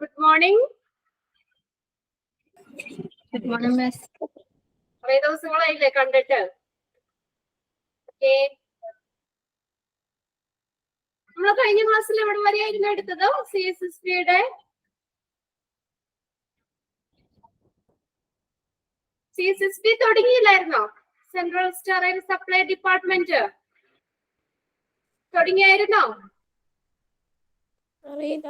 Good morning. Good morning, miss. കുറേ ദിവസങ്ങളായില്ലേ കണ്ടിട്ട്. Okay, നമ്മൾ കഴിഞ്ഞ ക്ലാസ്സിൽ എവിടെ വരെയായിരുന്നു എടുത്തത്? CSSB-യുടെ CSSB തുടങ്ങിയില്ലായിരുന്നോ? സെൻട്രൽ സ്റ്റെറൈൽ സപ്ലൈ ഡിപ്പാർട്ട്മെന്റ് തുടങ്ങിയായിരുന്നോ? അറിയില്ല.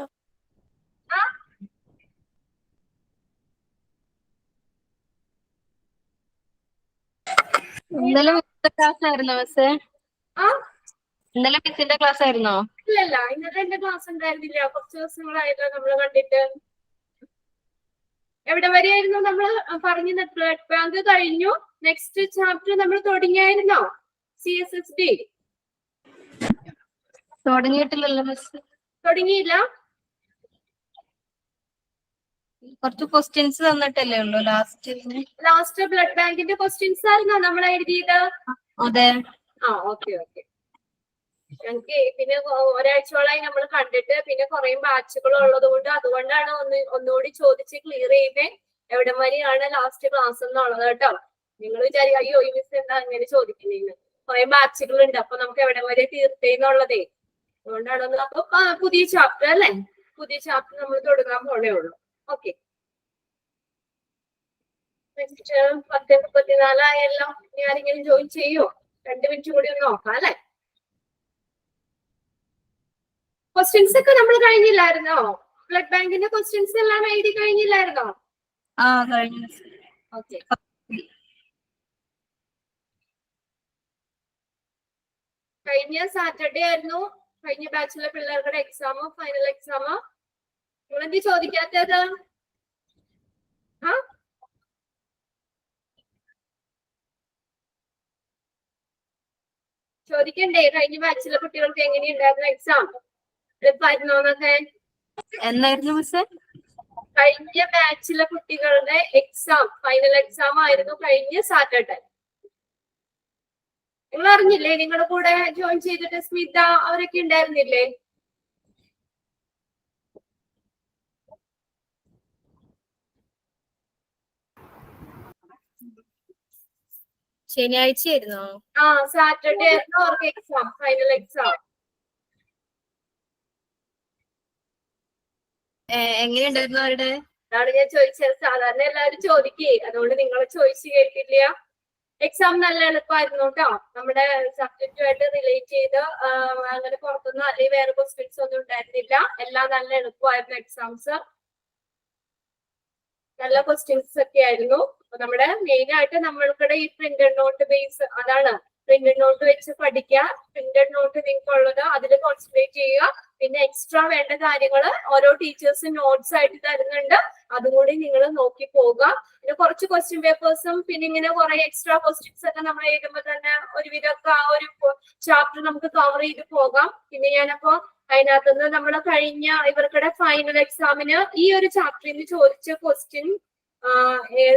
ഇന്നലെ മിസ്സിന്റെ ക്ലാസ് ആയിരുന്നോ മിസ്സേ? ഇന്നലെ മിസ്സിന്റെ ക്ലാസ് ആയിരുന്നോ? ഇല്ലല്ല, ഇന്നത്തെ എന്റെ ക്ലാസ് ഉണ്ടായിരുന്നില്ല. കുറച്ച് ദിവസങ്ങളായല്ലോ നമ്മൾ കണ്ടിട്ട്. എവിടെ വരെയായിരുന്നു നമ്മൾ പറഞ്ഞത്? ബ്ലഡ് ബാങ്ക് കഴിഞ്ഞു. നെക്സ്റ്റ് ചാപ്റ്റർ നമ്മൾ തുടങ്ങിയായിരുന്നോ? CSSB തുടങ്ങിയിട്ടില്ലല്ലോ miss. തുടങ്ങിയില്ല. കുറച്ച് ക്വസ്റ്റ്യൻസ് തന്നിട്ടല്ലേ ഉള്ളൂ ലാസ്റ്റ് ബ്ലഡ് ബാങ്കിന്റെ ക്വസ്റ്റ്യൻസ് ആയിരുന്നോ നമ്മൾ എഴുതിയത്? അതെ. ഓക്കെ. ഞങ്ങൾക്ക് പിന്നെ ഒരാഴ്ചയോളായി നമ്മൾ കണ്ടിട്ട്, പിന്നെ കുറെ ബാച്ചുകൾ ഉള്ളത് കൊണ്ട് അതുകൊണ്ടാണ് ഒന്നുകൂടി ചോദിച്ച് ക്ലിയർ ചെയ്തേ എവിടെ വരെയാണ് ലാസ്റ്റ് ക്ലാസ് എന്നുള്ളത് കേട്ടോ. നിങ്ങൾ വിചാരിക്കും അയ്യോ ഈ മിസ് എന്താ അങ്ങനെ ചോദിക്കുന്നേന്ന്. കുറെ ബാച്ചുകൾ ഉണ്ട്, അപ്പൊ നമുക്ക് എവിടെ വരെ തീർത്തേന്നുള്ളതേ. അതുകൊണ്ടാണ് അപ്പൊ പുതിയ ചാപ്റ്റർ അല്ലേ, പുതിയ ചാപ്റ്റർ നമ്മൾ തുടങ്ങാൻ പോണേ ഉള്ളൂ. ഓക്കെ, നെക്സ്റ്റ് 10:34 ആയല്ലോ. ഇനി ആരെങ്കിലും ജോയിൻ ചെയ്യോ? 2 മിനിറ്റ് കൂടി ഒന്ന് നോക്കാം അല്ലെ. ക്വസ്റ്റ്യൻസ് ഒക്കെ നമ്മൾ കഴിഞ്ഞില്ലായിരുന്നോ? ബ്ലഡ് ബാങ്കിന്റെ ക്വസ്റ്റ്യൻസ് എല്ലാം എഴുതി കഴിഞ്ഞില്ലായിരുന്നോ? കഴിഞ്ഞു. ഓക്കെ, കഴിഞ്ഞ സാറ്റർഡേ ആയിരുന്നു കഴിഞ്ഞ ബാച്ചിലെ പിള്ളേരുടെ എക്സാം, ഫൈനൽ എക്സാം. നിങ്ങളെന്തി ചോദിക്കാത്തത്? ചോദിക്കണ്ടേ? കഴിഞ്ഞ ബാച്ചിലെ കുട്ടികൾക്ക് എങ്ങനെയുണ്ടായിരുന്നു എക്സാം? എളുപ്പമായിരുന്നോന്നൊക്കെ. എന്നായിരുന്നു മിസ്സേ? കഴിഞ്ഞ ബാച്ചിലെ കുട്ടികളുടെ എക്സാം, ഫൈനൽ എക്സാം ആയിരുന്നു കഴിഞ്ഞ സാറ്റർഡേ. നിങ്ങൾ അറിഞ്ഞില്ലേ? നിങ്ങളുടെ കൂടെ ജോയിൻ ചെയ്തിട്ട് സ്മിത അവരൊക്കെ ഉണ്ടായിരുന്നില്ലേ? ശനിയാഴ്ച ആയിരുന്നോ? സാറ്റർഡേ ആയിരുന്നു അവർക്ക് എക്സാം, ഫൈനൽ എക്സാം. എങ്ങനെയുണ്ടായിരുന്നു അവരുടെ? അതാണ് ഞാൻ ചോദിച്ചത്. സാധാരണ എല്ലാവരും ചോദിക്കേ, അതുകൊണ്ട് നിങ്ങളെ ചോദിച്ചു കേട്ടില്ല. എക്സാം നല്ല എളുപ്പമായിരുന്നു കേട്ടോ. നമ്മുടെ സബ്ജക്റ്റുമായിട്ട് റിലേറ്റ് ചെയ്ത് അങ്ങനെ പുറത്തുനിന്ന് അല്ലെങ്കിൽ വേറെ ക്വസ്റ്റ്യൻസ് ഒന്നും ഉണ്ടായിരുന്നില്ല. എല്ലാം നല്ല എളുപ്പമായിരുന്നു എക്സാംസ്. നല്ല ക്വസ്റ്റ്യൻസ് ഒക്കെ ആയിരുന്നു. അപ്പൊ നമ്മുടെ മെയിൻ ആയിട്ട് നമ്മൾക്കിടെ ഈ പ്രിന്റഡ് നോട്ട് ബേസ്, അതാണ് പ്രിന്റഡ് നോട്ട് വെച്ച് പഠിക്കുക. പ്രിന്റഡ് നോട്ട് നിങ്ങൾക്ക് ഉള്ളത് അതിൽ കോൺസെൻട്രേറ്റ് ചെയ്യുക. പിന്നെ എക്സ്ട്രാ വേണ്ട കാര്യങ്ങൾ ഓരോ ടീച്ചേഴ്സ് നോട്ട്സ് ആയിട്ട് തരുന്നുണ്ട്, അതുകൂടി നിങ്ങൾ നോക്കി പോവുക. പിന്നെ കുറച്ച് ക്വസ്റ്റ്യൻ പേപ്പേഴ്സും പിന്നെ ഇങ്ങനെ കുറെ എക്സ്ട്രാ ക്വസ്റ്റ്യൻസ് ഒക്കെ നമ്മൾ എഴുതുമ്പോൾ തന്നെ ഒരുവിധമൊക്കെ ആ ഒരു ചാപ്റ്റർ നമുക്ക് കവർ ചെയ്ത് പോകാം. പിന്നെ ഞാനപ്പോ അതിനകത്തുനിന്ന് നമ്മൾ കഴിഞ്ഞ ഇവർക്കിടെ ഫൈനൽ എക്സാമിന് ഈ ഒരു ചാപ്റ്ററിൽ നിന്ന് ചോദിച്ച ക്വസ്റ്റ്യൻ,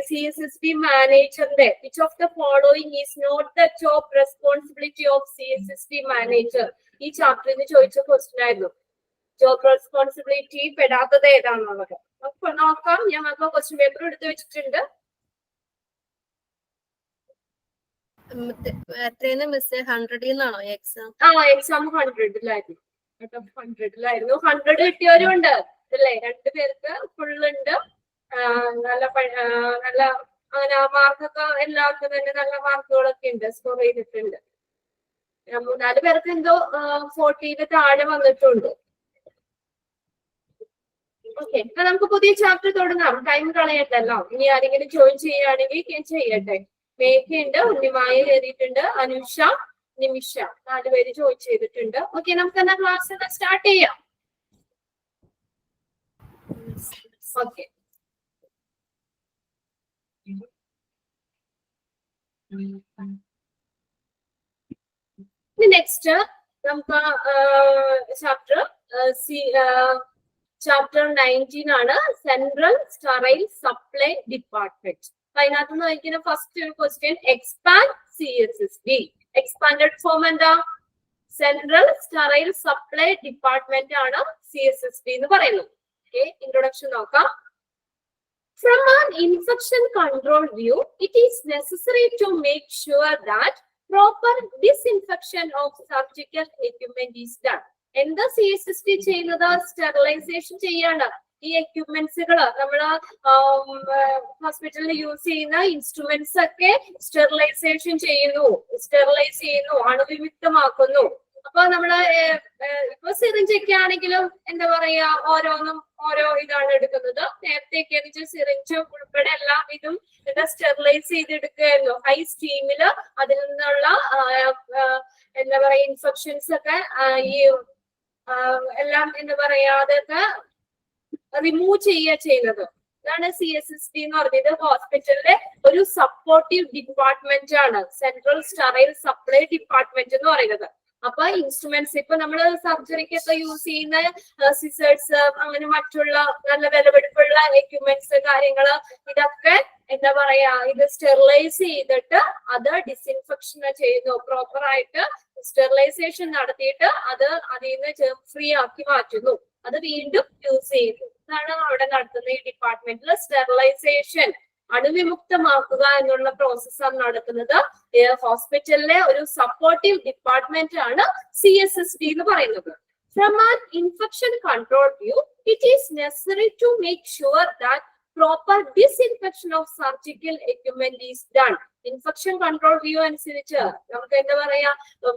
CSSB മാനേജറിന്റെ which of the following is not the job responsibility of CSSB manager, ഈ ചാപ്റ്ററിൽ നിന്ന് ചോദിച്ച ക്വസ്റ്റ്യൻ ആയിരുന്നു. ജോബ് റെസ്പോൺസിബിലിറ്റി പെടാത്തത് ഏതാണെന്നുള്ളത് അപ്പൊ നോക്കാം. ഞങ്ങൾക്ക് ക്വസ്റ്റ്യൻ പേപ്പർ എടുത്ത് വെച്ചിട്ടുണ്ട്. എത്രയാണ് മിസ്? 100-ന്നാണോ എക്സാം? എക്സാം 100-ലായിരുന്നു. 100 കിട്ടിയവരും ഉണ്ട് അല്ലേ? 2 പേർക്ക് ഫുൾ ഉണ്ട്. നല്ല അങ്ങനെ മാർക്കൊക്കെ എല്ലാവർക്കും തന്നെ നല്ല മാർക്കുകളൊക്കെ ഉണ്ട്, സ്കോർ ചെയ്തിട്ടുണ്ട്. 3-4 പേർക്ക് എന്തോ 40 താഴെ വന്നിട്ടുണ്ട്. ഓക്കെ, അപ്പൊ നമുക്ക് പുതിയ ചാപ്റ്റർ തുടങ്ങാം. ടൈം കളയണ്ടല്ലോ. ഇനി ആരെങ്കിലും ജോയിൻ ചെയ്യുകയാണെങ്കിൽ ചെയ്യട്ടെ. മേഘയുണ്ട്, ഉണ്ണിമായ കയറിയിട്ടുണ്ട്, അനുഷ, നിമിഷ, 4 പേര് ജോയിൻ ചെയ്തിട്ടുണ്ട്. ഓക്കെ, നമുക്ക് എന്നാ ക്ലാസ് സ്റ്റാർട്ട് ചെയ്യാം. ഓക്കെ, നെക്സ്റ്റ് നമുക്ക് ചാപ്റ്റർ 19 ആണ്, സെൻട്രൽ സ്റ്റെറൈൽ സപ്ലൈ ഡിപ്പാർട്ട്മെന്റ്. അതിനകത്ത് നോക്കുന്ന first question, expand CSSB. Expanded form എന്താ? സെൻട്രൽ സ്റ്റെറൈൽ സപ്ലൈ ഡിപ്പാർട്ട്മെന്റ് ആണ് CSSB എന്ന് പറയുന്നത്. ഇൻട്രൊഡക്ഷൻ നോക്കാം. From an infection control view, it is necessary to make sure that proper disinfection of surgical equipment is done. എന്താ CSST ചെയ്യുന്നത്? Sterilisation ചെയ്യാണ്. ഈ എക്യുപ്മെന്റ്സുകൾ നമ്മള് ഹോസ്പിറ്റലിൽ യൂസ് ചെയ്യുന്ന ഇൻസ്ട്രുമെന്റ്സ് ഒക്കെ സ്റ്റെറിലൈസേഷൻ സ്റ്റെറിലൈസ് ചെയ്യുന്നു, അണുവിമുക്തമാക്കുന്നു. അപ്പൊ നമ്മള് ഇപ്പൊ സിറിഞ്ച് ഒക്കെ ആണെങ്കിലും എന്താ പറയാ, ഓരോന്നും ഓരോ ഇതാണ് എടുക്കുന്നത്. നേരത്തേക്ക് സിറിഞ്ച് ഉൾപ്പെടെ എല്ലാം ഇതും സ്റ്റെറിലൈസ് ചെയ്തെടുക്കുകയായിരുന്നു. ഹൈ സ്റ്റീമില് അതിൽ നിന്നുള്ള എന്താ പറയാ ഇൻഫെക്ഷൻസ് ഒക്കെ ഈ എല്ലാം എന്താ പറയാ അതൊക്കെ റിമൂവ് ചെയ്യുന്നത്. ഇതാണ് CSST എന്ന് പറഞ്ഞത്. ഹോസ്പിറ്റലിലെ ഒരു സപ്പോർട്ടീവ് ഡിപ്പാർട്ട്മെന്റ് ആണ്, സെൻട്രൽ സ്റ്റെറൈൽ സപ്ലൈ ഡിപ്പാർട്ട്മെന്റ് എന്ന് പറയുന്നത്. അപ്പൊ ഇൻസ്ട്രുമെന്റ്സ് ഇപ്പൊ നമ്മള് സർജറിക്കൊക്കെ യൂസ് ചെയ്യുന്ന സിസേഴ്സ്, അങ്ങനെ മറ്റുള്ള നല്ല വിലപിടിപ്പുള്ള എക്യുപ്മെന്റ്സ് കാര്യങ്ങള്, ഇതൊക്കെ എന്താ പറയാ ഇത് സ്റ്റെറിലൈസ് ചെയ്തിട്ട് അത് ഡിസിൻഫെക്ഷൻ ചെയ്യുന്നു. പ്രോപ്പർ ആയിട്ട് സ്റ്റെറിലൈസേഷൻ നടത്തിയിട്ട് അത് അതിൽ നിന്ന് ജേം ഫ്രീ ആക്കി മാറ്റുന്നു. അത് വീണ്ടും യൂസ് ചെയ്യുന്നു. ഇതാണ് അവിടെ നടത്തുന്ന ഈ ഡിപ്പാർട്ട്മെന്റിൽ സ്റ്റെറിലൈസേഷൻ, അണുവിമുക്തമാക്കുക എന്നുള്ള പ്രോസസ്സാണ് നടക്കുന്നത്. ഹോസ്പിറ്റലിലെ ഒരു സപ്പോർട്ടീവ് ഡിപ്പാർട്ട്മെന്റ് ആണ് CSSD എന്ന് പറയുന്നത്. From an infection control view, it is necessary to make sure that proper disinfection of surgical equipment is done. Infection control view അനുസരിച്ച് നമുക്ക് എന്താ പറയാ,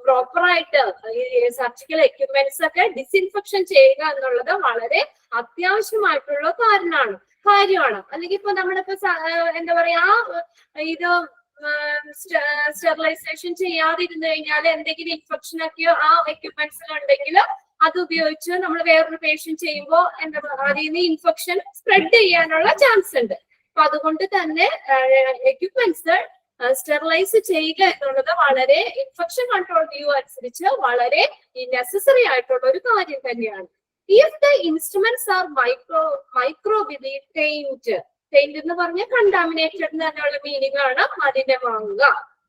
പ്രോപ്പർ ആയിട്ട് ഈ സർജിക്കൽ എക്യുപ്മെന്റ്സ് ഒക്കെ ഡിസിൻഫെക്ഷൻ ചെയ്യുക എന്നുള്ളത് വളരെ അത്യാവശ്യമായിട്ടുള്ള കാര്യമാണ്. അല്ലെങ്കിൽ ഇപ്പൊ നമ്മളിപ്പോ എന്താ പറയാ ഇത് സ്റ്റെറിലൈസേഷൻ ചെയ്യാതിരുന്നു കഴിഞ്ഞാൽ എന്തെങ്കിലും ഇൻഫെക്ഷൻ ഒക്കെ ആ എക്യുപ്മെന്റ്സിൽ ഉണ്ടെങ്കിൽ അത് ഉപയോഗിച്ച് നമ്മൾ വേറൊരു പേഷ്യന്റ് ചെയ്യുമ്പോൾ എന്താ അതിൽ നിന്ന് ഇൻഫെക്ഷൻ സ്പ്രെഡ് ചെയ്യാനുള്ള ചാൻസ് ഉണ്ട്. അപ്പൊ അതുകൊണ്ട് തന്നെ എക്യുപ്മെന്റ്സ് സ്റ്റെറിലൈസ് ചെയ്യുക എന്നുള്ളത് വളരെ ഇൻഫെക്ഷൻ കൺട്രോൾ വ്യൂ അനുസരിച്ച് വളരെ നെസസറി ആയിട്ടുള്ള ഒരു കാര്യം തന്നെയാണ്. If the instruments are microbially tainted എന്ന് പറഞ്ഞ കണ്ടാമിനേറ്റഡ് എന്നുള്ള മീനിങ് ആണ് അതിനെ വാങ്ങുക.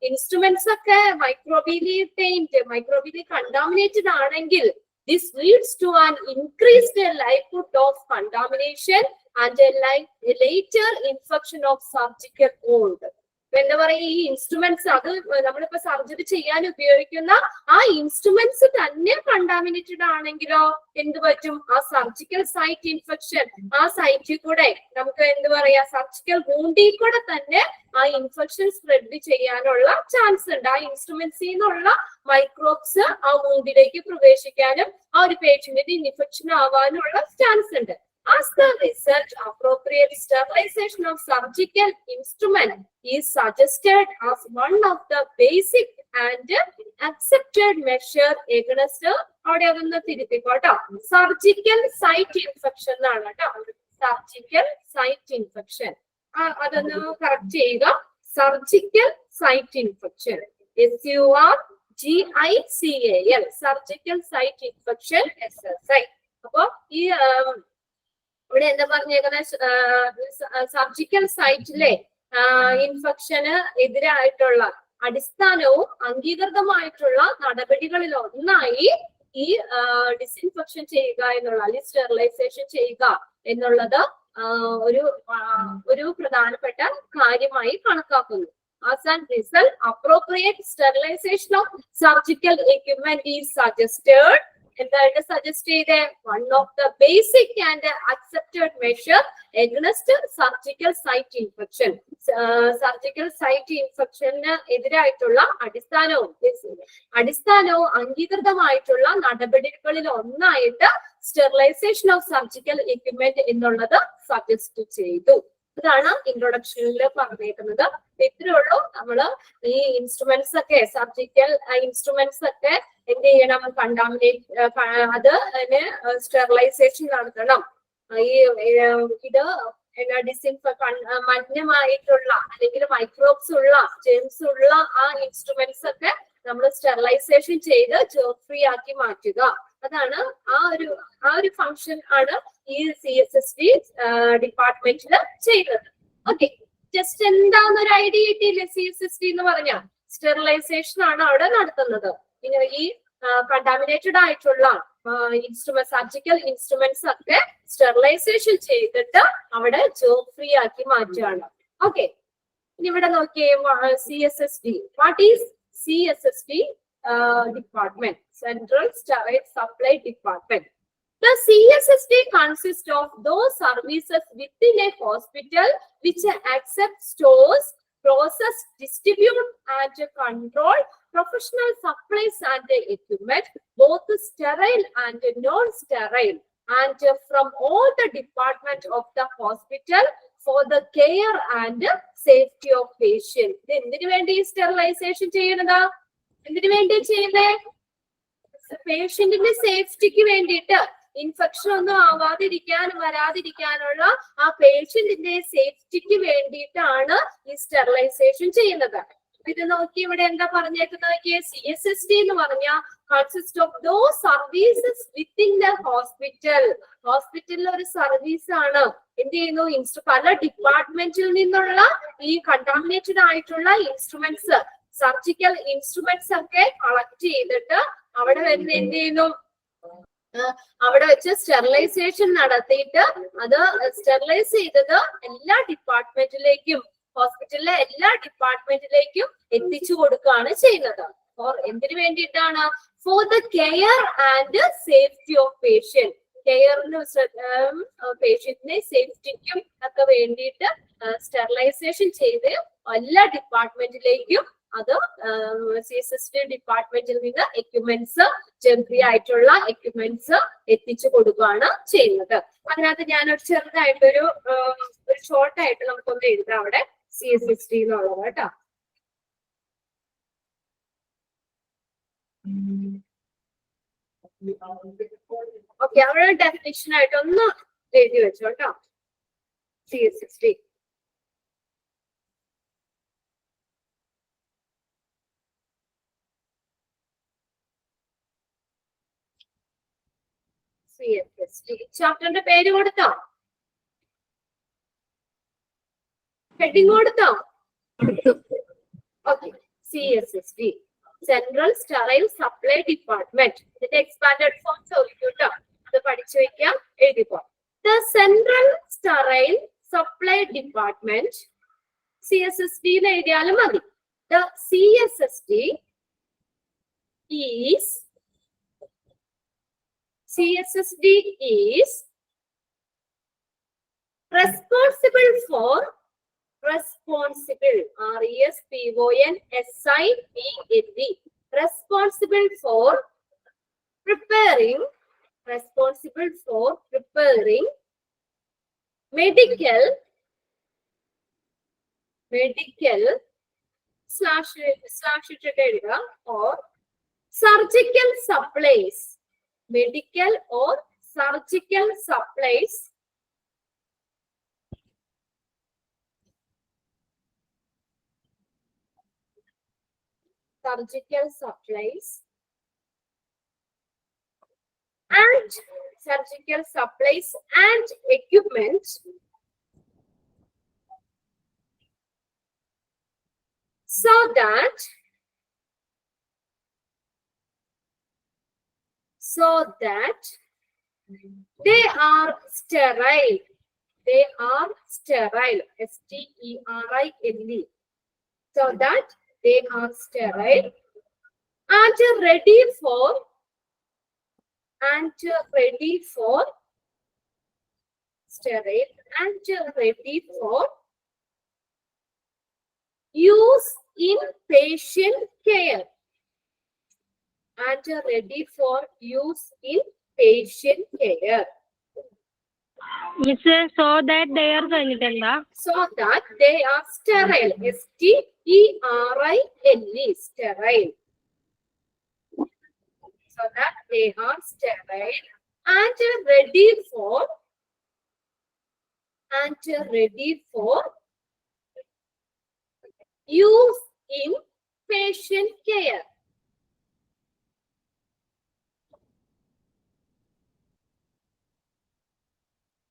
ഇൻസ്ട്രുമെന്റ്സ് ഒക്കെ മൈക്രോബിയലി കണ്ടാമിനേറ്റഡ് ആണെങ്കിൽ this leads to an increased likelihood of contamination and a later infection of surgical wound. എന്താ പറയാ, ഈ ഇൻസ്ട്രുമെന്റ്സ് അത് നമ്മളിപ്പോ സർജറി ചെയ്യാൻ ഉപയോഗിക്കുന്ന ആ ഇൻസ്ട്രുമെന്റ്സ് തന്നെ കണ്ടാമിനേറ്റഡ് ആണെങ്കിലോ എന്ത് പറ്റും? ആ സർജിക്കൽ സൈറ്റ് ഇൻഫെക്ഷൻ, ആ സൈറ്റിൽ കൂടെ നമുക്ക് എന്ത് പറയാ സർജിക്കൽ വൂണ്ടിൽ കൂടെ തന്നെ ആ ഇൻഫെക്ഷൻ സ്പ്രെഡ് ചെയ്യാനുള്ള ചാൻസ് ഉണ്ട്. ആ ഇൻസ്ട്രുമെന്റ്സിൽ നിന്നുള്ള മൈക്രോബ്സ് ആ വൂണ്ടിലേക്ക് പ്രവേശിക്കാനും ആ ഒരു പേഷ്യന്റിന് ഇൻഫെക്ഷൻ ആവാനുള്ള ചാൻസ് ഉണ്ട്. As the result, appropriate sterilization of surgical instrument is suggested as one of the basic and accepted measure against അവിടെ അതൊന്ന് തിരുത്തിക്കോട്ടോ, സർജിക്കൽ സൈറ്റ് ഇൻഫെക്ഷൻ എന്നാണ് കേട്ടോ. സർജിക്കൽ സൈറ്റ് ഇൻഫെക്ഷൻ അതൊന്ന് കറക്റ്റ് ചെയ്യുക. Surgical site infection SURGICAL surgical site infection SSI. അപ്പൊ ഈ ഇവിടെ എന്താ പറഞ്ഞേക്കുന്നത്, സർജിക്കൽ സൈറ്റിലെ ഇൻഫെക്ഷന് എതിരായിട്ടുള്ള അടിസ്ഥാനവും അംഗീകൃതമായിട്ടുള്ള നടപടികളിൽ ഒന്നായി ഈ ഡിസിൻഫെക്ഷൻ ചെയ്യുക എന്നുള്ള അല്ലെങ്കിൽ സ്റ്റെറിലൈസേഷൻ ചെയ്യുക എന്നുള്ളത് ഒരു പ്രധാനപ്പെട്ട കാര്യമായി കണക്കാക്കുന്നു. As a result, appropriate sterilization of surgical equipment is suggested. എന്താണ് സജസ്റ്റ് ചെയ്തേ? One of the basic and accepted measure against surgical site infection. Surgical site ഇൻഫെക്ഷന് എതിരായിട്ടുള്ള അടിസ്ഥാനവും അംഗീകൃതമായിട്ടുള്ള നടപടികളിൽ ഒന്നായിട്ട് സ്റ്റെറിലൈസേഷൻ ഓഫ് സർജിക്കൽ എക്യുപ്മെന്റ് എന്നുള്ളത് സജസ്റ്റ് ചെയ്തു. ഇതാണ് ഇൻട്രൊഡക്ഷനിൽ പറഞ്ഞേക്കുന്നത്. ഇത്രയേ ഉള്ളൂ. നമ്മള് ഈ ഇൻസ്ട്രുമെന്റ്സ് ഒക്കെ സർജിക്കൽ ഇൻസ്ട്രുമെന്റ്സ് ഒക്കെ എന്ത് ചെയ്യണം? അത് സ്റ്റെറിലൈസേഷൻ നടത്തണം. ഇത് മലിനമായിട്ടുള്ള അല്ലെങ്കിൽ മൈക്രോബ്സ് ഉള്ള ജെംസ് ഉള്ള ആ ഇൻസ്ട്രുമെന്റ്സ് ഒക്കെ നമ്മൾ സ്റ്റെറിലൈസേഷൻ ചെയ്ത് ജേർം ഫ്രീ ആക്കി മാറ്റുക. അതാണ് ആ ഒരു ഫംഗ്ഷൻ ആണ് ഈ CSSD ഡിപ്പാർട്ട്മെന്റിൽ ചെയ്തത്. ഓക്കെ, ജസ്റ്റ് എന്താന്നൊരു ഐഡിയ കിട്ടിയില്ലേ? CSSD എന്ന് പറഞ്ഞാൽ സ്റ്റെറിലൈസേഷൻ ആണ് അവിടെ നടത്തുന്നത്. ഈ കണ്ടാമിനേറ്റഡ് ആയിട്ടുള്ള ഇൻസ്ട്രുമെന്റ് സർജിക്കൽ ഇൻസ്ട്രുമെന്റ്സ് ഒക്കെ സ്റ്റെറിലൈസേഷൻ ചെയ്തിട്ട് അവിടെ ജോബ് ഫ്രീ ആക്കി മാറ്റുകയാണ്. ഓക്കെ, ഇനി ഇവിടെ നോക്കിയേ CSSD. What is CSSD department? Central Sterile Supply Department. The CSSD consists of those services within a hospital which accept, stores, process, distribute and control professional supplies and equipment, both sterile and non-sterile, and from all the department of the hospital for the care and safety of patient. എന്തിനു വേണ്ടി sterilisation ചെയ്യുന്നത്? എന്തിനു വേണ്ടി ചെയ്യുന്നേ? പേഷ്യന്റിന്റെ സേഫ്റ്റിക്ക് വേണ്ടിയിട്ട്, infection ഒന്നും ആവാതിരിക്കാനും വരാതിരിക്കാനുള്ള ആ പേഷ്യന്റിന്റെ സേഫ്റ്റിക്ക് വേണ്ടിയിട്ടാണ് ഈ സ്റ്റെറിലൈസേഷൻ ചെയ്യുന്നത്. ഇത് നോക്കി ഇവിടെ എന്താ പറഞ്ഞേക്കുന്നത് നോക്കിയേ, CSSD എന്ന് പറഞ്ഞാൽ consist of those services within the hospital. ഹോസ്പിറ്റലിലെ ഒരു സർവീസ് ആണ്. എന്ത് ചെയ്യുന്നു? പല ഡിപ്പാർട്ട്മെന്റിൽ നിന്നുള്ള ഈ കണ്ടാമിനേറ്റഡ് ആയിട്ടുള്ള ഇൻസ്ട്രുമെന്റ്സ്, സർജിക്കൽ ഇൻസ്ട്രുമെന്റ്സ് ഒക്കെ കളക്ട് ചെയ്തിട്ട് അവിടെ വരുന്ന എന്ത് ചെയ്യുന്നു? അവിടെ വെച്ച് സ്റ്റെറിലൈസേഷൻ നടത്തിയിട്ട് അത് സ്റ്റെറിലൈസ് ചെയ്തത് എല്ലാ ഡിപ്പാർട്ട്മെന്റിലേക്കും, ഹോസ്പിറ്റലിലെ എല്ലാ ഡിപ്പാർട്ട്മെന്റിലേക്കും എത്തിച്ചു കൊടുക്കുകയാണ് ചെയ്യുന്നത്. എന്തിനു വേണ്ടിയിട്ടാണ്? For the care and safety of patient. കെയറിന് പേഷ്യന്റിനെ സേഫ്റ്റിക്കും ഒക്കെ വേണ്ടിയിട്ട് സ്റ്റെറിലൈസേഷൻ ചെയ്ത് എല്ലാ ഡിപ്പാർട്ട്മെന്റിലേക്കും അത് CSSD ഡിപ്പാർട്ട്മെന്റിൽ നിന്ന് എക്യുപ്മെന്റ്സ്, ജംഫ്രീ ആയിട്ടുള്ള എക്യുപ്മെന്റ്സ് എത്തിച്ചു കൊടുക്കുകയാണ് ചെയ്യുന്നത്. അതിനകത്ത് ഞാനൊരു ചെറുതായിട്ടൊരു ഷോർട്ടായിട്ട് നമുക്കൊന്ന് എഴുതാം അവിടെ CSSD എന്നുള്ളത് കേട്ടോ. ഓക്കെ, അവിടെ ഡെഫിനിഷൻ ആയിട്ട് ഒന്ന് എഴുതി വെച്ചോ കേട്ടോ. CSSD ചാപ്റ്ററിന്റെ പേര് കൊടുത്തോ? ഹെഡിങ് കൊടുത്തോ? Okay, CSSD central sterile supply department. ഇതിന്റെ എക്സ്പാൻഡഡ് ഫോം ചോദിക്കും കേട്ടോ, അത് പഠിച്ചു വെക്കാം, എഴുതിപ്പോ. The central sterile supply department, CSSD എന്ന് എഴുതിയാലും മതി. The CSSD is responsible for responsible preparing medical or surgical supplies, medical or surgical supplies and surgical supplies and equipment so that they are sterile. STERILE. So that they are sterile and ready for use in patient care. So that they are so that they are sterile. STERILE, sterile. So that they are sterile and ready for use in patient care.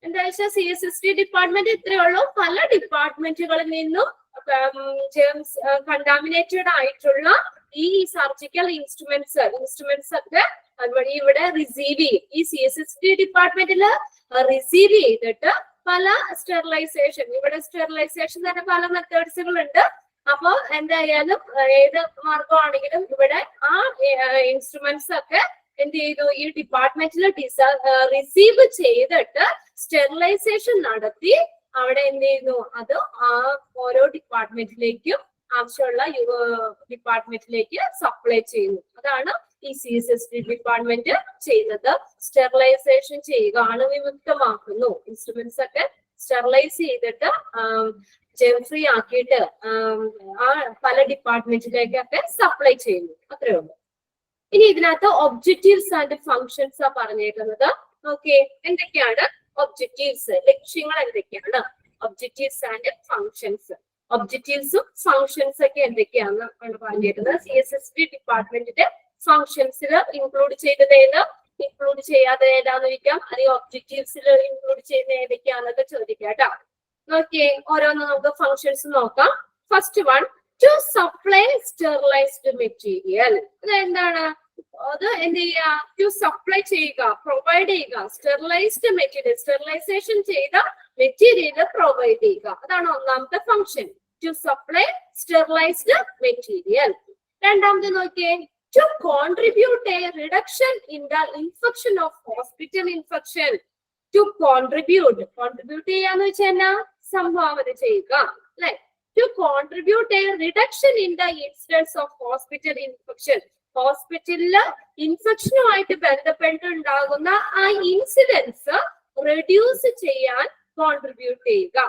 എന്താ വെച്ചാൽ CSSD department ഇത്രയേ ഉള്ളൂ. പല ഡിപ്പാർട്ട്മെന്റുകളിൽ നിന്നും contaminated ആയിട്ടുള്ള ഈ surgical instruments ഒക്കെ അതുപോലെ ഇവിടെ റിസീവ് ചെയ്യും. ഈ CSSD ഡിപ്പാർട്ട്മെന്റിൽ റിസീവ് ചെയ്തിട്ട് പല സ്റ്റെറിലൈസേഷൻ, ഇവിടെ സ്റ്റെറിലൈസേഷൻ തന്നെ പല മെത്തേഡ്സുകൾ ഉണ്ട്. അപ്പൊ എന്തായാലും ഏത് മാർഗമാണെങ്കിലും ഇവിടെ ആ ഇൻസ്ട്രുമെന്റ്സ് ഒക്കെ എന്ത് ചെയ്തു, ഈ ഡിപ്പാർട്ട്മെന്റിൽ റിസീവ് ചെയ്തിട്ട് സ്റ്റെറിലൈസേഷൻ നടത്തി അവിടെ എന്ത് ചെയ്യുന്നു, അത് ആ ഓരോ ഡിപ്പാർട്ട്മെന്റിലേക്കും ആവശ്യമുള്ള ഡിപ്പാർട്ട്മെന്റിലേക്ക് സപ്ലൈ ചെയ്യുന്നു. അതാണ് ഈ CSSD ഡിപ്പാർട്ട്മെന്റ് ചെയ്യുന്നത്. സ്റ്റെറിലൈസേഷൻ ചെയ്യുക, അണുവിമുക്തമാക്കുന്നു, ഇൻസ്ട്രുമെന്റ്സ് ഒക്കെ സ്റ്റെറിലൈസ് ചെയ്തിട്ട് ജെം ഫ്രീ ആക്കിയിട്ട് ആ പല ഡിപ്പാർട്ട്മെന്റിലേക്കൊക്കെ സപ്ലൈ ചെയ്യുന്നു. അത്രേ ഉള്ളൂ. ഇനി ഇതിനകത്ത് ഒബ്ജക്റ്റീവ്സ് ആൻഡ് ഫങ്ഷൻസ് ആ പറഞ്ഞേക്കുന്നത്. ഓക്കെ, എന്തൊക്കെയാണ് ഒബ്ജക്റ്റീവ്സ്, ലക്ഷ്യങ്ങൾ എന്തൊക്കെയാണ്? Objectives and functions. ഒബ്ജക്റ്റീവ്സും ഫങ്ഷൻസ് ഒക്കെ എന്തൊക്കെയാണെന്ന് പറഞ്ഞിരുന്നത്. CSSD ഡിപ്പാർട്ട്മെന്റിന്റെ ഫങ്ഷൻസിൽ ഇൻക്ലൂഡ് ചെയ്തത് ഏത്, ഇൻക്ലൂഡ് ചെയ്യാതെ ഏതാന്ന് ചോദിക്കാം. അല്ലെങ്കിൽ ഒബ്ജക്റ്റീവ്സിൽ ഇൻക്ലൂഡ് ചെയ്യുന്ന ഏതൊക്കെയാണെന്നൊക്കെ ചോദിക്കാം കേട്ടോ. ഓക്കെ, ഓരോന്ന് നമുക്ക് ഫങ്ഷൻസ് നോക്കാം. First one, to supply sterilised material. അത് എന്താണ്? അത് എന്ത് ചെയ്യുക, ടു സപ്ലൈ ചെയ്യുക, പ്രൊവൈഡ് ചെയ്യുക. സ്റ്റെറിലൈസ്ഡ് മെറ്റീരിയൽ, സ്റ്റെറിലൈസേഷൻ ചെയ്ത മെറ്റീരിയൽ പ്രൊവൈഡ് ചെയ്യുക. അതാണ് ഒന്നാമത്തെ function, to supply sterilised material. രണ്ടാമത് നോക്കിയേ, to contribute a reduction in the infection of hospital infection. To contribute, contribute ചെയ്യാന്ന് വെച്ചാൽ സംഭാവന ചെയ്യുക, അല്ലെ? To contribute a reduction in the incidence of hospital infection. ഹോസ്പിറ്റലില് ഇൻഫെക്ഷനുമായിട്ട് ബന്ധപ്പെട്ടുണ്ടാകുന്ന ആ ഇൻസിഡൻസ് റെഡ്യൂസ് ചെയ്യാൻ കോൺട്രിബ്യൂട്ട് ചെയ്യുക.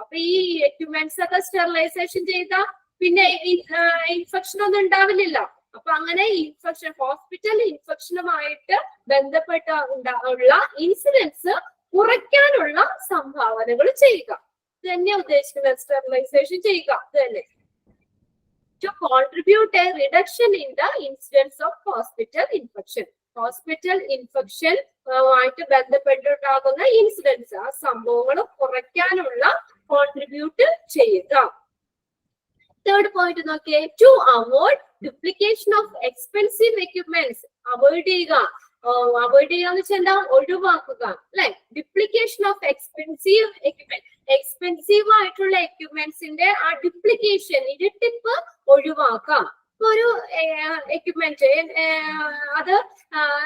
അപ്പൊ ഈ എക്യുപ്മെന്റ്സ് ഒക്കെ സ്റ്റെറിലൈസേഷൻ ചെയ്ത പിന്നെ ഇൻഫെക്ഷൻ ഒന്നും ഉണ്ടാവില്ലല്ലോ. അപ്പൊ അങ്ങനെ ഇൻഫെക്ഷൻ, ഹോസ്പിറ്റൽ ഇൻഫെക്ഷനുമായിട്ട് ബന്ധപ്പെട്ട ഉള്ള ഇൻസിഡൻസ് കുറയ്ക്കാനുള്ള സംഭാവനകൾ ചെയ്യുക. ഇത് തന്നെ ഉദ്ദേശിക്കുന്നത്, സ്റ്റെറിലൈസേഷൻ ചെയ്യുക. ഇത് തന്നെ. To contribute a reduction in the incidence of hospital infection. Hospital infection ആയിട്ട് ബന്ധപ്പെട്ടുണ്ടാകുന്ന ഇൻസിഡൻസ്, ആ സംഭവങ്ങൾ കുറയ്ക്കാനുള്ള കോൺട്രിബ്യൂട്ട് ചെയ്യുക. തേർഡ് പോയിന്റ് നോക്കിയേ, to avoid duplication of expensive equipments. Avoid ചെയ്യുക, അവോയ്ഡ് ചെയ്യുക എന്ന് വെച്ചാൽ എന്താ, ഒഴിവാക്കുക, അല്ലെ? Duplication of expensive equipment, expensive ആയിട്ടുള്ള എക്യുപ്മെന്റ്സിന്റെ ആ ഡ്യൂപ്ലിക്കേഷൻ, ഇരട്ടിപ്പ് ഒഴിവാക്കാം. ഒരു എക്യുപ്മെന്റ് അത്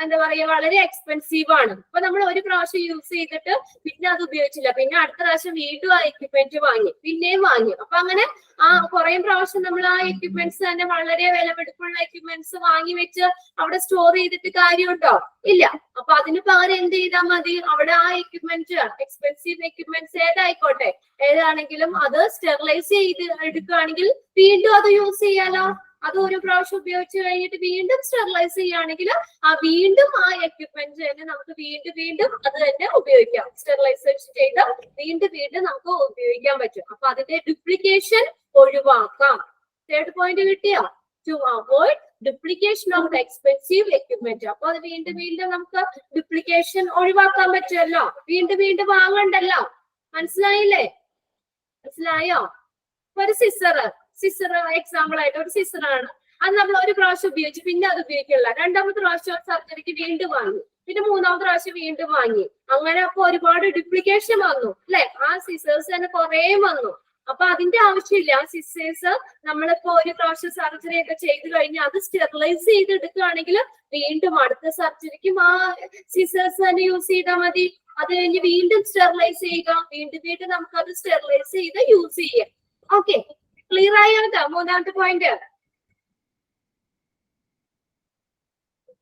എന്താ പറയാ, വളരെ എക്സ്പെൻസീവ് ആണ്. അപ്പൊ നമ്മൾ ഒരു പ്രാവശ്യം യൂസ് ചെയ്തിട്ട് പിന്നെ അത് ഉപയോഗിച്ചില്ല, പിന്നെ അടുത്ത പ്രാവശ്യം വീണ്ടും ആ എക്യുപ്മെന്റ് വാങ്ങി, പിന്നെയും വാങ്ങി. അപ്പൊ അങ്ങനെ ആ കുറെ പ്രാവശ്യം നമ്മൾ ആ എക്യുപ്മെന്റ്സ് തന്നെ, വളരെ വിലപിടിപ്പുള്ള എക്യുപ്മെന്റ്സ് വാങ്ങി വെച്ച് അവിടെ സ്റ്റോർ ചെയ്തിട്ട് കാര്യമുണ്ടോ? ഇല്ല. അപ്പൊ അതിന് പകരം എന്ത് ചെയ്താൽ മതി, അവിടെ ആ എക്യുപ്മെന്റ്, എക്സ്പെൻസീവ് എക്യുപ്മെന്റ്സ് ഏതായിക്കോട്ടെ, ഏതാണെങ്കിലും അത് സ്റ്റെറിലൈസ് ചെയ്ത് എടുക്കുകയാണെങ്കിൽ വീണ്ടും അത് യൂസ് ചെയ്യാലോ. അത് ഒരു പ്രാവശ്യം ഉപയോഗിച്ച് കഴിഞ്ഞിട്ട് വീണ്ടും സ്റ്റെറിലൈസ് ചെയ്യുകയാണെങ്കിൽ വീണ്ടും ആ എക്യുപ്മെന്റ് തന്നെ നമുക്ക് വീണ്ടും അത് തന്നെ ഉപയോഗിക്കാം. സ്റ്റെറിലൈസേഷൻ ചെയ്ത് വീണ്ടും നമുക്ക് ഉപയോഗിക്കാൻ പറ്റും. അപ്പൊ അതിന്റെ ഡ്യൂപ്ലിക്കേഷൻ ഒഴിവാക്കാം. തേർഡ് പോയിന്റ് കിട്ടിയോ? To avoid duplication of expensive equipment. അപ്പൊ അത് വീണ്ടും നമുക്ക് ഡ്യൂപ്ലിക്കേഷൻ ഒഴിവാക്കാൻ പറ്റുമല്ലോ, വീണ്ടും വാങ്ങണ്ടല്ലോ. മനസ്സിലായില്ലേ? മനസ്സിലായോ? ഒരു സിസർ എക്സാമ്പിൾ ആയിട്ട് ഒരു സിസറാണ്. അത് നമ്മൾ ഒരു പ്രാവശ്യം ഉപയോഗിച്ചു, പിന്നെ അത് ഉപയോഗിക്കില്ല. രണ്ടാമത്തെ പ്രാവശ്യം സർജറിക്ക് വീണ്ടും വാങ്ങി, പിന്നെ മൂന്നാമത്തെ പ്രാവശ്യം വീണ്ടും വാങ്ങി. അങ്ങനെ അപ്പൊ ഒരുപാട് ഡ്യൂപ്ലിക്കേഷൻ വന്നു, അല്ലെ? ആ സിസേഴ്സ് തന്നെ കുറെ വന്നു. അപ്പൊ അതിന്റെ ആവശ്യമില്ല. ആ സിസേഴ്സ് നമ്മളിപ്പോ ഒരു പ്രാവശ്യം സർജറി ഒക്കെ ചെയ്ത് കഴിഞ്ഞാൽ അത് സ്റ്റെറിലൈസ് ചെയ്ത് എടുക്കുകയാണെങ്കിൽ വീണ്ടും അടുത്ത സർജറിക്കും ആ സിസേഴ്സ് തന്നെ യൂസ് ചെയ്താൽ മതി. അത് കഴിഞ്ഞ് വീണ്ടും സ്റ്റെറിലൈസ് ചെയ്യുക, വീണ്ടും നമുക്ക് അത് സ്റ്റെറിലൈസ് ചെയ്ത് യൂസ് ചെയ്യാം. ഓക്കെ, ക്ലിയർ ആയോ? മൂന്നാമത്തെ പോയിന്റ്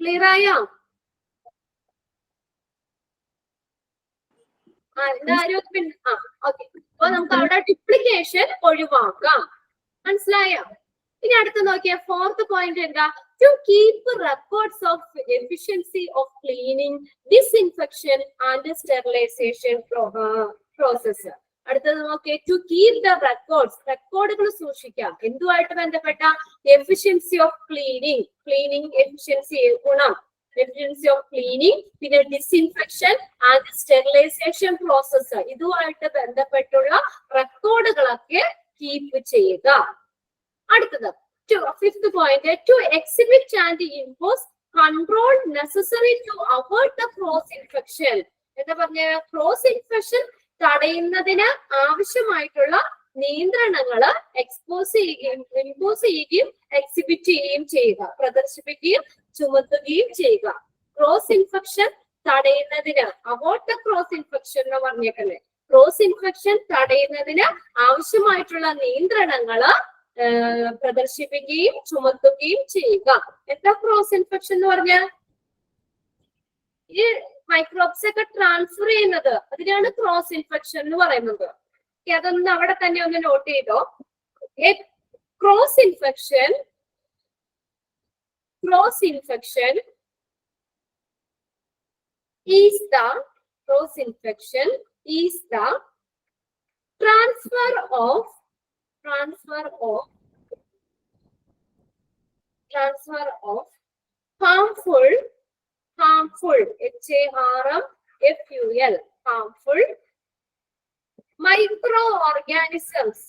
ക്ലിയർ ആയോ? ഓക്കെ, അപ്പൊ നമുക്ക് അവിടെ ഡ്യൂപ്ലിക്കേഷൻ ഒഴിവാക്കാം. മനസ്സിലായോ? ഇനി അടുത്ത് നോക്കിയാൽ ഫോർത്ത് പോയിന്റ് എന്താ? To keep records of efficiency of cleaning, disinfection and sterilisation process. അടുത്തത് നോക്കിയേ, ടു കീപ് ദ റെക്കോർഡ്സ്, റെക്കോർഡുകൾ സൂക്ഷിക്കാം. എന്തുമായിട്ട് ബന്ധപ്പെട്ട? എഫിഷ്യൻസി ഓഫ് ക്ലീനിങ് എഫിഷ്യൻസി, ഗുണം, എഫിഷ്യൻസി ഓഫ് ക്ലീനിങ്, പിന്നെ ഡിസ്ഇൻഫെക്ഷൻ ആൻഡ് സ്റ്റെറിലൈസേഷൻ പ്രോസസ്, ഇതുമായിട്ട് ബന്ധപ്പെട്ടുള്ള റെക്കോർഡുകളൊക്കെ കീപ്പ് ചെയ്യുക. അടുത്തത് fifth point, to exhibit and impose control necessary to avoid the cross infection. എന്താ പറഞ്ഞ ക്രോസ് ഇൻഫെക്ഷൻ തടയുന്നതിന് ആവശ്യമായിട്ടുള്ള നിയന്ത്രണങ്ങള് ഇമ്പോസ് ചെയ്യുകയും എക്സിബിറ്റ് ചെയ്യുകയും ചെയ്യുക, പ്രദർശിപ്പിക്കുകയും ചുമത്തുകയും ചെയ്യുക. ക്രോസ് ഇൻഫെക്ഷൻ തടയുന്നതിന് അവോയ്ഡ് ദ ക്രോസ് ഇൻഫെക്ഷൻ എന്ന് പറഞ്ഞേക്കല്ലേ. ക്രോസ് ഇൻഫെക്ഷൻ തടയുന്നതിന് ആവശ്യമായിട്ടുള്ള നിയന്ത്രണങ്ങള് പ്രദർശിപ്പിക്കുകയും ചുമത്തുകയും ചെയ്യുക. എന്താ ക്രോസ് ഇൻഫെക്ഷൻ എന്ന് പറഞ്ഞാൽ? ഈ മൈക്രോബ്സ് ഒക്കെ ട്രാൻസ്ഫർ ചെയ്യുന്നത്, അതിനാണ് ക്രോസ് ഇൻഫെക്ഷൻ എന്ന് പറയുന്നത്. അതൊന്ന് അവിടെ തന്നെ ഒന്ന് നോട്ട് ചെയ്തോ. Cross infection is the transfer of harmful HARMFUL harmful microorganisms.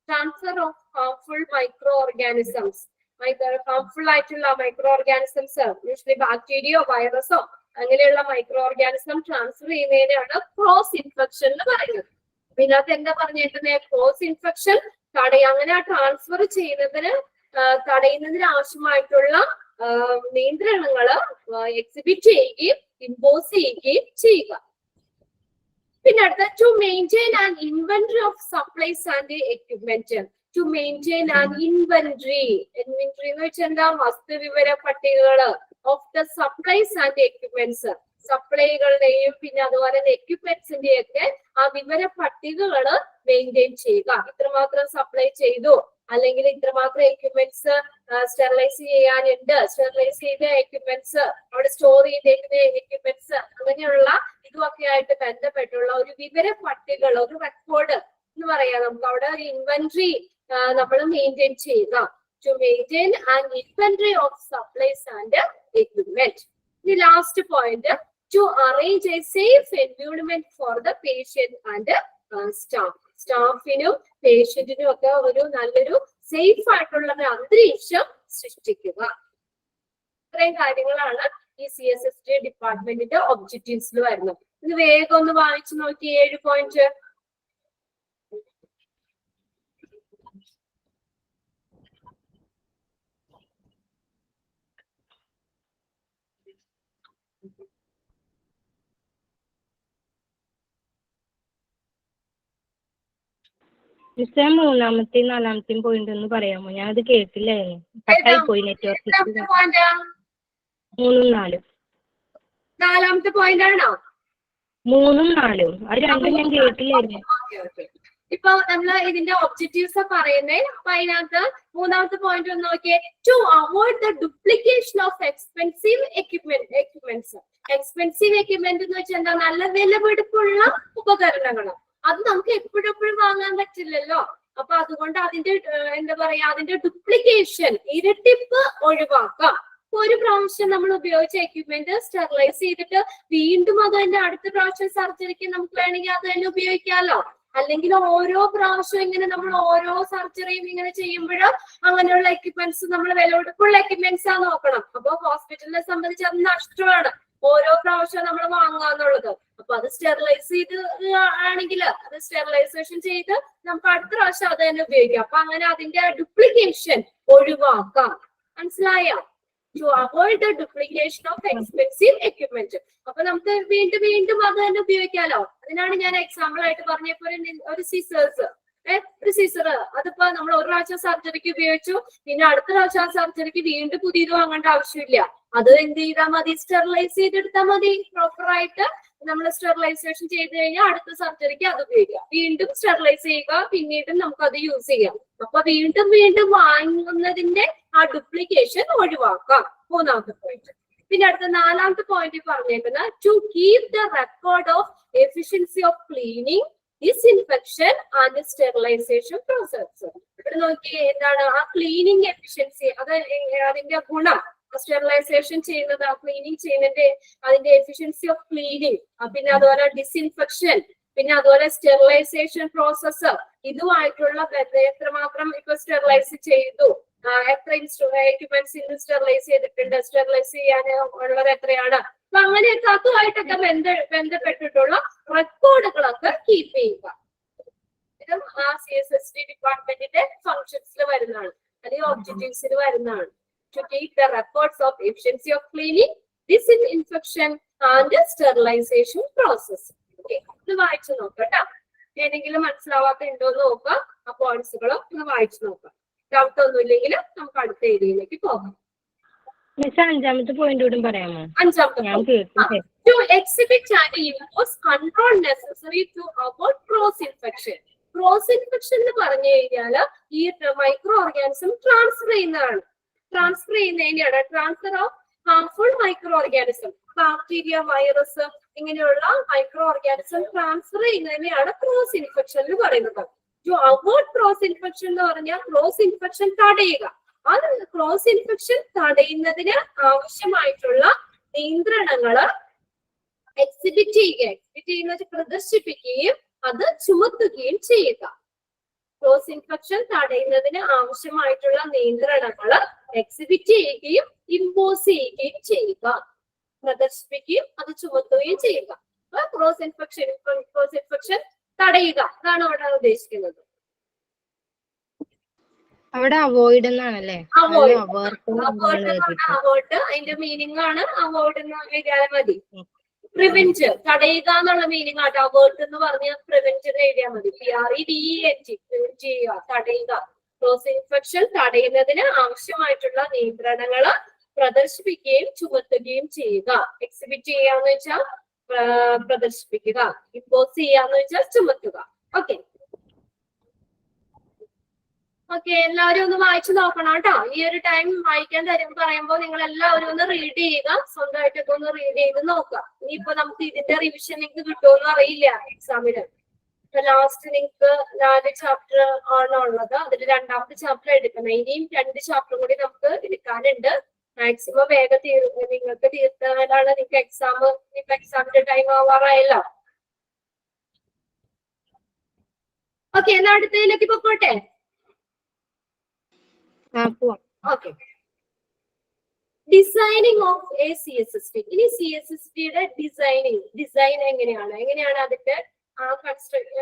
Transfer of harmful microorganisms. harmful ആയിട്ടുള്ള microorganisms, യൂഷ്വലി ബാക്ടീരിയോ വൈറസോ അങ്ങനെയുള്ള മൈക്രോ ഓർഗാനിസം ട്രാൻസ്ഫർ ചെയ്യുന്നതിനാണ് ക്രോസ് ഇൻഫെക്ഷൻ എന്ന് പറയുന്നത്. ഇതിനകത്ത് എന്താ പറഞ്ഞിട്ടുണ്ടെങ്കിൽ ക്രോസ് ഇൻഫെക്ഷൻ അങ്ങനെ ട്രാൻസ്ഫർ തടയുന്നതിന് ആവശ്യമായിട്ടുള്ള നിയന്ത്രണങ്ങള് എക്സിബിറ്റ് ചെയ്യുകയും ഇമ്പോസ് ചെയ്യുകയും ചെയ്യുക. പിന്നെ അടുത്ത to maintain an inventory of supplies and equipment. To maintain an inventory എന്ന് വെച്ചാൽ എന്താ? വസ്തുവിവര പട്ടികകള് of the supplies and equipments. സപ്ലൈകളുടെയും പിന്നെ അതുപോലെ തന്നെ എക്യുപ്മെന്റ്സിന്റെയും ഒക്കെ ആ വിവര പട്ടികകള് മെയിൻറ്റെയിൻ ചെയ്യുക. ഇത്രമാത്രം സപ്ലൈ ചെയ്തു, അല്ലെങ്കിൽ ഇത്രമാത്രം എക്യുപ്മെന്റ്സ് സ്റ്റെറിലൈസ് ചെയ്യാനുണ്ട്, സ്റ്റെറിലൈസ് ചെയ്ത എക്യുപ്മെന്റ്സ്, അവിടെ സ്റ്റോർ ചെയ്തേക്കുന്ന എക്യുപ്മെന്റ്സ്, അങ്ങനെയുള്ള ഇതുമൊക്കെ ആയിട്ട് ബന്ധപ്പെട്ടുള്ള ഒരു വിവര പട്ടികൾ, ഒരു റെക്കോർഡ് എന്ന് പറയാം. നമുക്ക് അവിടെ ഒരു ഇൻവെന്ററി നമ്മൾ മെയിൻറ്റെയിൻ ചെയ്യുക. To maintain an inventory of supplies and equipment. The last point, to arrange a safe environment for the patient and staff. സ്റ്റാഫിനും പേഷ്യന്റിനും ഒക്കെ ഒരു നല്ലൊരു സേഫ് ആയിട്ടുള്ള ഒരു അന്തരീക്ഷം സൃഷ്ടിക്കുക. ഇത്രയും കാര്യങ്ങളാണ് ഈ CSST ഡിപ്പാർട്ട്മെന്റിന്റെ ഒബ്ജക്റ്റീവ്സിൽ വരുന്നത്. ഇത് വേഗം ഒന്ന് വായിച്ചു നോക്കി. 7 പോയിന്റ്. മൂന്നാമത്തെയും നാലാമത്തെയും പോയിന്റ് ഒന്ന് പറയാമോ? ഞാൻ അത് കേട്ടില്ലായിരുന്നു, കട്ടായി പോയി നെറ്റ്വർക്ക്. 3ഉം 4ഉം. നാലാമത്തെ പോയിന്റ് ആണോ? 3ഉം 4ഉം അത് രണ്ടും ഞാൻ കേട്ടില്ലായിരുന്നു. ഇപ്പൊ നമ്മള് ഇതിന്റെ ഒബ്ജക്റ്റീവ്സ് പറയുന്നേ. അപ്പൊ അതിനകത്ത് മൂന്നാമത്തെ പോയിന്റ് ഒന്ന് നോക്കിയേ. To avoid the duplication of expensive equipments. Expensive equipment എന്ന് വെച്ചാൽ എന്താ? നല്ല വിലപിടിപ്പുള്ള ഉപകരണങ്ങൾ. അത് നമുക്ക് എപ്പോഴും വാങ്ങാൻ പറ്റില്ലല്ലോ. അപ്പൊ അതുകൊണ്ട് അതിന്റെ എന്താ പറയാ, അതിന്റെ ഡ്യൂപ്ലിക്കേഷൻ, ഇരട്ടിപ്പ് ഒഴിവാക്കാം. ഒരു പ്രാവശ്യം നമ്മൾ ഉപയോഗിച്ച എക്യുപ്മെന്റ് സ്റ്റെറിലൈസ് ചെയ്തിട്ട് വീണ്ടും അത് തന്നെ അടുത്ത പ്രാവശ്യം സർജറിക്ക് നമുക്ക് വേണമെങ്കിൽ അത് തന്നെ ഉപയോഗിക്കാമല്ലോ. അല്ലെങ്കിൽ ഓരോ പ്രാവശ്യം ഇങ്ങനെ നമ്മൾ ഓരോ സർജറിയും ഇങ്ങനെ ചെയ്യുമ്പോഴും അങ്ങനെയുള്ള എക്യുപ്മെന്റ്സ് നമ്മൾ വിലപിടിപ്പുള്ള എക്യുപ്മെന്റ്സ് ആ നോക്കണം. അപ്പൊ ഹോസ്പിറ്റലിനെ സംബന്ധിച്ച് അത് നഷ്ടമാണ് ഓരോ പ്രാവശ്യം നമ്മൾ വാങ്ങാന്നുള്ളത്. അപ്പൊ അത് സ്റ്റെറിലൈസ് ചെയ്ത് ആണെങ്കിൽ അത് സ്റ്റെറിലൈസേഷൻ ചെയ്ത് നമുക്ക് അടുത്ത പ്രാവശ്യം അത് തന്നെ ഉപയോഗിക്കാം. അപ്പൊ അങ്ങനെ അതിന്റെ ഡ്യൂപ്ലിക്കേഷൻ ഒഴിവാക്കാം. മനസ്സിലായോ? To avoid the duplication of expensive equipment. അപ്പൊ നമുക്ക് വീണ്ടും അത് തന്നെ ഉപയോഗിക്കാലോ. അതിനാണ് ഞാൻ എക്സാമ്പിൾ ആയിട്ട് പറഞ്ഞപ്പോ ഒരു സീസേഴ്സ്, ഒരു സീസർ, അതിപ്പോ നമ്മൾ ഒരു പ്രാവശ്യം സർജറിക്ക് ഉപയോഗിച്ചു, പിന്നെ അടുത്ത പ്രാവശ്യം സർജറിക്ക് വീണ്ടും പുതിയത് വാങ്ങേണ്ട ആവശ്യമില്ല. അത് എന്ത് ചെയ്താൽ മതി? സ്റ്റെറിലൈസ് ചെയ്തെടുത്താൽ മതി. പ്രോപ്പർ ആയിട്ട് നമ്മൾ സ്റ്റെറിലൈസേഷൻ ചെയ്ത് കഴിഞ്ഞാൽ അടുത്ത സർജറിക്ക് അത് ഉപയോഗിക്കാം. വീണ്ടും സ്റ്റെറിലൈസ് ചെയ്യുക, പിന്നീടും നമുക്ക് അത് യൂസ് ചെയ്യാം. അപ്പൊ വീണ്ടും വാങ്ങുന്നതിന്റെ ആ ഡ്യൂപ്ലിക്കേഷൻ ഒഴിവാക്കാം. മൂന്നാമത്തെ പോയിന്റ്. പിന്നെ അടുത്ത നാലാമത്തെ പോയിന്റ് പറഞ്ഞേക്കുന്നത് to keep the record of efficiency of cleaning, disinfection and sterilisation process. ഇവിടെ നോക്കി എന്താണ് ആ ക്ലീനിങ് എഫിഷ്യൻസി, അതിന്റെ ഗുണം. സ്റ്റെറിലൈസേഷൻ ചെയ്യുന്നത്, ക്ലീനിങ് ചെയ്യുന്നതിന്റെ അതിന്റെ എഫിഷ്യൻസി ഓഫ് ക്ലീനിങ്, പിന്നെ അതുപോലെ ഡിസ്ഇൻഫെക്ഷൻ, പിന്നെ അതുപോലെ സ്റ്റെറിലൈസേഷൻ പ്രോസസ്സ്, ഇതുമായിട്ടുള്ള ബന്ധം. എത്രമാത്രം ഇപ്പൊ സ്റ്റെറിലൈസ് ചെയ്തു, എത്ര എക്യുപ്മെന്റ്സ് ഇന്ന് സ്റ്റെറിലൈസ് ചെയ്തിട്ടുണ്ട്, സ്റ്റെറിലൈസ് ചെയ്യാൻ ഉള്ളത് എത്രയാണ്. അപ്പൊ അങ്ങനെയൊക്കെ അതുമായിട്ടൊക്കെ ബന്ധപ്പെട്ടിട്ടുള്ള റെക്കോർഡുകളൊക്കെ കീപ്പ് ചെയ്യുക. ഇതും ആ CSST ഡിപ്പാർട്ട്മെന്റിന്റെ ഫങ്ഷൻസിൽ വരുന്നതാണ്, അല്ലെങ്കിൽ ഒബ്ജക്റ്റീവ്സിൽ വരുന്നതാണ്. To keep the records of efficiency of cleaning, disinfection and sterilization process. Okay, ഇത് വായിച്ചു നോക്കാം. ഏതെങ്കിലും മനസ്സിലാവാത്ത ഉണ്ടോ എന്ന് നോക്കാം. ആ പോയിന്റ്സുകളും ഒന്ന് വായിച്ചു നോക്കാം. ഡൗട്ട് ഒന്നും ഇല്ലെങ്കിൽ നമുക്ക് അടുത്ത ഏരിയയിലേക്ക് പോകാം. അഞ്ചാമത്തെ പോയിന്റ് കൂടി പറയാമോ? അഞ്ചാമത്തെ to exhibit and impose control necessary to avoid cross infection. Cross infection എന്ന് പറഞ്ഞു കഴിഞ്ഞാൽ ഈ മൈക്രോ ഓർഗാനിസം ട്രാൻസ്ഫർ ചെയ്യുന്നതാണ്. ട്രാൻസ്ഫർ ചെയ്യുന്നതിനെയാണ് transfer of harmful microorganism. Bacteria, virus ഇങ്ങനെയുള്ള മൈക്രോ ഓർഗാനിസം ട്രാൻസ്ഫർ ചെയ്യുന്നതിനെയാണ് ക്രോസ് ഇൻഫെക്ഷൻ എന്ന് പറയുന്നത്. ടു അവോയ്ഡ് ക്രോസ് ഇൻഫെക്ഷൻ എന്ന് പറഞ്ഞാൽ ക്രോസ് ഇൻഫെക്ഷൻ തടയുക. അത് ക്രോസ് ഇൻഫെക്ഷൻ തടയുന്നതിന് ആവശ്യമായിട്ടുള്ള നിയന്ത്രണങ്ങള് എക്സിബിറ്റ് ചെയ്യുക. എക്സിബിറ്റ് ചെയ്യുന്നത് പ്രദർശിപ്പിക്കുകയും അത് ചുമത്തുകയും ചെയ്യുക. ക്രോസ് ഇൻഫെക്ഷൻ തടയുന്നതിന് ആവശ്യമായിട്ടുള്ള നിയന്ത്രണങ്ങൾ എക്സിബിറ്റ് ചെയ്യുകയും ഇമ്പോസ് ചെയ്യുകയും ചെയ്യുക. പ്രദർശിപ്പിക്കുകയും അത് ചുമത്തുകയും ചെയ്യുക. ക്രോസ് ഇൻഫെക്ഷൻ തടയുക അതാണ് അവിടെ ഉദ്ദേശിക്കുന്നത്. അവിടെ അവോയ്ഡ് എന്നാണല്ലേ? അവോയ്ഡ് അതിന്റെ മീനിങ് ആണ്. അവോയ്ഡ് എന്ന് എഴുതിയാൽ മതി. പ്രിവെന്റ് തടയുക എന്നുള്ള മീനിങ് ആട്ടോ. അവോയ്ഡ് എന്ന് പറഞ്ഞ പ്രിവെന്റ് എഴുതിയാൽ മതി. PREVENT ചെയ്യുക, തടയുക. ക്രോസ് ഇൻഫെക്ഷൻ തടയുന്നതിന് ആവശ്യമായിട്ടുള്ള നിയന്ത്രണങ്ങൾ പ്രദർശിപ്പിക്കുകയും ചുമത്തുകയും ചെയ്യുക. എക്സിബിറ്റ് ചെയ്യാന്ന് വെച്ചാൽ പ്രദർശിപ്പിക്കുക, ഇമ്പോസ് ചെയ്യാന്ന് വെച്ചാൽ ചുമത്തുക. ഓക്കെ ഓക്കെ, എല്ലാവരും ഒന്ന് വായിച്ചു നോക്കണം കേട്ടോ. ഈ ഒരു ടൈം വായിക്കാൻ പറയുമ്പോൾ നിങ്ങൾ എല്ലാവരും ഒന്ന് റീഡ് ചെയ്യുക. സ്വന്തമായിട്ടൊക്കെ ഒന്ന് റീഡ് ചെയ്ത് നോക്കുക. ഇനിയിപ്പോ നമുക്ക് ഇതിന്റെ റിവിഷൻ നിങ്ങൾക്ക് കിട്ടുമെന്ന് അറിയില്ല എക്സാമിന്. ലാസ്റ്റ് നിങ്ങൾക്ക് 4 ചാപ്റ്റർ ആണ് ഉള്ളത്. അതിൽ രണ്ടാമത്തെ ചാപ്റ്റർ എടുക്കണം. ഇനിയും 2 ചാപ്റ്റർ കൂടി നമുക്ക് എടുക്കാനുണ്ട്. മാക്സിമം വേഗം നിങ്ങൾക്ക് തീർത്താലാണ് നിങ്ങൾക്ക് എക്സാം. ഇപ്പൊ എക്സാമിന്റെ ടൈം ആവാറായല്ലോ. ഓക്കെ, എന്നാ അടുത്തതിലേക്ക് ഇപ്പൊ പോട്ടെ. Okay, designing of A CSST. ഇനി CSSTയുടെ ഡിസൈൻ എങ്ങനെയാണ് അതിന്റെ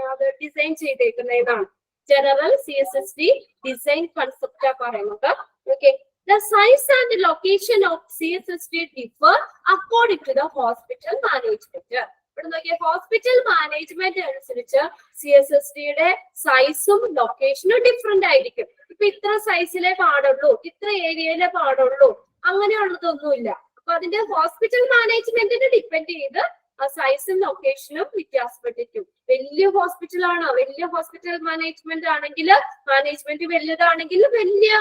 അത് ഡിസൈൻ ചെയ്തേക്കുന്നതാണ്. ജനറൽ CSST ഡിസൈൻ കൺസെപ്റ്റാ പറയുന്നത്. Okay, the size and location of CSST differ according to the hospital management. ഇവിടെ നോക്കിയ ഹോസ്പിറ്റൽ മാനേജ്മെന്റ് അനുസരിച്ച് CSSTയുടെ സൈസും ലൊക്കേഷനും ഡിഫറെന്റ് ആയിരിക്കും. ഇപ്പൊ ഇത്ര സൈസിലെ പാടുള്ളൂ, ഇത്ര ഏരിയയിലെ പാടുള്ളൂ, അങ്ങനെയുള്ളതൊന്നുമില്ല. അപ്പൊ അതിന്റെ ഹോസ്പിറ്റൽ മാനേജ്മെന്റിനെ ഡിപ്പെൻഡ് ചെയ്ത് ആ സൈസും ലൊക്കേഷനും വ്യത്യാസപ്പെട്ടിരിക്കും. വലിയ ഹോസ്പിറ്റലാണ്, വലിയ ഹോസ്പിറ്റൽ മാനേജ്മെന്റ് ആണെങ്കിൽ, മാനേജ്മെന്റ് വലുതാണെങ്കിൽ വലിയ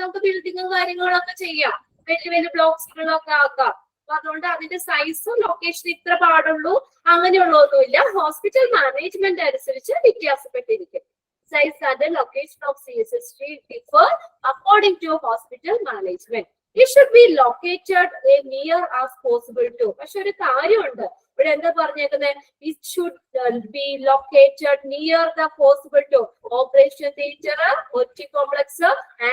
നമുക്ക് ബിൽഡിങ്ങും കാര്യങ്ങളൊക്കെ ചെയ്യാം, വലിയ ബ്ലോക്സുകളൊക്കെ ആക്കാം. അപ്പൊ അതുകൊണ്ട് അതിന്റെ സൈസും ലൊക്കേഷനും ഇത്ര പാടുള്ളൂ അങ്ങനെയുള്ളതൊന്നുമില്ല. ഹോസ്പിറ്റൽ മാനേജ്മെന്റ് അനുസരിച്ച് വ്യത്യാസപ്പെട്ടിരിക്കും. Size and the location of CSST differ according to hospital management. It should be located as near as possible to. പക്ഷെ ഒരു കാര്യമുണ്ട് ഇവിടെ, എന്താ പറഞ്ഞേക്കുന്നത്? It should be located near the possible to. Operation theatre, OT complex,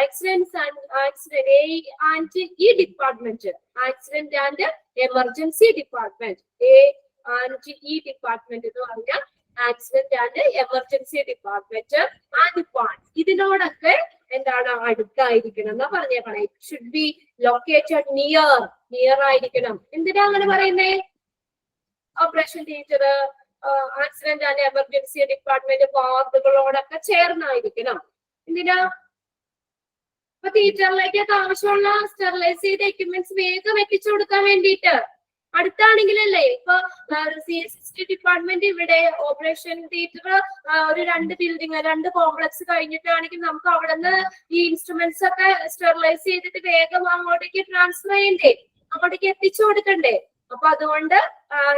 accidents and E department, accident and emergency department, A and E department എന്ന് പറഞ്ഞാൽ accident and emergency department and parts. ഇതിനോടൊക്കെ എന്താണ് അടുത്തായിരിക്കണം എന്നാ പറഞ്ഞേക്കണം. It should be located near ആയിരിക്കണം. എന്തിനാ അങ്ങനെ പറയുന്നേ? Operation theatre, accident and emergency department വാർഡുകളോടൊക്കെ ചേർന്നായിരിക്കണം. എന്തിനാ? അപ്പൊ തിയേറ്ററിലേക്കൊക്കെ ആവശ്യമുള്ള സ്റ്റെറിലൈസ് ചെയ്ത എക്യുപ്മെന്റ്സ് വേഗം എത്തിച്ചു കൊടുക്കാൻ വേണ്ടിയിട്ട്. അടുത്താണെങ്കിലല്ലേ ഇപ്പൊ CSST ഡിപ്പാർട്ട്മെന്റ് ഇവിടെ ഓപ്പറേഷൻ തിയേറ്റർ ഒരു 2 ബിൽഡിംഗ് 2 കോംപ്ലക്സ് കഴിഞ്ഞിട്ടാണെങ്കിൽ നമുക്ക് അവിടെ നിന്ന് ഈ ഇൻസ്ട്രുമെന്റ്സ് ഒക്കെ സ്റ്റെറിലൈസ് ചെയ്തിട്ട് വേഗം അങ്ങോട്ടേക്ക് ട്രാൻസ്ഫർ ചെയ്യണ്ടേ, അങ്ങോട്ടേക്ക് എത്തിച്ചു കൊടുക്കണ്ടേ. അപ്പൊ അതുകൊണ്ട്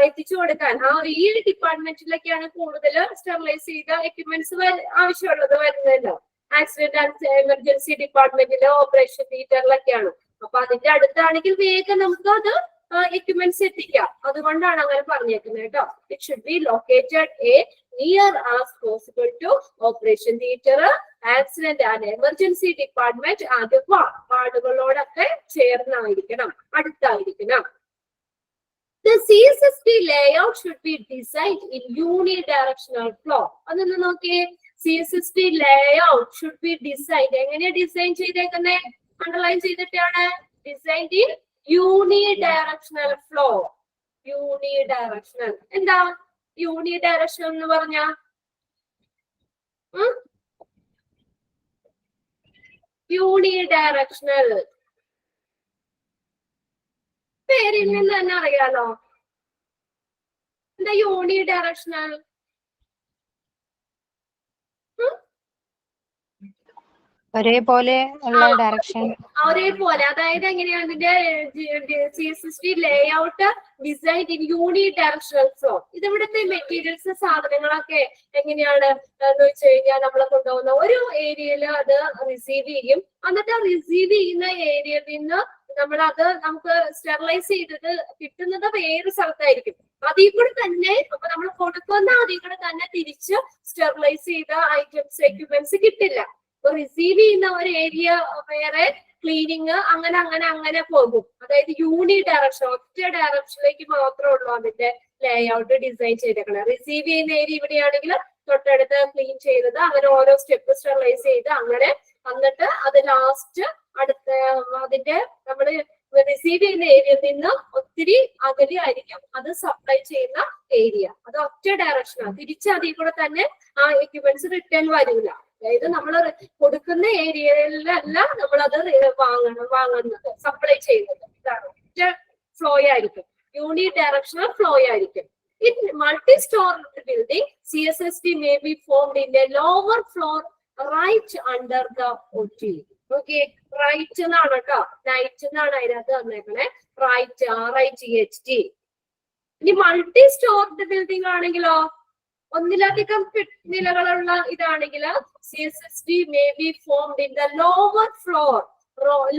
എത്തിച്ചു കൊടുക്കാൻ ഈ ഡിപ്പാർട്ട്മെന്റിലൊക്കെയാണ് കൂടുതൽ സ്റ്റെറിലൈസ് ചെയ്ത എക്യുപ്മെന്റ്സ് ആവശ്യമുള്ളത് വരുന്നതല്ലോ. ആക്സിഡന്റ് ആൻഡ് എമർജൻസി ഡിപ്പാർട്ട്മെന്റിലെ ഓപ്പറേഷൻ തിയേറ്ററിലൊക്കെയാണ്. അപ്പൊ അതിന്റെ അടുത്താണെങ്കിൽ വേഗം നമുക്ക് അത് എക്യുപ്മെന്റ്സ് എത്തിക്കാം. അതുകൊണ്ടാണ് അങ്ങനെ പറഞ്ഞേക്കുന്നത് കേട്ടോ. It should be located near as possible to operation theatre, accident and emergency department ആദ്യ വാർഡുകളോടൊക്കെ ചേർന്നായിരിക്കണം, അടുത്തായിരിക്കണം. The CSSD layout should be designed in unidirectional flow. അതൊന്ന് നോക്കിയേ, CSSD layout should be designed. എങ്ങനെയാ ഡിസൈൻ ചെയ്തേക്കുന്നേ? അണ്ടർലൈൻ ചെയ്തിട്ടാണ്. Designed in unidirectional flow. Unidirectional. എന്താ unidirectional എന്ന് പറഞ്ഞാ? Unidirectional. പേരിൽ നിന്ന് തന്നെ അറിയാലോ. എന്താ യൂണിഡയറക്ഷണൽ? ഒരേപോലെ ഉള്ള ഡയറക്ഷൻ. ഒരേപോലെ, അതായത് എങ്ങനെയാണ് ഇതിന്റെ CSSD layout design in unidirectional flow. ഇതിവിടുത്തെ മെറ്റീരിയൽസ് സാധനങ്ങളൊക്കെ എങ്ങനെയാണ് എന്ന് വെച്ച് കഴിഞ്ഞാൽ നമ്മൾ കൊണ്ടുപോകുന്ന ഒരു ഏരിയയിൽ അത് റിസീവ് ചെയ്യും. എന്നിട്ട് റിസീവ് ചെയ്യുന്ന ഏരിയയിൽ നിന്ന് നമുക്ക് സ്റ്റെറിലൈസ് ചെയ്തത് കിട്ടുന്നത് വേറെ സ്ഥലത്തായിരിക്കും. അതിൽ കൂടെ തന്നെ അപ്പൊ നമ്മൾ കൊടുക്കുന്ന അതിൽ കൂടെ തന്നെ തിരിച്ച് സ്റ്റെറിലൈസ് ചെയ്ത ഐറ്റംസ് എക്യുപ്മെന്റ്സ് കിട്ടില്ല. അപ്പൊ റിസീവ് ചെയ്യുന്ന ഒരു ഏരിയ വേറെ, ക്ലീനിങ് അങ്ങനെ പോകും. അതായത് ഡയറക്ഷൻ, ഒറ്റ ഡയറക്ഷനിലേക്ക് മാത്രമേ ഉള്ളൂ അതിന്റെ ലേഔട്ട് ഡിസൈൻ ചെയ്തേക്കണം. റിസീവ് ചെയ്യുന്ന ഏരിയ ഇവിടെയാണെങ്കിൽ തൊട്ടടുത്ത് ക്ലീൻ ചെയ്തത്, അങ്ങനെ ഓരോ സ്റ്റെപ്പ് സ്റ്റെറിലൈസ് ചെയ്ത് അങ്ങനെ എന്നിട്ട് അത് ലാസ്റ്റ് അടുത്ത അതിന്റെ നമ്മൾ റിസീവ് ചെയ്യുന്ന ഏരിയയിൽ നിന്ന് ഒത്തിരി അകലെ ആയിരിക്കും അത് സപ്ലൈ ചെയ്യുന്ന ഏരിയ. അത് ഒറ്റ ഡയറക്ഷനാണ്. തിരിച്ച് അതിൽ കൂടെ തന്നെ ആ എക്യുപ്മെന്റ്സ് റിട്ടേൺ വരില്ല. അതായത് നമ്മൾ കൊടുക്കുന്ന ഏരിയയിലല്ല നമ്മളത് വാങ്ങുന്നത്, സപ്ലൈ ചെയ്യുന്നത്. ഇതാണ് ഒറ്റ ഫ്ലോ ആയിരിക്കും, യൂണിഡയറക്ഷണൽ ഫ്ലോ ആയിരിക്കും. In multi-story building, CSSD may be formed in a lower floor right under the OT. Okay, right എന്നാണ് കേട്ടോ, നൈറ്റ് എന്നാണ് അതിനകത്ത് തന്നേക്കണേ. Right EHT. ഇനി മൾട്ടി സ്റ്റോർഡ് ബിൽഡിംഗ് ആണെങ്കിലോ, ഒന്നിലധികം നിലകളുള്ള ഇതാണെങ്കിൽ CSSD may be formed in the lower floor.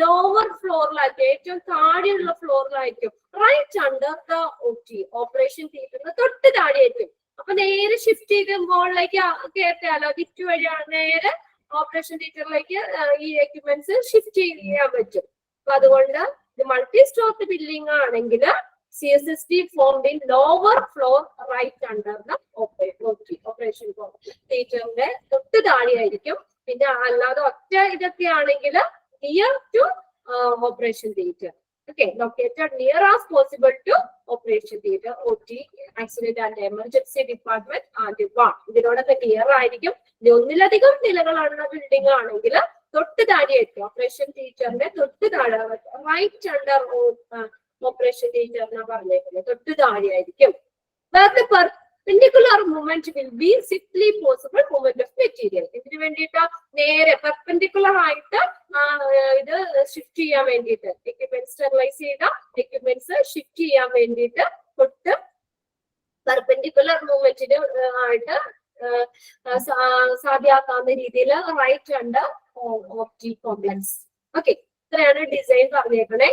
Lower ഫ്ലോറിലായിരിക്കും, ഏറ്റവും താഴെയുള്ള ഫ്ലോറിലായിരിക്കും. Right under the OT, operation തിയേറ്ററിന് തൊട്ട് താഴെയായിരിക്കും. അപ്പൊ നേരെ ഷിഫ്റ്റ് ചെയ്ത് മുകളിലേക്ക് കയറ്റാലോ, ലിഫ്റ്റ് വഴിയാണ് നേരെ ഓപ്പറേഷൻ തിയേറ്ററിലേക്ക് ഈ എക്യുപ്മെന്റ്സ് ഷിഫ്റ്റ് ചെയ്യാൻ പറ്റും. അപ്പൊ അതുകൊണ്ട് മൾട്ടി സ്റ്റോറി ബിൽഡിംഗ് ആണെങ്കിൽ CSSD formed in lower floor right under the OT, operation തിയേറ്ററിന്റെ തൊട്ട് താഴെയായിരിക്കും. പിന്നെ അല്ലാതെ ഒറ്റ ഇതൊക്കെ ആണെങ്കിൽ near to operation theatre. Okay, located near as possible to operation theatre, OT, accident and emergency department and one. ഇതിനോടൊക്കെ clear ആയിരിക്കും. ഒന്നിലധികം നിലകളുള്ള ബിൽഡിംഗ് ആണെങ്കിൽ തൊട്ട് താഴെയായിരിക്കും, ഓപ്പറേഷൻ തിയേറ്ററിന്റെ തൊട്ട് താഴെ, റൈറ്റ് അണ്ടർ ഓപ്പറേഷൻ തിയേറ്റർ എന്നാ പറഞ്ഞേക്കുന്നത്, തൊട്ട് താഴെയായിരിക്കും. Perpendicular movement will be simply possible movement of material. ഇതിന് വേണ്ടിയിട്ട് നേരെ പെർപെൻഡിക്കുലർ ആയിട്ട് ഇത് ഷിഫ്റ്റ് ചെയ്യാൻ വേണ്ടിയിട്ട്, എക്യുപ്മെന്റ് സ്റ്റെറിലൈസ് ചെയ്ത എക്യുപ്മെന്റ്സ് ഷിഫ്റ്റ് ചെയ്യാൻ വേണ്ടിയിട്ട് തൊട്ട് പെർപെൻഡിക്കുലർ മൂവ്മെന്റിന് ആയിട്ട് സാധ്യമാക്കാവുന്ന രീതിയിൽ right under OT complex. Okay, ഇത്രയാണ് ഡിസൈൻ പറഞ്ഞേക്കണേ.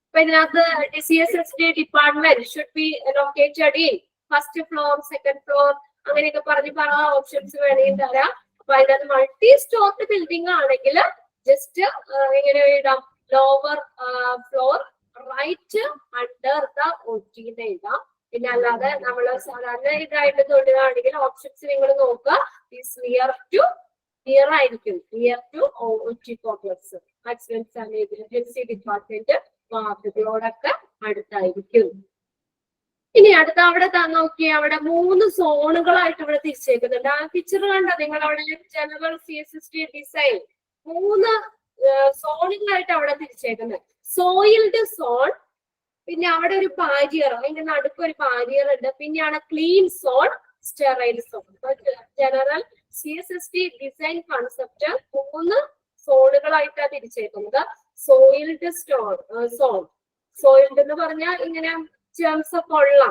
അപ്പൊ ഇതിനകത്ത് CSSD department should be located in first floor, second floor, അങ്ങനെയൊക്കെ പറഞ്ഞ് പല ഓപ്ഷൻസ് വേണമെങ്കിൽ തരാം. അപ്പൊ അതിനകത്ത് മൾട്ടി സ്റ്റോറി ബിൽഡിംഗ് ആണെങ്കിൽ ജസ്റ്റ് എങ്ങനെ എഴുതാം, lower floor right under the OT എന്ന് എഴുതാം. പിന്നെ അല്ലാതെ നമ്മൾ സാധാരണ ഇതായിട്ട് തൊടുകയാണെങ്കിൽ ഓപ്ഷൻസ് നിങ്ങൾ നോക്കുക, നിയർ ആയിരിക്കും, near to OT complex, accidents and emergency department വാർഡുകളോടൊക്കെ അടുത്തായിരിക്കും. ഇനി അടുത്ത അവിടെ നോക്കി, അവിടെ 3 സോണുകളായിട്ട് ഇവിടെ തിരിച്ചേക്കുന്നുണ്ട്. ആ പിക്ചർ കണ്ടോ നിങ്ങൾ? അവിടെ ജനറൽ CSSD ഡിസൈൻ 3 സോണുകളായിട്ട് അവിടെ തിരിച്ചേക്കുന്നത്. സോയിൽഡ് സോൺ, പിന്നെ അവിടെ ഒരു ബാരിയർ, അതിന്റെ നടുക്ക് ഒരു ബാരിയർ ഉണ്ട്. പിന്നെയാണ് clean zone, sterile zone. General CSSD design concept 3 സോണുകളായിട്ടാണ് തിരിച്ചേക്കുന്നത്. സോയിൽഡ് സോൺ, സോയിൽഡ് എന്ന് പറഞ്ഞാൽ ഇങ്ങനെ ജെംസ് ഒക്കെ ഉള്ള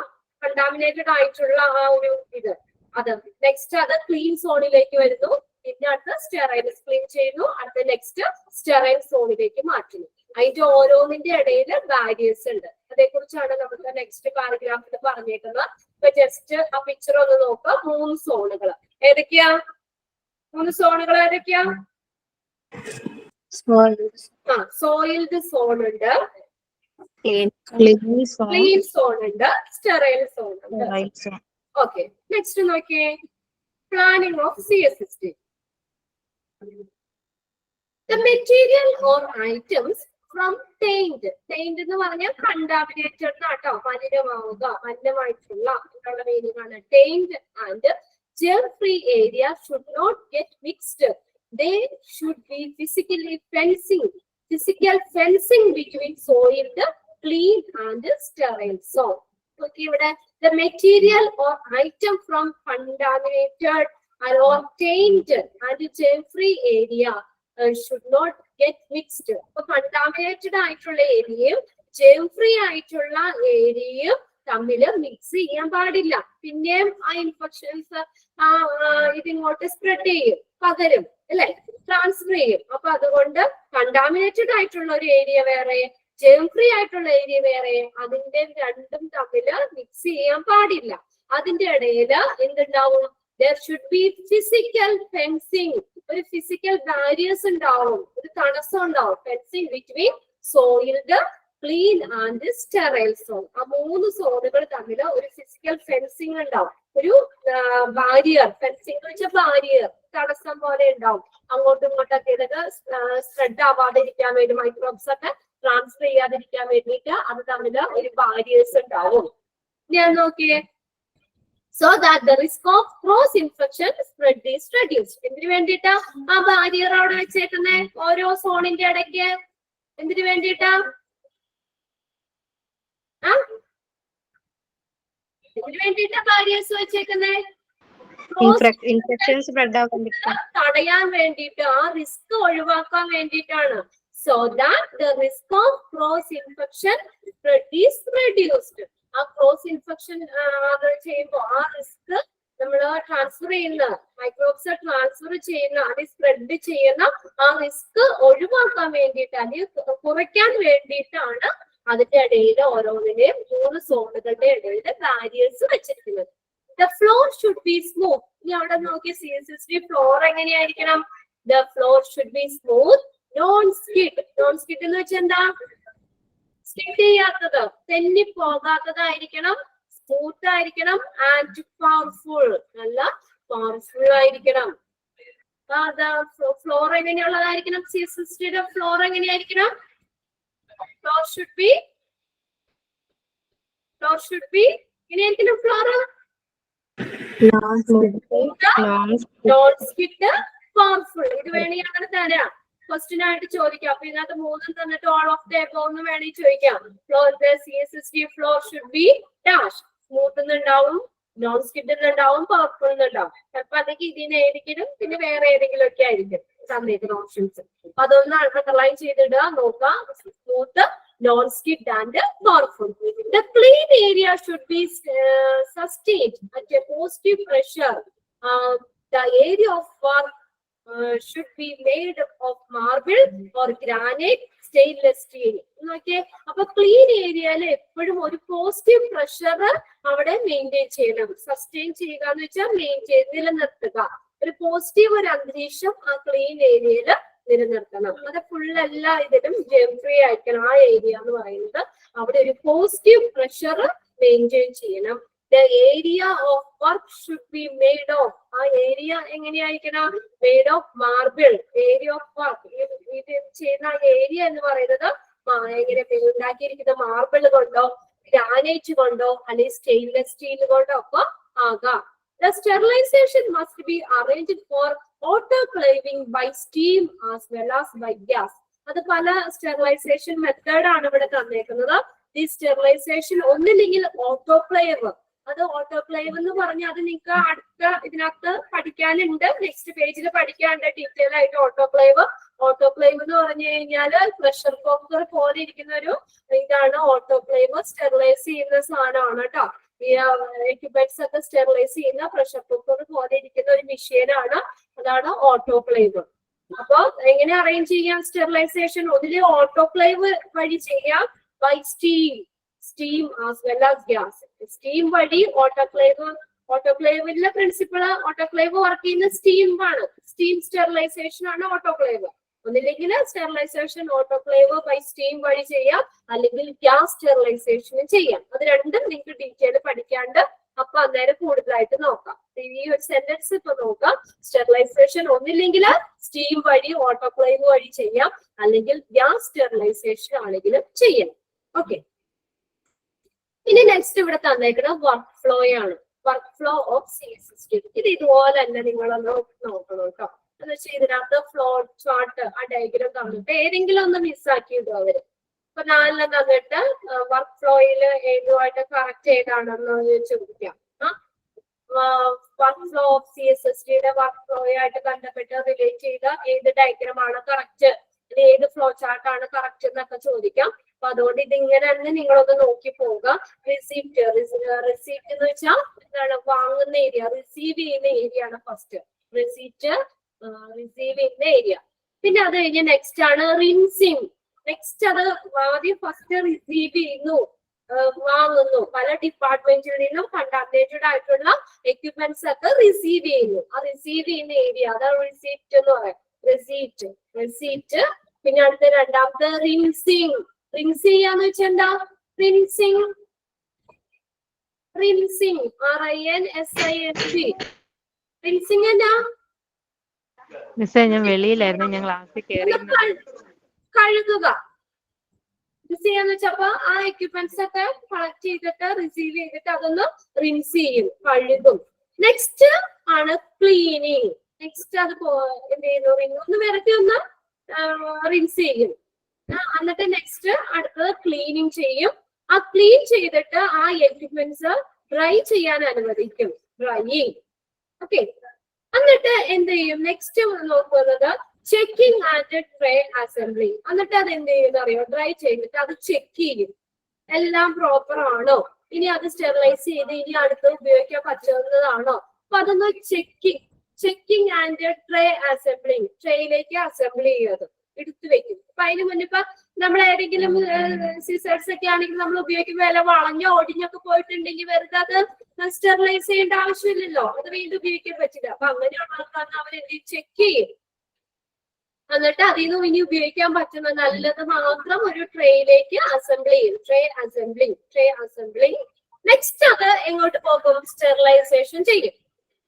കണ്ടാമിനേറ്റഡ് ആയിട്ടുള്ള ആ ഒരു ഇത്, അത് നെക്സ്റ്റ് അത് ക്ലീൻ സോണിലേക്ക് വരുന്നു. പിന്നെ അടുത്ത സ്റ്റെറൈൽ ക്ലീൻ ചെയ്യുന്നു, അടുത്ത നെക്സ്റ്റ് സ്റ്റെറൈൽ സോണിലേക്ക് മാറ്റുന്നു. അതിന്റെ ഓരോന്നിന്റെ ഇടയിൽ ബാരിയേഴ്സ് ഉണ്ട്. അതേക്കുറിച്ചാണ് നമുക്ക് നെക്സ്റ്റ് പാരഗ്രാഫിൽ പറഞ്ഞേക്കുന്നത്. ഇപ്പൊ ജസ്റ്റ് ആ പിക്ചർ ഒന്ന് നോക്കുക. 3 സോണുകൾ ഏതൊക്കെയാ? 3 സോണുകൾ ഏതൊക്കെയാ? സോയിൽഡ് സോൺ ഉണ്ട്, ക്ലീൻ സോൺ ഉണ്ട്, സ്റ്റെറൈൽ സോൺ ഉണ്ട്. ഓക്കെ, നെക്സ്റ്റ് നോക്കിയേ, planning of CSST. The material or items from taint എന്ന് പറഞ്ഞാൽ കണ്ടാമിനേറ്റഡ് എന്നാട്ടോ, മലിനമാവുക, മലിനമായിട്ടുള്ള എന്നുള്ള മീനിങ് ആണ്. taint and germ free area should not get mixed. They should be physical fencing between soiled, clean and sterile zone. Okay, ഇവിടെ the material or item from contaminated or tainted and germ free area should not get mixed. അപ്പൊ contaminated ആയിട്ടുള്ള ഏരിയയും gem free ആയിട്ടുള്ള ഏരിയയും തമ്മിൽ mix ചെയ്യാൻ പാടില്ല. പിന്നെയും ആ ഇൻഫെക്ഷൻസ് ഇതിങ്ങോട്ട് സ്പ്രെഡ് ചെയ്യും, പകരും അല്ലെ, ട്രാൻസ്ഫർ ചെയ്യും. അപ്പൊ അതുകൊണ്ട് കണ്ടാമിനേറ്റഡ് ആയിട്ടുള്ള ഒരു ഏരിയ വേറെ, ജെം ഫ്രീ ആയിട്ടുള്ള ഏരിയ വേറെ, അതിന്റെ രണ്ടും തമ്മിൽ മിക്സ് ചെയ്യാൻ പാടില്ല. അതിന്റെ ഇടയിൽ എന്തുണ്ടാവും? There should be physical fencing. ഒരു ഫിസിക്കൽ ബാരിയേഴ്സ് ഉണ്ടാവും, ഒരു തടസ്സം ഉണ്ടാവും. Fencing between soiled, clean and sterile zone. ആ 3 സോണുകൾ തമ്മിൽ ഒരു ഫിസിക്കൽ ഫെൻസിങ് ഉണ്ടാവും, ഒരു ബാരിയർ. ഫെൻസിങ് എന്ന് വെച്ചാൽ ബാരിയർ, തടസ്സം പോലെ ഉണ്ടാവും. അങ്ങോട്ടും ഇങ്ങോട്ടൊക്കെ ഇതൊക്കെ സ്പ്രെഡ് ആവാതിരിക്കാൻ വേണ്ടി, മൈക്രോബ്സ് ഒക്കെ ട്രാൻസ്ഫർ ചെയ്യാതിരിക്കാൻ വേണ്ടിയിട്ട് അത് തമ്മിൽ ഒരു ബാരിയേഴ്സ് ഉണ്ടാവും. ഞാൻ നോക്കിയേ, so that the risk of cross infection spread is reduced. എന്തിനു വേണ്ടിയിട്ടാ ആ ബാരിയർ അവിടെ വെച്ചേക്കുന്നേ? ഓരോ സോണിന്റെ ഇടയ്ക്ക് എന്തിനു വേണ്ടിയിട്ടാ? എന്തിനു വേണ്ടിയിട്ടാ ബാരിയേഴ്സ് വെച്ചേക്കുന്നേ? ഇൻഫെക്ഷൻ സ്പ്രെഡ് തടയാൻ വേണ്ടിയിട്ട്, ആ റിസ്ക് ഒഴിവാക്കാൻ വേണ്ടിയിട്ടാണ്. so that the risk of cross infection spread is reduced. ആ ക്രോസ് ഇൻഫെക്ഷൻ ചെയ്യുമ്പോൾ ആ റിസ്ക് നമ്മൾ ട്രാൻസ്ഫർ ചെയ്യുന്ന മൈക്രോബ്സ് ട്രാൻസ്ഫർ ചെയ്യുന്ന, അത് സ്പ്രെഡ് ചെയ്യുന്ന ആ റിസ്ക് ഒഴിവാക്കാൻ വേണ്ടിയിട്ട്, അല്ലെങ്കിൽ കുറയ്ക്കാൻ വേണ്ടിയിട്ടാണ് അതിന്റെ ഇടയിൽ ഓരോന്നിനെയും 3 സോണുകളുടെ ഇടയിൽ ബാരിയേഴ്സ് വെച്ചിരിക്കുന്നത്. The floor should be smooth. ഇനി അവിടെ നോക്കിയ CSST ഫ്ലോർ എങ്ങനെയായിരിക്കണം? The floor should be smooth, non-skid. non-skid എന്ന് വെച്ചാൽ എന്താ? സ്കിഡ് ചെയ്യാത്തത്, തെന്നി പോകാത്തതായിരിക്കണം, സ്മൂത്ത് ആയിരിക്കണം, ആൻഡ് പവർഫുൾ, നല്ല പവർഫുൾ ആയിരിക്കണം. ഫ്ലോർ എങ്ങനെയുള്ളതായിരിക്കണം? CSSTയുടെ ഫ്ലോർ എങ്ങനെയായിരിക്കണം? ഫ്ലോർ ഷുഡ് ബി എങ്ങനെയായിരിക്കണം? Floor non skid, powerful. ഇത് വേണമെങ്കിൽ അങ്ങനെ തരാം, ക്വസ്റ്റ്യൻ ആയിട്ട് ചോദിക്കാം. അപ്പൊ ഇതിനകത്ത് 3 തന്നിട്ട് ഓൾ ഓഫ് ദ എബോവ് എന്ന് വേണമെങ്കിൽ ചോദിക്കാം. Floor CSST floor should be dash, smooth എന്നുണ്ടാവും, നോൺ സ്കിഡ് എന്നുണ്ടാവും, പവർഫുൾ എന്നുണ്ടാവും. ചിലപ്പോ അതൊക്കെ ഇതിനായിരിക്കും, പിന്നെ വേറെ ഏതെങ്കിലും ഒക്കെ ആയിരിക്കും തന്നേക്കുന്ന ഓപ്ഷൻസ്. അപ്പൊ അതൊന്ന് അണ്ടർലൈൻ ചെയ്തിടുക, നോക്കാം. Smooth, non skid and powerful. The clean area should be sustained at a positive pressure. The area of work should be made of marble or granite, stainless steel. നോക്കിയേ, അപ്പൊ ക്ലീൻ ഏരിയയിൽ എപ്പോഴും ഒരു positive pressure അവിടെ maintain ചെയ്യണം. Sustain ചെയ്യുക എന്ന് വെച്ചാൽ മെയിൻറ്റെയിൻ, നിലനിർത്തുക. ഒരു പോസിറ്റീവ് ഒരു അന്തരീക്ഷം ആ ക്ലീൻ ഏരിയയിൽ നിലനിർത്തണം. അത് ഫുൾ എല്ലാ ഇതിലും ജെം ഫ്രീ ആയിരിക്കണം. ആ ഏരിയ എന്ന് പറയുന്നത് അവിടെ ഒരു പോസിറ്റീവ് പ്രഷർ മെയിൻറ്റെയിൻ ചെയ്യണം. The area of work should be made of. ആ ഏരിയ എങ്ങനെയായിരിക്കണം? Made of marble. Area of work, ഇത് ചെയ്യുന്ന ഏരിയ എന്ന് പറയുന്നത് എങ്ങനെ ഉണ്ടാക്കിയിരിക്കുന്ന മാർബിൾ കൊണ്ടോ, ഗ്രാനൈറ്റ് കൊണ്ടോ, അല്ലെങ്കിൽ സ്റ്റെയിൻലെസ് സ്റ്റീൽ കൊണ്ടോ ഒക്കെ ആകാം. The sterilization must be arranged for autoclaving by steam as well as by gas. അത് പല സ്റ്റെറിലൈസേഷൻ മെത്തേഡ് ആണ് ഇവിടെ തന്നേക്കുന്നത്. ഈ സ്റ്റെറിലൈസേഷൻ ഒന്നില്ലെങ്കിൽ ഓട്ടോക്ലേവ്. അത് ഓട്ടോക്ലേവ് എന്ന് പറഞ്ഞാൽ അത് നിങ്ങൾക്ക് അടുത്ത ഇതിനകത്ത് പഠിക്കാനുണ്ട്, നെക്സ്റ്റ് പേജിൽ പഠിക്കാനുണ്ട് ഡീറ്റെയിൽ ആയിട്ട്. ഓട്ടോക്ലേവ് എന്ന് പറഞ്ഞു കഴിഞ്ഞാൽ പ്രഷർ കുക്കർ പോലെ ഇരിക്കുന്ന ഒരു ഇതാണ് ഓട്ടോക്ലേവ്. സ്റ്റെറിലൈസ് ചെയ്യുന്ന സാധനമാണ് കേട്ടോ. ഈ എക്യുപ്മെന്റ്സ് ഒക്കെ സ്റ്റെറിലൈസ് ചെയ്യുന്ന പ്രഷർ കുക്കർ പോലെ ഇരിക്കുന്ന ഒരു മെഷീനാണ്, അതാണ് ഓട്ടോക്ലേവ്. അപ്പൊ എങ്ങനെ അറേഞ്ച് ചെയ്യാം സ്റ്റെറിലൈസേഷൻ? ഒന്നിലെ ഓട്ടോക്ലേവ് വഴി ചെയ്യാം, by steam as well as gas. Steam വഴി ഓട്ടോക്ലേവിലെ പ്രിൻസിപ്പിൾ, ഓട്ടോക്ലേവ് വർക്ക് ചെയ്യുന്ന സ്റ്റീം ആണ്. സ്റ്റീം സ്റ്റെറിലൈസേഷൻ ആണ് ഓട്ടോക്ലേവ്. ഒന്നില്ലെങ്കിൽ സ്റ്റെറിലൈസേഷൻ ഓട്ടോക്ലേവ് ബൈ സ്റ്റീം വഴി ചെയ്യാം, അല്ലെങ്കിൽ ഗ്യാസ് സ്റ്റെറിലൈസേഷൻ ചെയ്യാം. അത് രണ്ടും നിങ്ങൾക്ക് ഡീറ്റെയിൽ പഠിക്കാണ്ട് അപ്പൊ അന്നേരം കൂടുതലായിട്ട് നോക്കാം. ഈ ഒരു സെന്റൻസ് ഇപ്പൊ നോക്കാം. സ്റ്റെറിലൈസേഷൻ ഒന്നില്ലെങ്കിൽ സ്റ്റീം വഴി ഓട്ടോക്ലേവ് വഴി ചെയ്യാം, അല്ലെങ്കിൽ ഗ്യാസ് സ്റ്റെറിലൈസേഷൻ ആണെങ്കിലും ചെയ്യാം. ഓക്കെ, ഇനി നെക്സ്റ്റ് ഇവിടെ തന്നേക്കുന്നത് വർക്ക് ഫ്ലോ ആണ്. Work flow of CSST. ഇത് ഇതുപോലെ തന്നെ നിങ്ങളൊന്ന് നോക്കണം കേട്ടോ. എന്ന് വെച്ചാൽ ഇതിനകത്ത് ഫ്ലോ ചാർട്ട് ആ ഡയഗ്രം തന്നിട്ട് ഏതെങ്കിലും ഒന്ന് മിസ്സാക്കിയിട്ടോ അവര്. ഇപ്പൊ 4 തന്നിട്ട് വർക്ക് ഫ്ലോയിൽ ഏതുമായിട്ട് കറക്റ്റ് ഏതാണെന്ന് ചോദിക്കാം. വർക്ക് ഫ്ലോ ഓഫ് CSSTയുടെ വർക്ക് ഫ്ലോയായിട്ട് ബന്ധപ്പെട്ട് റിലേറ്റ് ചെയ്ത ഏത് ഡയഗ്രം ആണ് കറക്റ്റ്, ഏത് ഫ്ലോ ചാർട്ട് ആണ് കറക്റ്റ് എന്നൊക്കെ ചോദിക്കാം. അപ്പൊ അതുകൊണ്ട് ഇതിങ്ങനെ തന്നെ നിങ്ങളൊന്ന് നോക്കി പോവുക. റിസീപ്റ്റ് എന്ന് വെച്ചാൽ എന്താണ്? വാങ്ങുന്ന ഏരിയ, റിസീവ് ചെയ്യുന്ന ഏരിയ ആണ് ഫസ്റ്റ്. റിസീപ്റ്റ് റിസീവ് ചെയ്യുന്ന ഏരിയ. പിന്നെ അത് കഴിഞ്ഞ് നെക്സ്റ്റ് ആണ് റിൻസിങ്. നെക്സ്റ്റ് അത് ആദ്യം ഫസ്റ്റ് റിസീവ് ചെയ്യുന്നു, വാങ്ങുന്നു. പല ഡിപ്പാർട്ട്മെന്റിൽ നിന്നും കണ്ടാമിനേറ്റഡ് ആയിട്ടുള്ള എക്യുപ്മെന്റ്സ് ഒക്കെ റിസീവ് ചെയ്യുന്നു. ആ റിസീവ് ചെയ്യുന്ന ഏരിയ അതാണ് റിസീപ്റ്റ് എന്ന് പറയാം. റിസീപ്റ്റ്. പിന്നെ അടുത്ത രണ്ടാമത്തെ റിൻസിങ്. റിൻസ് ചെയ്യാന്ന് വെച്ചാൽ എന്താ? Rinsing RINSING. റിൻസിങ് എന്നാ? മിസ്സേ ഞാൻ വെളിയിലായിരുന്നു, ഞാൻ ക്ലാസ്സിൽ കയറി. കഴുകുക. റിൻസ് ചെയ്യാന്ന് വെച്ചപ്പോ ആ എക്യുപ്മെന്റ്സ് ഒക്കെ കളക്ട് ചെയ്തിട്ട് റിസീവ് ചെയ്തിട്ട് അതൊന്ന് റിൻസ് ചെയ്യും, കഴുകും. നെക്സ്റ്റ് ആണ് ക്ലീനിങ്. നെക്സ്റ്റ് അത് എന്ത് ചെയ്യുന്നു? ഒന്ന് വിരട്ടി ഒന്ന് റിൻസ് ചെയ്യും. എന്നിട്ട് നെക്സ്റ്റ് അടുത്തത് ക്ലീനിങ് ചെയ്യും. ആ ക്ലീൻ ചെയ്തിട്ട് ആ എക്യുപ്മെന്റ്സ് ഡ്രൈ ചെയ്യാൻ അനുവദിക്കും. ഡ്രൈയിങ്. ഓക്കെ, എന്നിട്ട് എന്ത് ചെയ്യും? നെക്സ്റ്റ് നോക്കുന്നത് ചെക്കിംഗ് ആൻഡ് ട്രേ അസംബ്ലി. എന്നിട്ട് അത് എന്ത് ചെയ്യുന്ന അറിയോ? ഡ്രൈ ചെയ്തിട്ട് അത് ചെക്ക് ചെയ്യും, എല്ലാം പ്രോപ്പർ ആണോ, ഇനി അത് സ്റ്റെറിലൈസ് ചെയ്ത് ഇനി അടുത്ത് ഉപയോഗിക്കാൻ പറ്റുന്നതാണോ. അപ്പൊ അതൊന്ന് ചെക്കിംഗ് ആൻഡ് ട്രേ അസംബ്ലിങ്. ട്രേയിലേക്ക് അസംബിൾ ചെയ്യുന്നത്, എടുത്തു വെക്കും. അപ്പൊ അതിന് മുന്നേ ഇപ്പൊ നമ്മൾ ഏതെങ്കിലും സിസേഴ്സ് ഒക്കെ ആണെങ്കിൽ നമ്മൾ ഉപയോഗിക്കുമ്പോൾ വില വളഞ്ഞോ ഒടിഞ്ഞൊക്കെ പോയിട്ടുണ്ടെങ്കിൽ വെറുതെ അത് സ്റ്റെറിലൈസ് ചെയ്യേണ്ട ആവശ്യമില്ലല്ലോ, അത് വീണ്ടും ഉപയോഗിക്കാൻ പറ്റില്ല. അപ്പൊ അങ്ങനെയുള്ള ആൾക്കാർക്ക് അവരെന്ത് ചെക്ക് ചെയ്യും, എന്നിട്ട് അതിൽ നിന്ന് ഇനി ഉപയോഗിക്കാൻ പറ്റുന്ന നല്ലത് മാത്രം ഒരു ട്രേയിലേക്ക് അസംബിൾ ചെയ്യും. Tray assembling. നെക്സ്റ്റ് അത് എങ്ങോട്ട് പോകും? സ്റ്റെറിലൈസേഷൻ ചെയ്യും.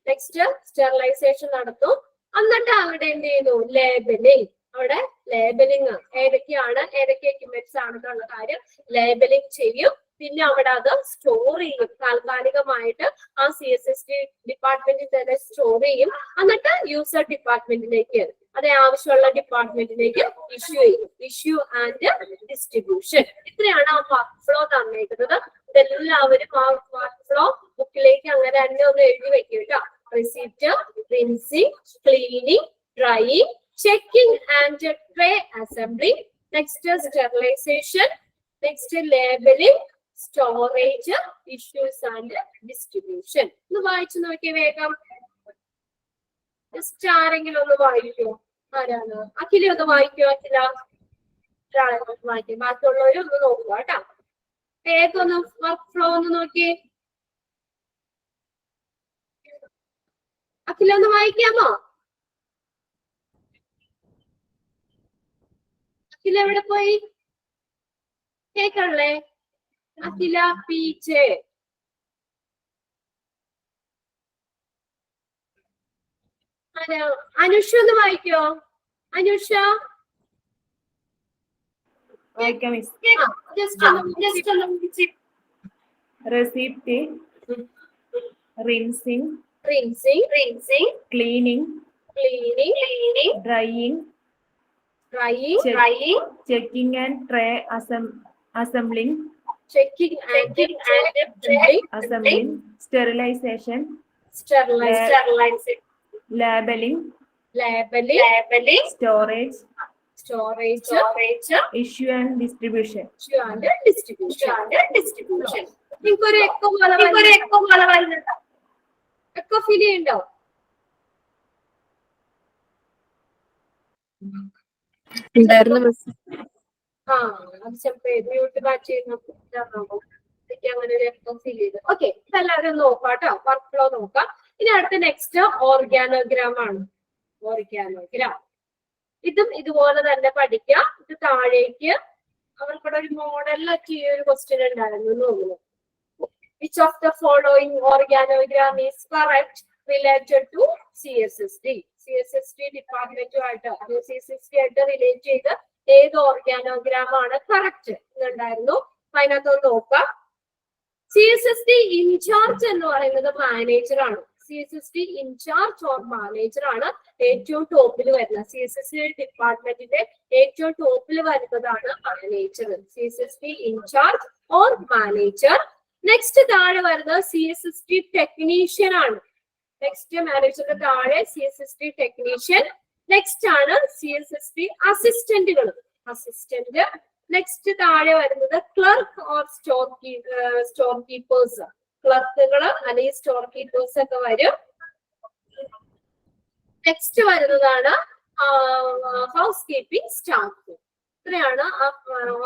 നെക്സ്റ്റ് സ്റ്റെറിലൈസേഷൻ നടത്തും. എന്നിട്ട് അവിടെ എന്ത് ചെയ്യുന്നു? ലേബലിംഗ്. അവിടെ ലേബലിംഗ് ഏതൊക്കെ എക്യുപ്മെന്റ്സ് ആണെന്നുള്ള കാര്യം ലേബലിംഗ് ചെയ്യും. പിന്നെ അവിടെ അത് സ്റ്റോർ ചെയ്യും. താൽക്കാലികമായിട്ട് ആ CSST ഡിപ്പാർട്ട്മെന്റിൽ തന്നെ സ്റ്റോർ ചെയ്യും. എന്നിട്ട് യൂസർ ഡിപ്പാർട്ട്മെന്റിലേക്ക്, അതേ ആവശ്യമുള്ള ഡിപ്പാർട്ട്മെന്റിലേക്ക് ഇഷ്യൂ ചെയ്യും. Issue and distribution. ഇത്രയാണ് ആ വർക്ക് ഫ്ലോ തന്നേക്കുന്നത്. ഇതെല്ലാവരും ആ വർക്ക് ഫ്ലോ ബുക്കിലേക്ക് അങ്ങനെ തന്നെ ഒന്ന് എഴുതി വെക്കും കേട്ടോ. Receipt, rinsing, cleaning, drying, checking and tray assembly, next sterilization, next labelling, storage, issues and distribution. ഒന്ന് വായിച്ചു നോക്കിയേ വേഗം. ജസ്റ്റ് ആരെങ്കിലും ഒന്ന് വായിക്കോ? ആരാണ്? അഖില ഒന്ന് വായിക്കോ? അഖില വായിക്കും. ബാക്കിയുള്ളവരും ഒന്ന് നോക്കുക കേട്ടോ. വേഗം ഒന്ന് വർക്ക് ഫ്ലോ ഒന്ന് നോക്കിയേ. അഖില ഒന്ന് വായിക്കാമോ? അഖില എവിടെ പോയി? കേക്കണല്ലേ? അഖില പീച്ചേ. അനുഷ ഒന്ന് വായിക്കോ? Anusha receipt, rinsing, cleaning, drying, checking and tray assembling, sterilization, labelling, storage, issue and distribution. നിങ്ങൾക്കൊരു എക്കോ ഫീൽ ചെയ്യുന്നുണ്ടോ? ആ, അത് ചിലപ്പോ മ്യൂട്ട് മാച്ച് ചെയ്യുന്ന അങ്ങനെ ഒരു എക്കോ ഫീൽ ചെയ്ത്. ഓക്കെ, ഇതെല്ലാവരും നോക്കാം കേട്ടോ. വർക്ക് ഫ്ലോ നോക്കാം. ഇനി അടുത്ത നെക്സ്റ്റ് ഓർഗാനോഗ്രാം ആണ്. ഓർഗാനോഗ്രാം. ഇതും ഇതുപോലെ തന്നെ പഠിക്കാം. ഇത് താഴേക്ക് അവർക്കൂടെ ഒരു മോഡലിലൊക്കെ ഈ ഒരു ക്വസ്റ്റ്യൻ ഉണ്ടായിരുന്നു എന്ന് തോന്നുന്നു. Which of the following organogram is correct related to CSSD? CSSD ഡിപ്പാർട്ട്മെന്റുമായിട്ട് CSSD ആയിട്ട് റിലേറ്റ് ചെയ്ത് ഏത് ഓർഗാനോഗ്രാം ആണ് കറക്റ്റ് എന്നുണ്ടായിരുന്നു. അപ്പൊ അതിനകത്തൊന്ന് നോക്കാം. CSSD ഇൻചാർജ് എന്ന് പറയുന്നത് മാനേജർ ആണ്. CSSD ഇൻചാർജ് ഓർ മാനേജർ ആണ് ഏറ്റവും ടോപ്പിൽ വരുന്നത്. CSSD ഡിപ്പാർട്ട്മെന്റിന്റെ ഏറ്റവും ടോപ്പിൽ വരുന്നതാണ് manager. CSSD incharge or manager. Next താഴെ വരുന്നത് CSSD ടെക്നീഷ്യൻ ആണ്. നെക്സ്റ്റ് മാനേജറിന്റെ താഴെ CSSD ടെക്നീഷ്യൻ. നെക്സ്റ്റ് ആണ് CSSD അസിസ്റ്റന്റുകൾ. അസിസ്റ്റന്റ്. നെക്സ്റ്റ് താഴെ വരുന്നത് ക്ലർക്ക് ഓർ സ്റ്റോർ കീപ്പേഴ്സ്. ക്ലർക്കുകള് അല്ലെങ്കിൽ സ്റ്റോർ കീപ്പേഴ്സ് ഒക്കെ വരും. നെക്സ്റ്റ് വരുന്നതാണ് ഹൗസ് കീപ്പിംഗ് സ്റ്റാഫ്. ഇത്രയാണ് ആ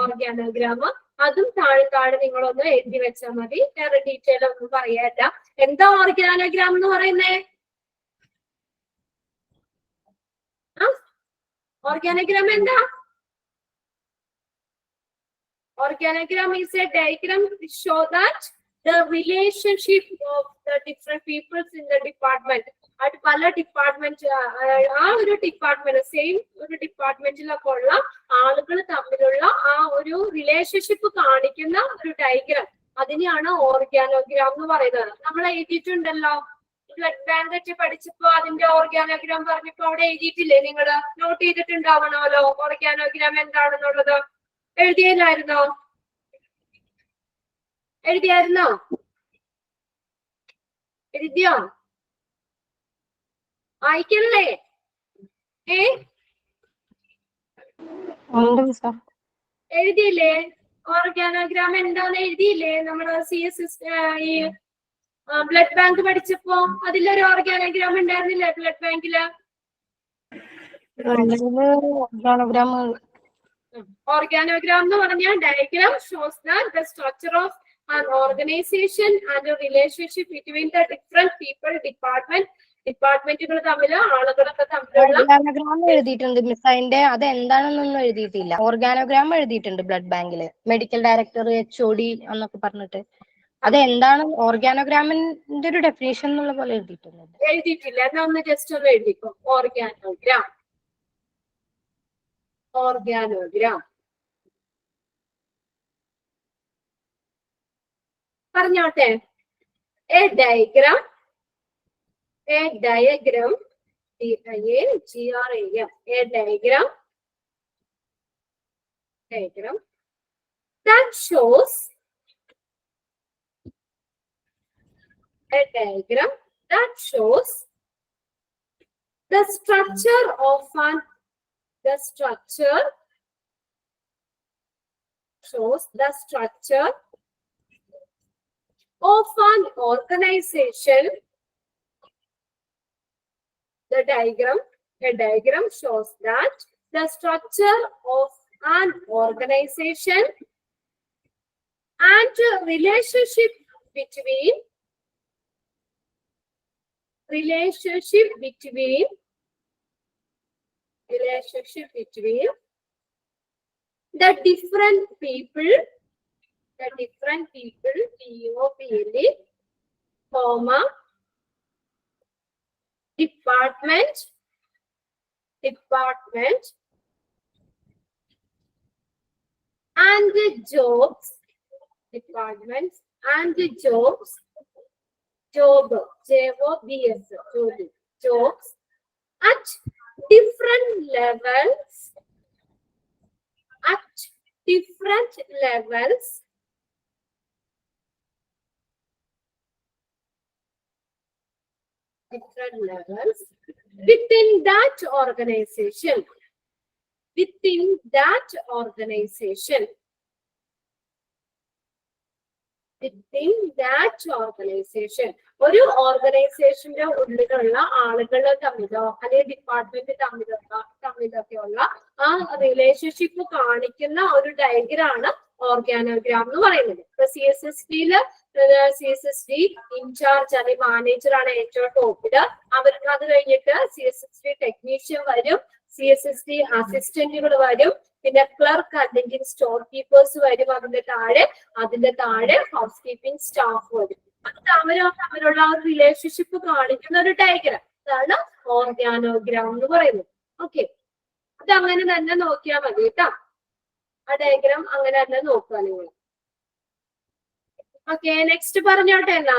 ഓർഗാനോഗ്രാം. അതും താഴെ താഴെ നിങ്ങളൊന്ന് എഴുതി വെച്ചാൽ മതി. വേറെ ഡീറ്റെയിൽ ഒന്നും പറയാല്ല. എന്താ ഓർഗാനോഗ്രാം എന്ന് പറയുന്നേ? ഓർഗാനോഗ്രാം എന്താ? Organogram is a diagram to show that the relationship of the different peoples in the department. At പല ഡിപ്പാർട്ട്മെന്റ് ആ ഒരു ഡിപ്പാർട്ട്മെന്റ് സെയിം ഒരു ഡിപ്പാർട്ട്മെന്റിലൊക്കെ ഉള്ള ആളുകൾ തമ്മിലുള്ള ആ ഒരു റിലേഷൻഷിപ്പ് കാണിക്കുന്ന ഒരു ഡയഗ്രാം, അതിനെയാണ് ഓർഗാനോഗ്രാം എന്ന് പറയുന്നത്. നമ്മൾ എഴുതിയിട്ടുണ്ടല്ലോ ബ്ലഡ് ബാങ്ക് ഒക്കെ പഠിച്ചപ്പോ അതിന്റെ ഓർഗാനോഗ്രാം പറഞ്ഞപ്പോ അവിടെ എഴുതിയിട്ടില്ലേ? നിങ്ങൾ നോട്ട് ചെയ്തിട്ടുണ്ടാവണമല്ലോ ഓർഗാനോഗ്രാം എന്താണെന്നുള്ളത്. എഴുതിയായിരുന്നോ? എഴുതിയോ? വായിക്കണല്ലേ? എഴുതിയില്ലേ? ഓർഗാനോഗ്രാം എന്താന്ന് എഴുതിയില്ലേ? നമ്മുടെ CSS ഈ ബ്ലഡ് ബാങ്ക് പഠിച്ചപ്പോ അതിലൊരു ഓർഗാനോഗ്രാം ഉണ്ടായിരുന്നില്ലേ ബ്ലഡ് ബാങ്കില്? Organogram എന്ന് പറഞ്ഞാൽ diagram shows that the structure of an organization and a relationship between the different people, ഡിപ്പാർട്ട്മെന്റുകൾ തമ്മിൽ ആളുകളൊക്കെ തമ്മിലുള്ള ഓർഗാനോഗ്രാം എഴുതിയിട്ടുണ്ട് മിസ്. അതിന്റെ അത് എന്താണെന്നൊന്നും എഴുതിയിട്ടില്ല. ഓർഗാനോഗ്രാം എഴുതിയിട്ടുണ്ട് ബ്ലഡ് ബാങ്കില്. മെഡിക്കൽ ഡയറക്ടർ, HOD എന്നൊക്കെ പറഞ്ഞിട്ട്. അത് എന്താണ് ഓർഗാനോഗ്രാമിന്റെ ഒരു ഡെഫിനേഷൻ എന്നുള്ള പോലെ എഴുതിയിട്ടുണ്ട്. എഴുതിയിട്ടില്ല. എന്നാ ഒന്ന് ജസ്റ്റ് ഒന്ന് എഴുതിക്കോ. ഓർഗാനോഗ്രാം. ഓർഗാനോഗ്രാം പറഞ്ഞോട്ടെ. A diagram DIAGRAM a diagram that shows the structure of an organization. A diagram shows that the structure of an organization and relationship between the different people, POPLE, comma, department and the jobs, departments and the jobs, jobs at different levels, within that organization. ഒരു ഓർഗനൈസേഷന്റെ ഉള്ളിലുള്ള ആളുകൾ തമ്മിലോ അല്ലെങ്കിൽ department തമ്മിലൊക്കെയുള്ള ആ relationship കാണിക്കുന്ന ഒരു ഡയഗ്രാണ് organogram എന്ന് പറയുന്നത്. ഇപ്പൊ CSSD-ല് CSSD ഇൻചാർജ് അല്ലെങ്കിൽ മാനേജർ ആണ് ഏറ്റവും ടോപ്പില്. അവർക്ക് അത് കഴിഞ്ഞിട്ട് CSSD ടെക്നീഷ്യൻ വരും, CSSD അസിസ്റ്റന്റുകൾ വരും, പിന്നെ ക്ലർക്ക് അല്ലെങ്കിൽ സ്റ്റോർ കീപ്പേഴ്സ് വരും. അതിന്റെ താഴെ ഹൗസ് കീപ്പിംഗ് സ്റ്റാഫ് വരും. അത് തമ്മിലുള്ള ഒരു റിലേഷൻഷിപ്പ് കാണിക്കുന്ന ഒരു ഡയഗ്രാം. അതാണ് ഓർഗാനോഗ്രാം എന്ന് പറയുന്നത്. ഓക്കെ, അത് അങ്ങനെ തന്നെ നോക്കിയാൽ മതി കേട്ടോ. ആ ഡയഗ്രാം അങ്ങനെ തന്നെ നോക്കുക നിങ്ങൾ. ഓക്കെ, നെക്സ്റ്റ് പറഞ്ഞോട്ടെ. എന്നാ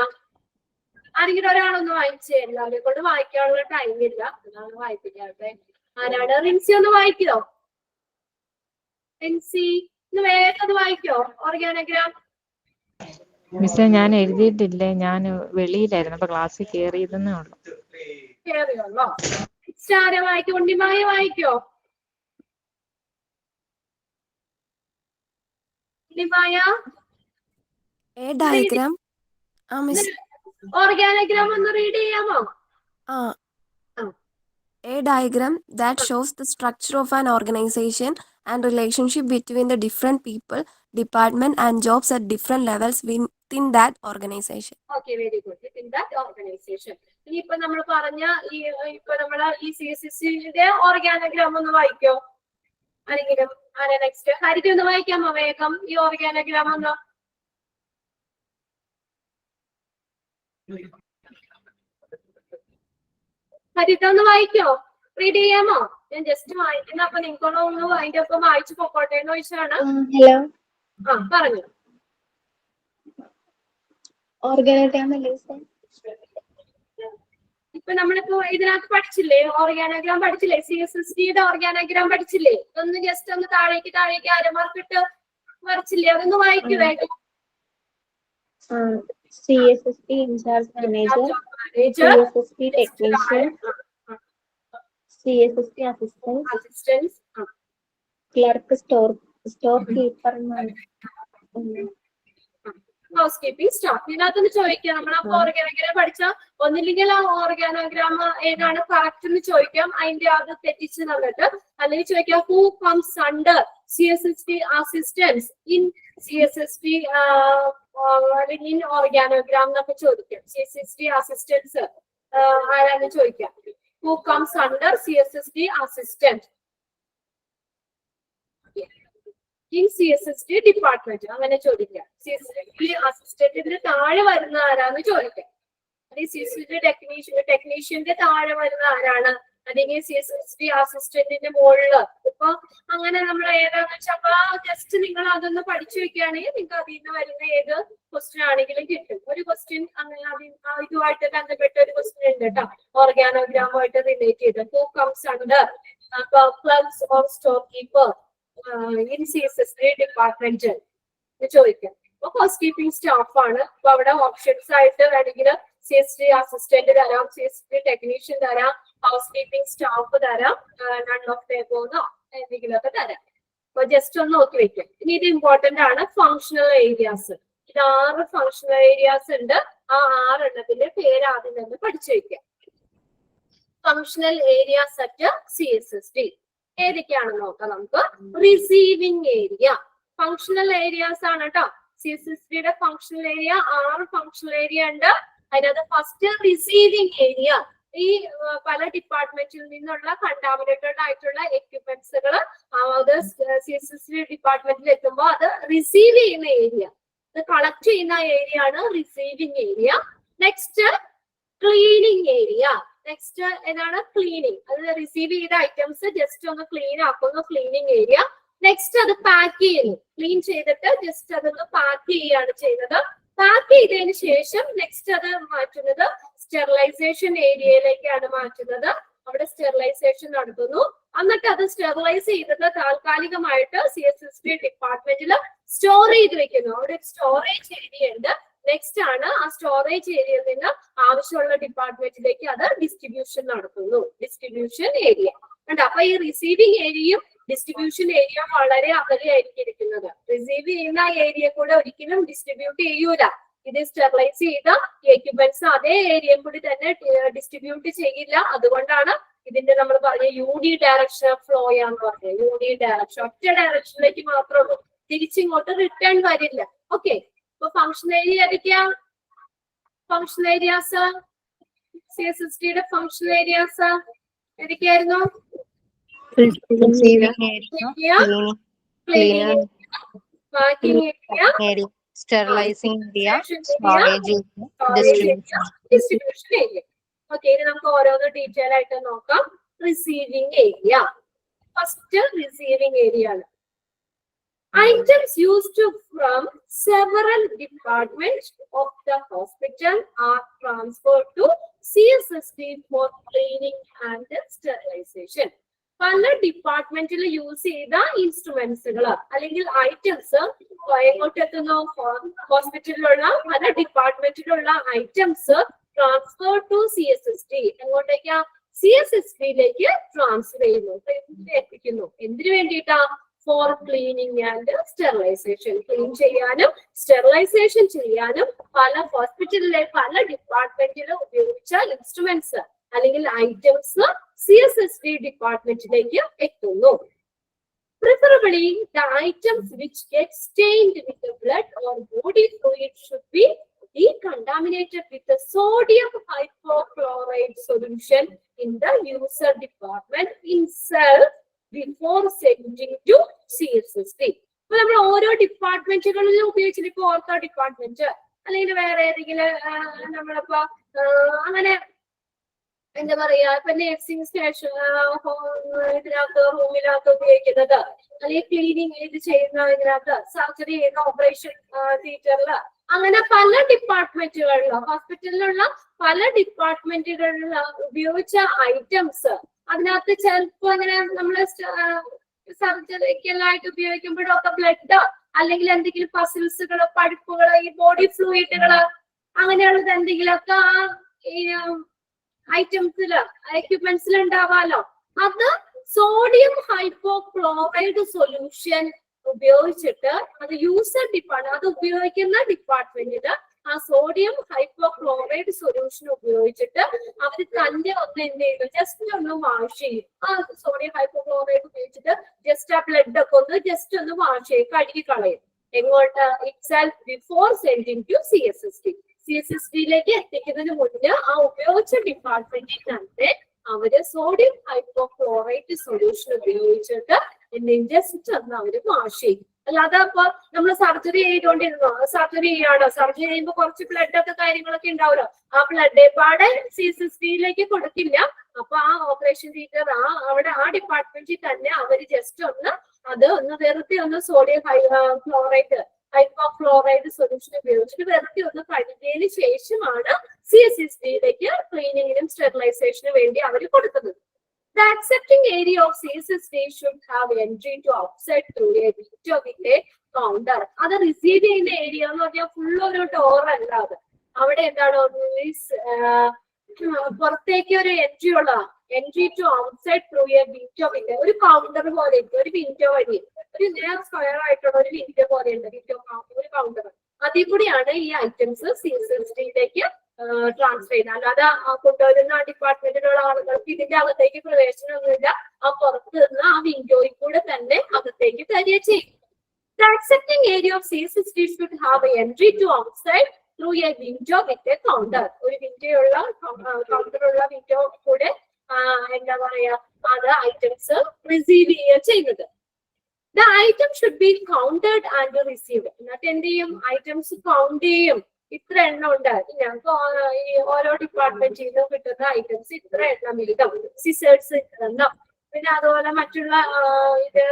ആരെങ്കിലും ഒരാളൊന്ന് വായിച്ചേ. എല്ലാവരെയും കൊണ്ട് വായിക്കാനുള്ള ടൈം ഇല്ല, അതാണ് വായിപ്പിക്കാതെ. ആരാണ്? റിൻസി ഒന്ന് വായിക്കോ? റിൻസി ഒന്ന് വേഗം ഒന്ന് വായിക്കോ ഓർഗാനോഗ്രാം? മിസ്സേ ഞാൻ എഴുതിയിട്ടില്ലേ, ഞാൻ വെളിയിലായിരുന്നു, അപ്പൊ ക്ലാസ്സിൽ കയറിയതെന്നേ ഉള്ളൂ. കേറിയോളോ? നെക്സ്റ്റ് ആരെ വായിക്കോ? ഉണ്ണിമായ വായിക്കോ? Unnimaya A diagram. Miss. Organogram ഒന്ന് റീഡ് ചെയ്യാമോ? A diagram that shows the structure of an organization and relationship between the different people, department and jobs at different levels within that organization. Okay, very good. Within that organization. ഇനിയിപ്പോ നമ്മൾ പറഞ്ഞ ഇപ്പൊ നമ്മള് ഈ CSSD-യുടെ organogram ഒന്ന് വായിക്കോ ആരെങ്കിലും? ആരെ നെക്സ്റ്റ്? ഹരിത ഒന്ന് വായിക്കാമോ വേഗം ഈ ഓർഗാനോഗ്രാം ഒന്ന്? ഹരിത ഒന്ന് വായിക്കോ? റീഡ് ചെയ്യാമോ? ഞാൻ ജസ്റ്റ് വായിക്കുന്ന, അപ്പൊ നിങ്ങൾക്കൊന്ന് ഒന്ന് അതിന്റെ ഒപ്പം വായിച്ചു പോക്കോട്ടെ എന്ന് ചോദിച്ചാണ്. ഹലോ, പറഞ്ഞു. ഓർഗാനോഗ്രാം അല്ലേ? ഇപ്പൊ നമ്മളിപ്പോ ഇതിനകത്ത് പഠിച്ചില്ലേ, ഓർഗാനോഗ്രാം പഠിച്ചില്ലേ? CSSD-യുടെ ഓർഗാനോഗ്രാം പഠിച്ചില്ലേ? ഇതൊന്ന് ജസ്റ്റ് ഒന്ന് താഴേക്ക് അരമാർക്കിട്ട് വരച്ചില്ലേ? അതൊന്ന് വായിക്കുവേ. CSSD in charge manager, CSSD technician, CSSD assistant, clerk, storekeeper, housekeeping staff. ഇതിനകത്തൊന്ന് ചോദിക്കാം, നമ്മളപ്പോ ഓർഗാനോഗ്രാം പഠിച്ച ഒന്നില്ലെങ്കിൽ ആ ഓർഗാനോഗ്രാം ഏതാണ് കറക്റ്റ് എന്ന് ചോദിക്കാം, അതിന്റെ അത് തെറ്റിച്ച് തന്നിട്ട്. അല്ലെങ്കിൽ ചോദിക്കാം who comes under CSSD assistance in CSSD in organogram എന്നൊക്കെ ചോദിക്കാം. CSSD അസിസ്റ്റൻസ് ആരാന്ന് ചോദിക്കാം. Who comes under CSSD assistant in CSSD department, അങ്ങനെ ചോദിക്കാം. CSSD അസിസ്റ്റന്റിന് താഴെ വരുന്ന ആരാന്ന് ചോദിക്കാം. അല്ലെങ്കിൽ CSSD ടെക്നീഷ്യന്റെ താഴെ വരുന്ന ആരാണ്, അല്ലെങ്കിൽ CSSD അസിസ്റ്റന്റിന്റെ മുകളില്. ഇപ്പൊ അങ്ങനെ നമ്മൾ ഏതാന്ന് വെച്ചാൽ ജസ്റ്റ് നിങ്ങൾ അതൊന്ന് പഠിച്ചു വെക്കുകയാണെങ്കിൽ നിങ്ങൾക്ക് അതിൽ നിന്ന് വരുന്ന ഏത് ക്വസ്റ്റ്യൻ ആണെങ്കിലും കിട്ടും. ഒരു ക്വസ്റ്റ്യൻ അങ്ങനെ ഇതുമായിട്ട് ബന്ധപ്പെട്ട ഒരു ക്വസ്റ്റ്യൻ ഉണ്ട് കേട്ടോ, ഓർഗാനോഗ്രാമുമായിട്ട് റിലേറ്റ് ചെയ്ത്. Who comes under clerks or store keeper in CSSD department ചോദിക്കാം. അപ്പൊ ഹൗസ് കീപ്പിംഗ് സ്റ്റാഫ് ആണ്. അപ്പൊ അവിടെ ഓപ്ഷൻസ് ആയിട്ട് വേണമെങ്കിൽ CSSD അസിസ്റ്റന്റ് തരാം, CSSD ടെക്നീഷ്യൻ തരാം, ഹൗസ് കീപ്പിംഗ് സ്റ്റാഫ് തരാം, നൺ ഓഫ് ദെയർന്നോ എന്തെങ്കിലും ഒക്കെ തരാം. അപ്പൊ ജസ്റ്റ് ഒന്ന് നോക്കി വെക്കാം. ഇനി ഇത് ഇമ്പോർട്ടന്റ് ആണ്, ഫങ്ഷണൽ ഏരിയാസ്. ഇത് 6 ഫങ്ഷണൽ ഏരിയാസ് ഉണ്ട്. ആ 6 എണ്ണത്തിന്റെ പേര് ആദ്യം തന്നെ പഠിച്ചു വെക്കാം. ഫങ്ഷണൽ ഏരിയാസ് അറ്റ് CSSD ഏതൊക്കെയാണെന്ന് നോക്കാം നമുക്ക്. റിസീവിംഗ് ഏരിയ ഫങ്ഷണൽ ഏരിയാസ് ആണ് കേട്ടോ. CSSD-യുടെ ഫങ്ഷണൽ ഏരിയ 6 ഫങ്ഷണൽ ഏരിയ ഉണ്ട്. അതിനകത്ത് ഫസ്റ്റ് റിസീവിംഗ് ഏരിയ. ഈ പല ഡിപ്പാർട്ട്മെന്റിൽ നിന്നുള്ള കണ്ടാമിനേറ്റഡ് ആയിട്ടുള്ള എക്യുപ്മെന്റ്സുകൾ അത് CSSD ഡിപ്പാർട്ട്മെന്റിൽ എത്തുമ്പോൾ അത് റിസീവ് ചെയ്യുന്ന ഏരിയ, ഇത് കളക്ട് ചെയ്യുന്ന ഏരിയ ആണ് receiving area. Next cleaning area. Next ഏതാണ്? ക്ലീനിങ്. അത് റിസീവ് ചെയ്ത ഐറ്റംസ് ജസ്റ്റ് ഒന്ന് ക്ലീൻ ആക്കുന്ന ക്ലീനിങ് ഏരിയ. നെക്സ്റ്റ് അത് പാക്ക് ചെയ്യുന്നു. ക്ലീൻ ചെയ്തിട്ട് ജസ്റ്റ് അതൊന്ന് പാക്ക് ചെയ്യുകയാണ് ചെയ്യുന്നത്. പാക്ക് ചെയ്തതിന് ശേഷം നെക്സ്റ്റ് അത് മാറ്റുന്നത് സ്റ്റെറിലൈസേഷൻ ഏരിയയിലേക്കാണ് മാറ്റുന്നത്. അവിടെ സ്റ്റെറിലൈസേഷൻ നടത്തുന്നു. എന്നിട്ട് അത് സ്റ്റെറിലൈസ് ചെയ്തത് താൽക്കാലികമായിട്ട് CSSD ഡിപ്പാർട്ട്മെന്റിൽ സ്റ്റോർ ചെയ്ത് വെക്കുന്നു. അവിടെ ഒരു സ്റ്റോറേജ് ഏരിയ ഉണ്ട്. നെക്സ്റ്റ് ആണ് ആ സ്റ്റോറേജ് ഏരിയയിൽ നിന്ന് ആവശ്യമുള്ള ഡിപ്പാർട്ട്മെന്റിലേക്ക് അത് ഡിസ്ട്രിബ്യൂഷൻ നടത്തുന്നു. ഡിസ്ട്രിബ്യൂഷൻ ഏരിയ ഉണ്ട്. അപ്പൊ ഈ റിസീവിംഗ് ഏരിയയും ഡിസ്ട്രിബ്യൂഷൻ ഏരിയ വളരെ അകലെയായിരിക്കും ഇരിക്കുന്നത്. റിസീവ് ചെയ്യുന്ന ഏരിയ കൂടെ ഒരിക്കലും ഡിസ്ട്രിബ്യൂട്ട് ചെയ്യൂല. ഇത് സ്റ്റെറിലൈസ് ചെയ്ത എക്യുപ്മെന്റ്സ് അതേ ഏരിയ കൂടി തന്നെ ഡിസ്ട്രിബ്യൂട്ട് ചെയ്യില്ല. അതുകൊണ്ടാണ് ഇതിന്റെ നമ്മൾ പറഞ്ഞ UD ഡയറക്ഷൻ ഓഫ് ഫ്ലോ എന്ന് പറഞ്ഞത്. UD ഡയറക്ഷൻ ഒറ്റ ഡയറക്ഷനിലേക്ക് മാത്രമേ ഉള്ളൂ. തിരിച്ചിങ്ങോട്ട് റിട്ടേൺ വരില്ല. ഓക്കെ, അപ്പൊ ഫംഗ്ഷൻ ഏരിയ ഏതൊക്കെയാ? ഫംഗ്ഷൻ ഏരിയാസ് CSSTയുടെ ഫംഗ്ഷൻ ഏരിയാസ് ഏതൊക്കെയായിരുന്നു? Packing area, sterilizing area, distribution area. Okay, ഇനി നമുക്ക് ഓരോന്ന് ഡീറ്റെയിൽ ആയിട്ട് നോക്കാം. Receiving area. First receiving area ആണ്. Items used from several departments of the hospital are transferred to CSST for cleaning and sterilization. പല ഡിപ്പാർട്ട്മെന്റിൽ use ചെയ്ത ഇൻസ്ട്രുമെന്റ്സുകൾ അല്ലെങ്കിൽ ഐറ്റംസ് എങ്ങോട്ട് എത്തുന്നു? ഹോസ്പിറ്റലിലുള്ള പല ഡിപ്പാർട്ട്മെന്റിലുള്ള ഐറ്റംസ് ട്രാൻസ്ഫർ ടു CSST. എങ്ങോട്ടേക്കാ? CSSTയിലേക്ക് ട്രാൻസ്ഫർ ചെയ്യുന്നു, എത്തിക്കുന്നു. എന്തിനു വേണ്ടിയിട്ടാ? For cleaning and sterilization. Clean ചെയ്യാനും സ്റ്റെറിലൈസേഷൻ ചെയ്യാനും പല ഹോസ്പിറ്റലിലെ പല ഡിപ്പാർട്ട്മെന്റിൽ ഉപയോഗിച്ച ഇൻസ്ട്രുമെന്റ്സ് അല്ലെങ്കിൽ ഐറ്റംസ് CSST ഡിപ്പാർട്ട്മെന്റിലേക്ക് എത്തുന്നു. Preferably, the items which get stained with the blood or body fluid should be decontaminated with the sodium hypochlorite solution in the user department itself before sending to CSST. അപ്പൊ നമ്മൾ ഓരോ ഡിപ്പാർട്ട്മെന്റുകളിലും ഉപയോഗിച്ചിട്ട്, ഇപ്പൊ ortho department അല്ലെങ്കിൽ വേറെ ഏതെങ്കിലും നമ്മളിപ്പോ അങ്ങനെ എന്താ പറയാ, ഇപ്പൊ നഴ്സിംഗ് സ്റ്റേഷൻ ഇതിനകത്ത് റൂമിനകത്ത് ഉപയോഗിക്കുന്നത്, അല്ലെങ്കിൽ ക്ലീനിങ് ഇത് ചെയ്യുന്ന ഇതിനകത്ത്, സർജറി ചെയ്യുന്ന ഓപ്പറേഷൻ തിയേറ്ററില്, അങ്ങനെ പല ഡിപ്പാർട്ട്മെന്റുകളിലും ഹോസ്പിറ്റലിലുള്ള പല ഡിപ്പാർട്ട്മെന്റുകളിൽ ഉപയോഗിച്ച ഐറ്റംസ് അതിനകത്ത് ചിലപ്പോ അങ്ങനെ നമ്മള് സർജറിക്കലായിട്ട് ഉപയോഗിക്കുമ്പോഴൊക്കെ ബ്ലഡ് അല്ലെങ്കിൽ എന്തെങ്കിലും പസിൽസുകള്, പഴുപ്പുകള്, ഈ ബോഡി ഫ്ലൂയിഡുകള് അങ്ങനെയുള്ളത് എന്തെങ്കിലുമൊക്കെ ഈ ഐറ്റംസില് എക്യുപ്മെന്റ്സിൽ ഉണ്ടാവാലോ. അത് സോഡിയം ഹൈപ്പോക്ലോറൈഡ് സൊല്യൂഷൻ ഉപയോഗിച്ചിട്ട് അത് യൂസർ ഡിപ്പാർട്ട്മെന്റ്, അത് ഉപയോഗിക്കുന്ന ഡിപ്പാർട്ട്മെന്റില് ആ സോഡിയം ഹൈപ്പോക്ലോറൈഡ് സൊല്യൂഷൻ ഉപയോഗിച്ചിട്ട് അവർ തന്നെ ഒന്ന് എന്ത് ചെയ്തു? ജസ്റ്റ് ഒന്ന് വാഷ് ചെയ്യും. ആ സോഡിയം ഹൈപ്പോക്ലോറൈഡ് ഉപയോഗിച്ചിട്ട് ജസ്റ്റ് ആ ബ്ലഡ് ഒക്കെ ഒന്ന് ജസ്റ്റ് ഒന്ന് വാഷ് ചെയ്യും, കഴുകി കളയും. എങ്ങോട്ട്? Itself before sending to CSST. CSSTയിലേക്ക് എത്തിക്കുന്നതിന് മുന്നേ ആ ഉപയോഗിച്ച ഡിപ്പാർട്ട്മെന്റിൽ തന്നെ അവര് സോഡിയം ഹൈപ്പോക്ലോറൈഡ് സൊല്യൂഷൻ ഉപയോഗിച്ചിട്ട് ജസ്റ്റ് ഒന്ന് അവര് വാഷ് ചെയ്യും. അല്ലാതെ അപ്പൊ നമ്മൾ സർജറി ചെയ്തുകൊണ്ടിരുന്നോ? സർജറി ചെയ്യാണ്, സർജറി ചെയ്യുമ്പോൾ കുറച്ച് ബ്ലഡ് ഒക്കെ കാര്യങ്ങളൊക്കെ ഉണ്ടാവുമല്ലോ, ആ ബ്ലഡ് പാടെ CSSTയിലേക്ക് കൊടുക്കില്ല. അപ്പൊ ആ ഓപ്പറേഷൻ തിയേറ്റർ അവിടെ ആ ഡിപ്പാർട്ട്മെന്റിൽ തന്നെ അവര് ജസ്റ്റ് ഒന്ന് അത് ഒന്ന് വെറുതെ ഒന്ന് സോഡിയം ഹൈപ്പോക്ലോറൈഡ് സൊല്യൂഷൻ ഉപയോഗിച്ചിട്ട് വെറുതെ ഒന്ന് കഴുകിയതിന് ശേഷമാണ് CSSTയിലേക്ക് ക്ലീനിങ്ങിനും സ്റ്റെറിലൈസേഷനും വേണ്ടി അവർ കൊടുക്കുന്നത്. The accepting area of CSST should have entry to outside through a window with a counter. അത് റിസീവ് ചെയ്യുന്ന ഏരിയ എന്ന് പറഞ്ഞാൽ ഫുൾ ഒരു ഡോർ അല്ലാതെ അവിടെ എന്താണ് പുറത്തേക്ക് ഒരു എൻട്രി ഉള്ളതാണ്. Entry to outside through a window with ഒരു കൗണ്ടർ പോലെ ഒരു വിൻഡോ വഴി ഒരു സ്ക്വയർ ആയിട്ടുള്ള ഒരു വിൻഡോ പോലെ ഉണ്ട്, വിൻഡോ ഒരു കൗണ്ടർ. അതിൽ കൂടിയാണ് ഈ ഐറ്റംസ് CSSTയിലേക്ക് ട്രാൻസ്ഫർ ചെയ്യുന്നത്. അല്ലാതെ കൊണ്ടുവരുന്ന ഡിപ്പാർട്ട്മെന്റിലുള്ള ആളുകൾക്ക് ഇതിന്റെ അകത്തേക്ക് പ്രവേശനമൊന്നുമില്ല. ആ പുറത്ത് നിന്ന് ആ വിൻഡോയിൽ കൂടെ തന്നെ അകത്തേക്ക് തരിക ചെയ്യും. The accepting area of CSST should have an entry to outside through a window with a counter. ഒരു വിൻഡോ ഉള്ള കൗണ്ടർ ഉള്ള വിൻഡോ കൂടെ എന്താ പറയാ അത് ഐറ്റംസ് റിസീവ് ചെയ്യുന്നത്. The item should be counted and received. എന്നിട്ട് എന്ത് ചെയ്യും? ഐറ്റംസ് കൗണ്ട് ചെയ്യും. ഇത്ര എണ്ണം ഉണ്ട്, ഞങ്ങൾക്ക് ഈ ഓരോ ഡിപ്പാർട്ട്മെന്റിൽ നിന്നും കിട്ടുന്ന ഐറ്റംസ് ഇത്ര എണ്ണം വീതം, സിസേഴ്സ് ഇത്ര എണ്ണം, പിന്നെ അതുപോലെ മറ്റുള്ള ഇത്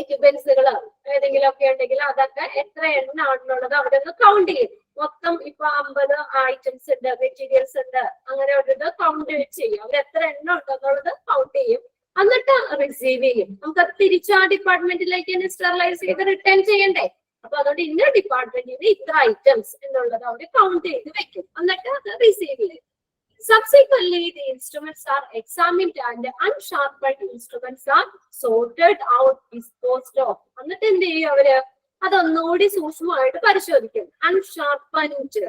എക്യുപ്മെന്റ്സുകൾ ഏതെങ്കിലും ഒക്കെ ഉണ്ടെങ്കിൽ അതൊക്കെ എത്ര എണ്ണാണുള്ളത് അവിടെ നിന്ന് കൗണ്ട് ചെയ്യും. മൊത്തം ഇപ്പൊ 50 ഐറ്റംസ് ഉണ്ട്, മെറ്റീരിയൽസ് ഉണ്ട്, അങ്ങനെ ഉള്ളത് കൗണ്ട് ചെയ്യും. അവർ എത്ര എണ്ണം ഉണ്ടെന്നുള്ളത് കൗണ്ട് ചെയ്യും, എന്നിട്ട് റിസീവ് ചെയ്യും. നമുക്ക് തിരിച്ച് ആ ഡിപ്പാർട്ട്മെന്റിലേക്ക് തന്നെ സ്റ്റെറിലൈസ് ചെയ്ത് റിട്ടേൺ ചെയ്യണ്ടേ? അപ്പൊ അതുകൊണ്ട് ഇന്ന ഡിപ്പാർട്ട്മെന്റിന് ഇത്ര ഐറ്റംസ് എന്നുള്ളത് അവിടെ കൗണ്ട് ചെയ്ത് വെക്കും, എന്നിട്ട് അത് റിസീവ് ചെയ്യും. Subsequently, the instruments are examined and unsharpened instruments are sorted out, disposed of. എന്നിട്ട് എന്ത് ചെയ്യും? അവര് അതൊന്നുകൂടി സൂക്ഷ്മമായിട്ട് പരിശോധിക്കും. അൺഷാർപ്പൻഡ്,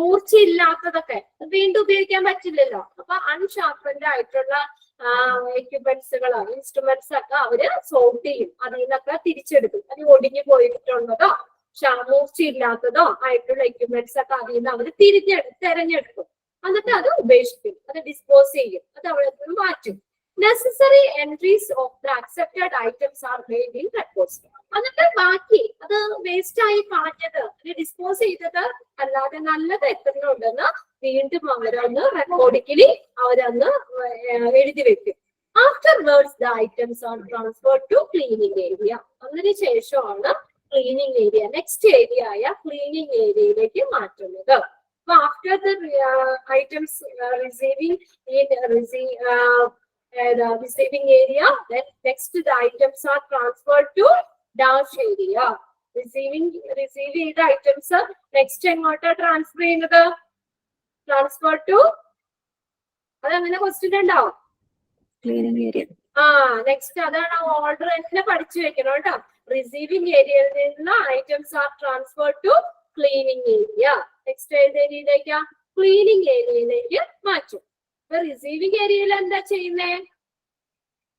മൂർച്ചയില്ലാത്തതൊക്കെ വീണ്ടും ഉപയോഗിക്കാൻ പറ്റില്ലല്ലോ. അപ്പൊ അൺഷാർപ്പൻഡ് ആയിട്ടുള്ള എക്യുപ്മെന്റ്സുകൾ ഇൻസ്ട്രുമെന്റ്സ് ഒക്കെ അവര് സോർട്ട് ചെയ്യും, അതിൽ നിന്നൊക്കെ തിരിച്ചെടുക്കും. അത് ഒടിഞ്ഞു പോയിട്ടുള്ളതോ മൂർച്ചയില്ലാത്തതോ ആയിട്ടുള്ള എക്യുപ്മെന്റ്സ് ഒക്കെ അതിൽ നിന്ന് അവർ തെരഞ്ഞെടുക്കും. എന്നിട്ട് അത് ഉപേക്ഷിക്കും, അത് ഡിസ്പോസ് ചെയ്യും, അത് അവിടെ നിന്ന് മാറ്റും. Necessary entries of the accepted items are made in records. എന്നിട്ട് ബാക്കി അത് വേസ്റ്റ് ആയി കളഞ്ഞത് ഡിസ്പോസ് ചെയ്തത് അല്ലാതെ നല്ലത് എത്ര ഉണ്ടെന്ന് വീണ്ടും അവരൊന്ന് റെക്കോർഡിക്കലി അവരൊന്ന് എഴുതി വെക്കും. Afterwards the items are transferred to cleaning area. അതിന് ശേഷമാണ് ക്ലീനിങ് ഏരിയ, നെക്സ്റ്റ് ഏരിയ ആയ ക്ലീനിങ് ഏരിയയിലേക്ക് മാറ്റുന്നത്. അപ്പൊ after the items receiving area, then next the items are transferred to dash area. Receive ചെയ്ത ഐറ്റംസ് നെക്സ്റ്റ് എങ്ങോട്ട് ട്രാൻസ്ഫർ ചെയ്യുന്നത്? Transfer to, അതങ്ങനെ ക്വസ്റ്റ്യൻ ഉണ്ടാവും. Cleaning area. നെക്സ്റ്റ് അതാണ് ഓർഡർ തന്നെ പഠിച്ചു വെക്കണം കേട്ടോ. റിസീവിംഗ് ഏരിയയിൽ നിന്ന് items are transfer to cleaning area. Next ഏത് ഏരിയയിലേക്കാ? ക്ലീനിങ് ഏരിയയിലേക്ക് മാറ്റും. ഇപ്പൊ റിസീവിംഗ് ഏരിയയിൽ എന്താ ചെയ്യുന്നേ?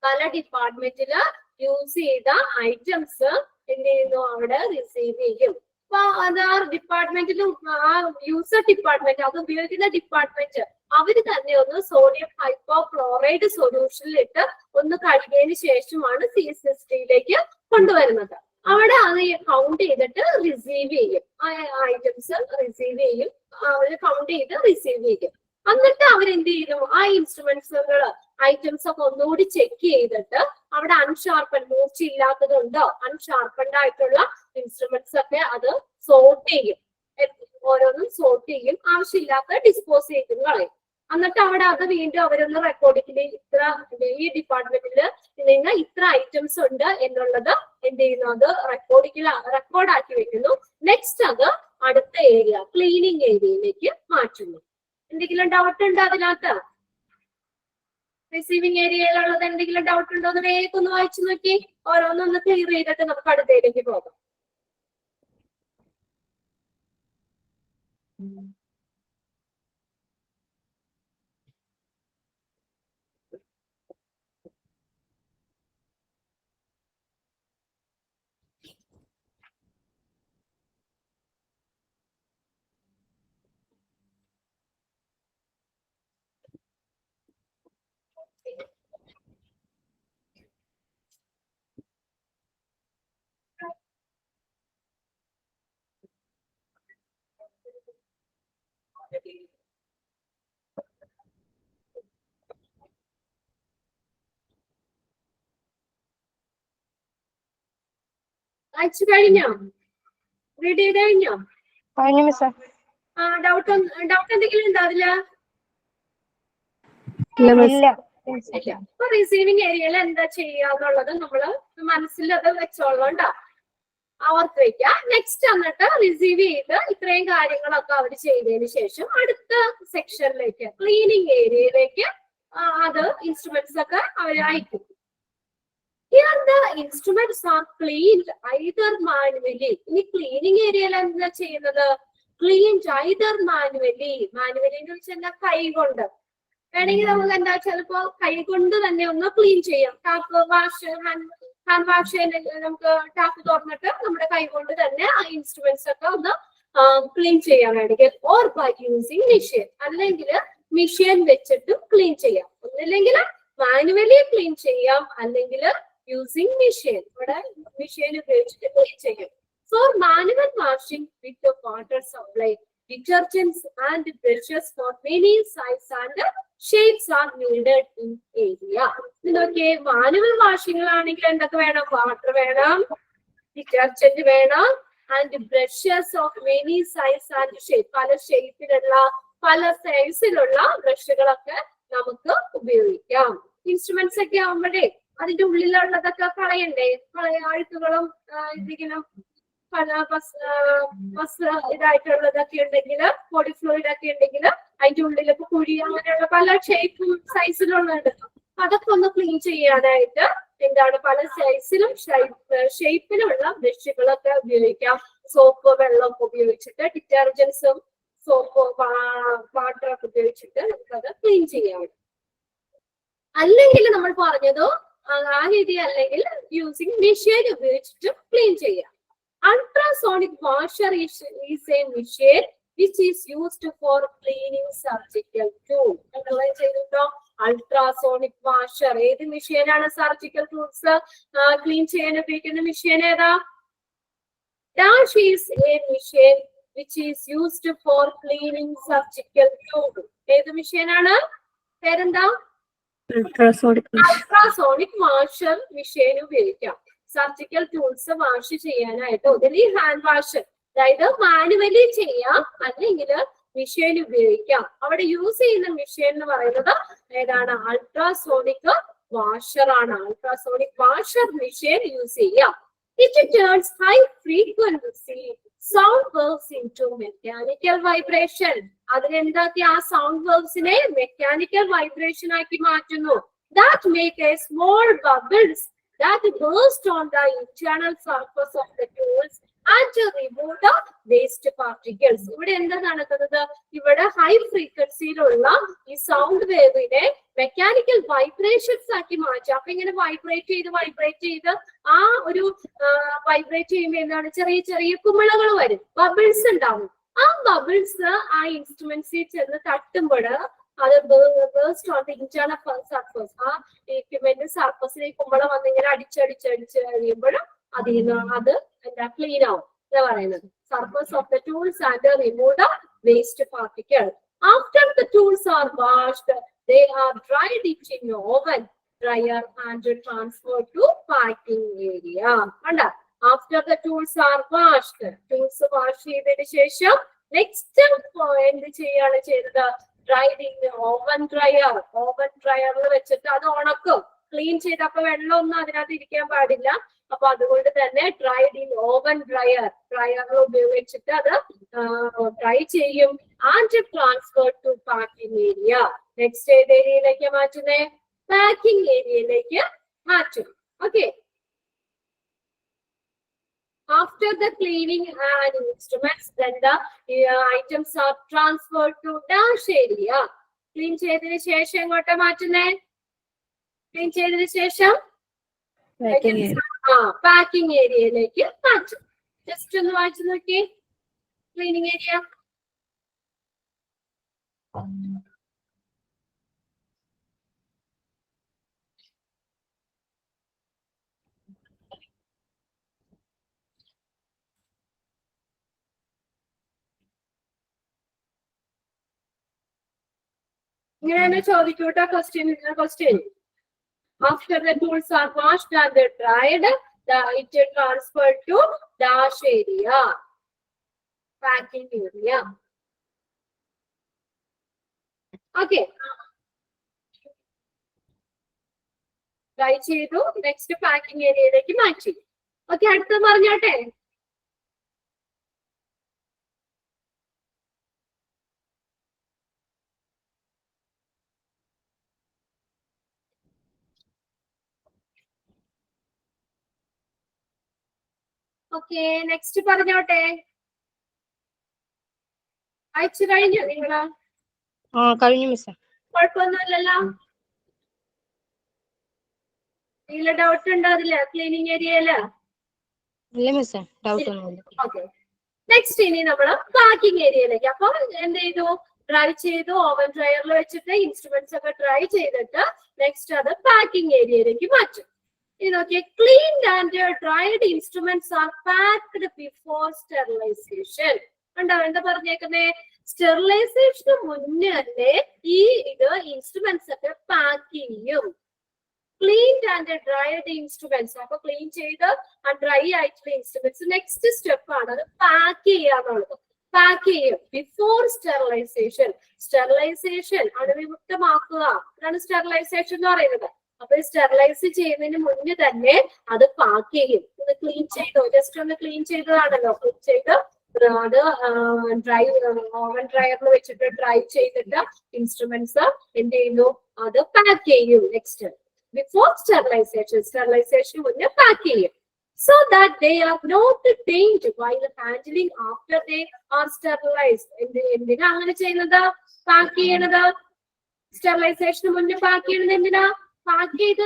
പല ഡിപ്പാർട്ട്മെന്റില് യൂസ് ചെയ്ത ഐറ്റംസ് എന്ത് ചെയ്യുന്നു? അവിടെ റിസീവ് ചെയ്യും. അപ്പൊ അത് ആ ഡിപ്പാർട്ട്മെന്റിലും ആ യൂസർ ഡിപ്പാർട്ട്മെന്റ്, അത് ഉപയോഗിക്കുന്ന ഡിപ്പാർട്ട്മെന്റ് അവര് തന്നെ ഒന്ന് സോഡിയം ഹൈപ്പോക്ലോറൈഡ് സൊല്യൂഷനിലിട്ട് ഒന്ന് കഴുകിയതിന് ശേഷമാണ് CSST-യിലേക്ക് കൊണ്ടുവരുന്നത്. അവിടെ അത് കൗണ്ട് ചെയ്തിട്ട് റിസീവ് ചെയ്യും, ആ ഐറ്റംസ് റിസീവ് ചെയ്യും, അവര് കൗണ്ട് ചെയ്ത് റിസീവ് ചെയ്യും. എന്നിട്ട് അവരെന്ത് ചെയ്യും? ആ ഇൻസ്ട്രുമെന്റ്സുകൾ ഐറ്റംസ് ഒക്കെ ഒന്നുകൂടി ചെക്ക് ചെയ്തിട്ട് അവിടെ മൂർച്ചയില്ലാത്തതുണ്ടോ, അൺഷാർപ്പൻഡ് ആയിട്ടുള്ള ഇൻസ്ട്രുമെന്റ്സ് ഒക്കെ അത് സോർട്ട് ചെയ്യും, ഓരോന്നും സോർട്ട് ചെയ്യും, ആവശ്യമില്ലാത്ത ഡിസ്പോസ് ചെയ്ത് കളയും. എന്നിട്ട് അവിടെ അത് വീണ്ടും അവരൊന്ന് റെക്കോർഡിക്കലി ഈ ഡിപ്പാർട്ട്മെന്റില് നിന്ന് ഇത്ര ഐറ്റംസ് ഉണ്ട് എന്നുള്ളത് എന്ത് ചെയ്യുന്നു? അത് റെക്കോർഡാക്കി വെക്കുന്നു. നെക്സ്റ്റ് അത് അടുത്ത ഏരിയ ക്ലീനിങ് ഏരിയയിലേക്ക് മാറ്റുന്നു. എന്തെങ്കിലും ഡൗട്ട് ഉണ്ടോ അതിനകത്ത്? റിസീവിംഗ് ഏരിയയിലുള്ളത് എന്തെങ്കിലും ഡൗട്ട് ഉണ്ടോ എന്ന് വേഗം ഒന്ന് വായിച്ചു നോക്കി. ഓരോന്നൊന്ന് ക്ലിയർ ചെയ്തിട്ട് നമുക്ക് അടുത്തയിലേക്ക് പോകാം. വായിച്ചു കഴിഞ്ഞോ? റീഡ് ചെയ്ത് കഴിഞ്ഞോ? കഴിഞ്ഞു മിസ്സേ. ഡൗട്ട് എന്തെങ്കിലും ഉണ്ടോ അതില്? ഇല്ല. അപ്പൊ റിസീവിംഗ് ഏരിയയിൽ എന്താ ചെയ്യാന്നുള്ളത് നമ്മള് മനസ്സിൽ അത് വെച്ചോളണ്ട, ഓർത്ത് വെക്കുക. നെക്സ്റ്റ് എന്നിട്ട് റിസീവ് ചെയ്ത് ഇത്രയും കാര്യങ്ങളൊക്കെ അവർ ചെയ്തതിന് ശേഷം അടുത്ത സെക്ഷനിലേക്ക് ക്ലീനിങ് ഏരിയയിലേക്ക് അത് ഇൻസ്ട്രുമെന്റ്സ് ഒക്കെ അവർ അയക്കും. Here the instruments are cleaned either manually. ഇനി ക്ലീനിങ് ഏരിയയിൽ എന്താ ചെയ്യുന്നത്? Cleaned either manually. മാനുവലി എന്ന് വെച്ചാൽ കൈ കൊണ്ട് വേണമെങ്കിൽ നമുക്ക് എന്താ ചിലപ്പോ കൈ കൊണ്ട് തന്നെ ഒന്ന് ക്ലീൻ ചെയ്യാം. ഹാൻഡ് വാഷ് നമുക്ക് ടാപ്പ് തുറന്നിട്ട് നമ്മുടെ കൈ കൊണ്ട് തന്നെ ആ ഇൻസ്ട്രുമെന്റ്സ് ഒക്കെ ഒന്ന് ക്ലീൻ ചെയ്യാൻ വേണമെങ്കിൽ, ഓർ ബൈ യൂസിങ് മെഷീൻ, അല്ലെങ്കിൽ മെഷീൻ വെച്ചിട്ടും ക്ലീൻ ചെയ്യാം. ഒന്നില്ലെങ്കിൽ മാനുവലി ക്ലീൻ ചെയ്യാം, അല്ലെങ്കിൽ യൂസിങ് മെഷീൻ, ഇവിടെ മെഷീൻ ഉപയോഗിച്ചിട്ട് ക്ലീൻ ചെയ്യും. For manual washing with water supply, detergents and brushes for many sizes and shapes are needed in area. ഇതൊക്കെ മാനുവൽ വാഷിംഗിലാണെങ്കിൽ എന്തൊക്കെ വേണം? വാട്ടർ വേണം, ഡിറ്റർജന്റ് വേണം, and brushes of many size and shape, പല ഷേപ്പിലുള്ള പല സൈസിലുള്ള ബ്രഷുകളൊക്കെ നമുക്ക് ഉപയോഗിക്കാം. ഇൻസ്ട്രുമെന്റ്സ് ഒക്കെ ആവുമ്പോഴേ അതിന്റെ ഉള്ളിലുള്ളതൊക്കെ കളയണ്ടേ, അഴുക്കുകളും എന്തെങ്കിലും ബസ് ഇതായിട്ടുള്ളതൊക്കെ ഉണ്ടെങ്കിൽ, ബോഡി ഫ്ലൂയിഡ് ഒക്കെ ഉണ്ടെങ്കിൽ അതിന്റെ ഉള്ളിലൊക്കെ കുഴി അങ്ങനെയുള്ള പല ഷേപ്പും സൈസിലുള്ളത് അതൊക്കെ ഒന്ന് ക്ലീൻ ചെയ്യാനായിട്ട് എന്താണ് പല സൈസിലും ഷേപ്പിലുള്ള ബ്രഷുകളൊക്കെ ഉപയോഗിക്കാം. സോപ്പ് വെള്ളം ഉപയോഗിച്ചിട്ട്, ഡിറ്റർജൻസും സോപ്പ് വാട്ടറൊക്കെ ഉപയോഗിച്ചിട്ട് നമുക്കത് ക്ലീൻ ചെയ്യാം. അല്ലെങ്കിൽ നമ്മൾ പറഞ്ഞതോ ആ രീതി അല്ലെങ്കിൽ യൂസിങ് മെഷീൻ ഉപയോഗിച്ചിട്ട് ക്ലീൻ ചെയ്യാം. Ultrasonic washer is a machine which is used for cleaning surgical tools. Underline ചെയ്തിട്ടോ? അൾട്രാസോണിക് വാഷർ ഏത് മെഷീനാണ് സർജിക്കൽ ടൂൾസ് ക്ലീൻ ചെയ്യാൻ ഉപയോഗിക്കുന്ന മെഷീൻ ഏതാ? Dash is a machine which is used for cleaning surgical tools. ഏത് മെഷീനാണ്? പേരെന്താ? അൾട്രാസോണിക് വാഷർ മെഷീൻ ഉപയോഗിക്കാം സർജിക്കൽ ടൂൾസ് വാഷ് ചെയ്യാനായിട്ട്. ഒന്നിൽ ഹാൻഡ് വാഷ്, അതായത് മാനുവലി ചെയ്യാം, അല്ലെങ്കിൽ മെഷീൻ ഉപയോഗിക്കാം. അവിടെ യൂസ് ചെയ്യുന്ന മെഷീൻ എന്ന് പറയുന്നത് ഏതാണ്? അൾട്രാസോണിക് വാഷർ ആണ്. അൾട്രാസോണിക് വാഷർ മെഷീൻ യൂസ് ചെയ്യാം. It turns high frequency sound waves into mechanical vibration. അതിനെന്താക്കി ആ സൗണ്ട് വേവ്സിനെ മെക്കാനിക്കൽ വൈബ്രേഷൻ ആക്കി മാറ്റുന്നു. That make a small bubbles that burst on the internal surface of the tools and to remove the waste particles. ഇവിടെ എന്താ നടക്കുന്നത്? ഇവിടെ high ഫ്രീക്വൻസിയിലുള്ള ഈ sound വേവിനെ mechanical vibrations ആക്കി മാറ്റുക. അപ്പൊ ഇങ്ങനെ വൈബ്രേറ്റ് ചെയ്ത് ആ ഒരു വൈബ്രേറ്റ് ചെയ്യുമ്പോൾ എന്താണ്? ചെറിയ ചെറിയ കുമിളകൾ വരും, ബബിൾസ് ഉണ്ടാവും. ആ ബബിൾസ് ആ ഇൻസ്ട്രുമെന്റ്സിൽ ചെന്ന് തട്ടുമ്പോൾ അത് burst on the internal surface, ആ എക്യുപ്മെന്റ് സർഫസിൽ കുമ്പള വന്നിങ്ങനെ അടിച്ച് കഴിയുമ്പോൾ അതിൽ നിന്ന് അത് എന്താ ക്ലീൻ ആവും. എന്താ പറയുന്നത്? Surface of the tools and remove the waste particle. After the tools are washed they are dried in oven dryer and transfer to packing area. കണ്ട? After the tools are washed, tools wash ചെയ്തതിന് ശേഷം next എന്ത് ചെയ്യാണ് ചെയ്തത്? Dried in oven dryer. Oven ഡ്രയറിൽ വെച്ചിട്ട് അത് ഉണക്കും. Clean ചെയ്തപ്പോ വെള്ളമൊന്നും അതിനകത്ത് ഇരിക്കാൻ പാടില്ല. അപ്പൊ അതുകൊണ്ട് തന്നെ ഡ്രൈഡ് ഇൻ ഓവൻ ഡ്രയറിൽ ഉപയോഗിച്ചിട്ട് അത് ഡ്രൈ ചെയ്യും. And transfer to packing area. Next ഏത് ഏരിയയിലേക്ക് മാറ്റുന്നേ? പാക്കിംഗ് ഏരിയയിലേക്ക് മാറ്റും. Okay. After the cleaning and instruments, then the items are transferred to dash area. Clean ചെയ്തതിനു ശേഷം എങ്ങോട്ടാ മാറ്റുന്നേ? ക്ലീൻ ചെയ്തതിനു ശേഷം പാക്കിംഗ് ഏരിയയിലേക്ക് മാറ്റും. ജസ്റ്റ് ഒന്ന് വായിച്ചു നോക്കി. ക്ലീനിങ് ഏരിയ ഇങ്ങനെ തന്നെ ചോദിക്കൂട്ടോ question. After the tools are washed and dried, it is transferred to dash area, packing area. Okay. Dry ചെയ്തു, നെക്സ്റ്റ് പാക്കിംഗ് ഏരിയയിലേക്ക് മാറ്റി. ഓക്കെ, അടുത്ത പറഞ്ഞോട്ടെ. ഓക്കെ, നെക്സ്റ്റ് പറഞ്ഞോട്ടെ. അയച്ചു കഴിഞ്ഞു നിങ്ങള്? കഴിഞ്ഞു മിസ്സേ. കുഴപ്പമൊന്നുമില്ലല്ലോ? നിങ്ങളെ ഡൗട്ട് ഉണ്ടോ അതില് ക്ലീനിങ് ഏരിയയില്? ഇല്ല മിസ്സേ, ഡൗട്ട് ഒന്നുമില്ല. ഓക്കെ, നെക്സ്റ്റ് ഇനി നമ്മള് പാക്കിംഗ് ഏരിയയിലേക്ക്. അപ്പൊ എന്ത് ചെയ്തു? ഡ്രൈ ചെയ്തു, ഓവൻ ഡ്രയറിൽ വെച്ചിട്ട് ഇൻസ്ട്രുമെന്റ്സ് ഒക്കെ ഡ്രൈ ചെയ്തിട്ട് നെക്സ്റ്റ് അത് പാക്കിംഗ് ഏരിയയിലേക്ക് മാറ്റും. Okay, cleaned and dried instruments are packed before sterilization. ഉണ്ടോ എന്താ പറഞ്ഞേക്കുന്നേ? സ്റ്റെറിലൈസേഷന് മുന്നേ തന്നെ ഈ ഇൻസ്ട്രുമെന്റ്സ് ഒക്കെ പാക്ക് ചെയ്യും. Cleaned and dried instruments. അപ്പൊ ക്ലീൻ ചെയ്ത് ഡ്രൈ ആയിട്ടുള്ള ഇൻസ്ട്രുമെന്റ്സ് നെക്സ്റ്റ് സ്റ്റെപ്പ് ആണ് അത് പാക്ക് ചെയ്യാന്നുള്ളത്. പാക്ക് ചെയ്യും ബിഫോർ സ്റ്റെറിലൈസേഷൻ. സ്റ്റെറിലൈസേഷൻ അണുവിമുക്തമാക്കുക, അതാണ് സ്റ്റെറിലൈസേഷൻ എന്ന് പറയുന്നത്. അപ്പൊ സ്റ്റെറിലൈസ് ചെയ്യുന്നതിന് മുന്നേ തന്നെ അത് പാക്ക് ചെയ്യും. ഇത് ക്ലീൻ ചെയ്തോ? ജസ്റ്റ് ഒന്ന് ക്ലീൻ ചെയ്തതാണല്ലോ. ക്ലീൻ ചെയ്ത് അത് ഡ്രൈ ഓവൻ ഡ്രയറിൽ വെച്ചിട്ട് ഡ്രൈ ചെയ്തിട്ട് ഇൻസ്ട്രുമെന്റ്സ് എന്ത് ചെയ്യുന്നു? അത് പാക്ക് ചെയ്യും. Next before sterilization. സ്റ്റെറിലൈസേഷൻ മുന്നേ പാക്ക് ചെയ്യും. So that they are not tainted while handling after they are sterilized. എന്തിനാ അങ്ങനെ ചെയ്യുന്നത്? പാക്ക് ചെയ്യണത് സ്റ്റെറിലൈസേഷന് മുന്നേ പാക്ക് ചെയ്യണത് എന്തിനാ? പാക്ക് ചെയ്ത്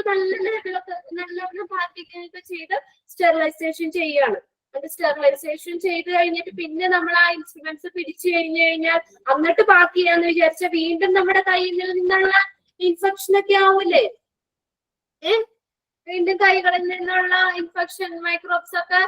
നല്ല പാക്കിംഗ് ഒക്കെ ചെയ്ത് സ്റ്റെറിലൈസേഷൻ ചെയ്യാണ്. അത് സ്റ്റെറിലൈസേഷൻ ചെയ്ത് കഴിഞ്ഞിട്ട് പിന്നെ നമ്മൾ ആ ഇൻസ്ട്രുമെന്റ്സ് പിടിച്ചു കഴിഞ്ഞാൽ എന്നിട്ട് പാക്ക് ചെയ്യാന്ന് വിചാരിച്ച വീണ്ടും നമ്മുടെ കയ്യിൽ നിന്നുള്ള ഇൻഫെക്ഷൻ ഒക്കെ ആവൂലേ? വീണ്ടും കൈകളിൽ നിന്നുള്ള ഇൻഫെക്ഷൻ മൈക്രോബ്സ് ഒക്കെ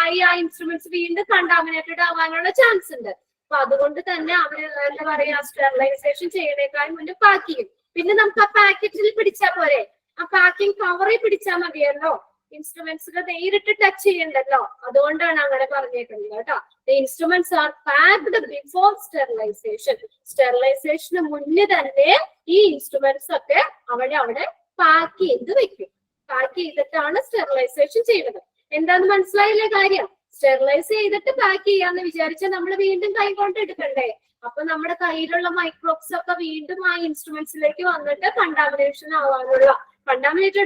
ആയി ആ ഇൻസ്ട്രുമെന്റ്സ് വീണ്ടും കണ്ടാമിനേറ്റഡ് ആവാനുള്ള ചാൻസ് ഉണ്ട്. അപ്പൊ അതുകൊണ്ട് തന്നെ അവര് എന്താ പറയാ, സ്റ്റെറിലൈസേഷൻ ചെയ്യണേക്കാൾ മുന്നേ പാക്ക് ചെയ്യും. പിന്നെ നമുക്ക് ആ പാക്കറ്റിൽ പിടിച്ചാൽ പോരെ, ആ പാക്കിംഗ് കവറിൽ പിടിച്ചാൽ മതിയല്ലോ, ഇൻസ്ട്രുമെന്റ്സ് നേരിട്ട് ടച്ച് ചെയ്യണ്ടല്ലോ. അതുകൊണ്ടാണ് അങ്ങനെ പറഞ്ഞേക്കുന്നത് കേട്ടോ. The instruments are packed before sterilization. സ്റ്റെറിലൈസേഷന് മുന്നേ തന്നെ ഈ ഇൻസ്ട്രുമെന്റ്സ് ഒക്കെ അവിടെ പാക്ക് ചെയ്ത് വെക്കും. പാക്ക് ചെയ്തിട്ടാണ് സ്റ്റെറിലൈസേഷൻ ചെയ്യുന്നത്. എന്താന്ന് മനസ്സിലായില്ലേ കാര്യം? സ്റ്റെറിലൈസ് ചെയ്തിട്ട് പാക്ക് ചെയ്യാന്ന് വിചാരിച്ചാൽ നമ്മൾ വീണ്ടും കൈ കൊണ്ട് എടുക്കണ്ടേ? അപ്പൊ നമ്മുടെ കയ്യിലുള്ള മൈക്രോബ്സ് ഒക്കെ വീണ്ടും ആ ഇൻസ്ട്രുമെന്റ്സിലേക്ക് വന്നിട്ട് കണ്ടാമിനേറ്റഡ്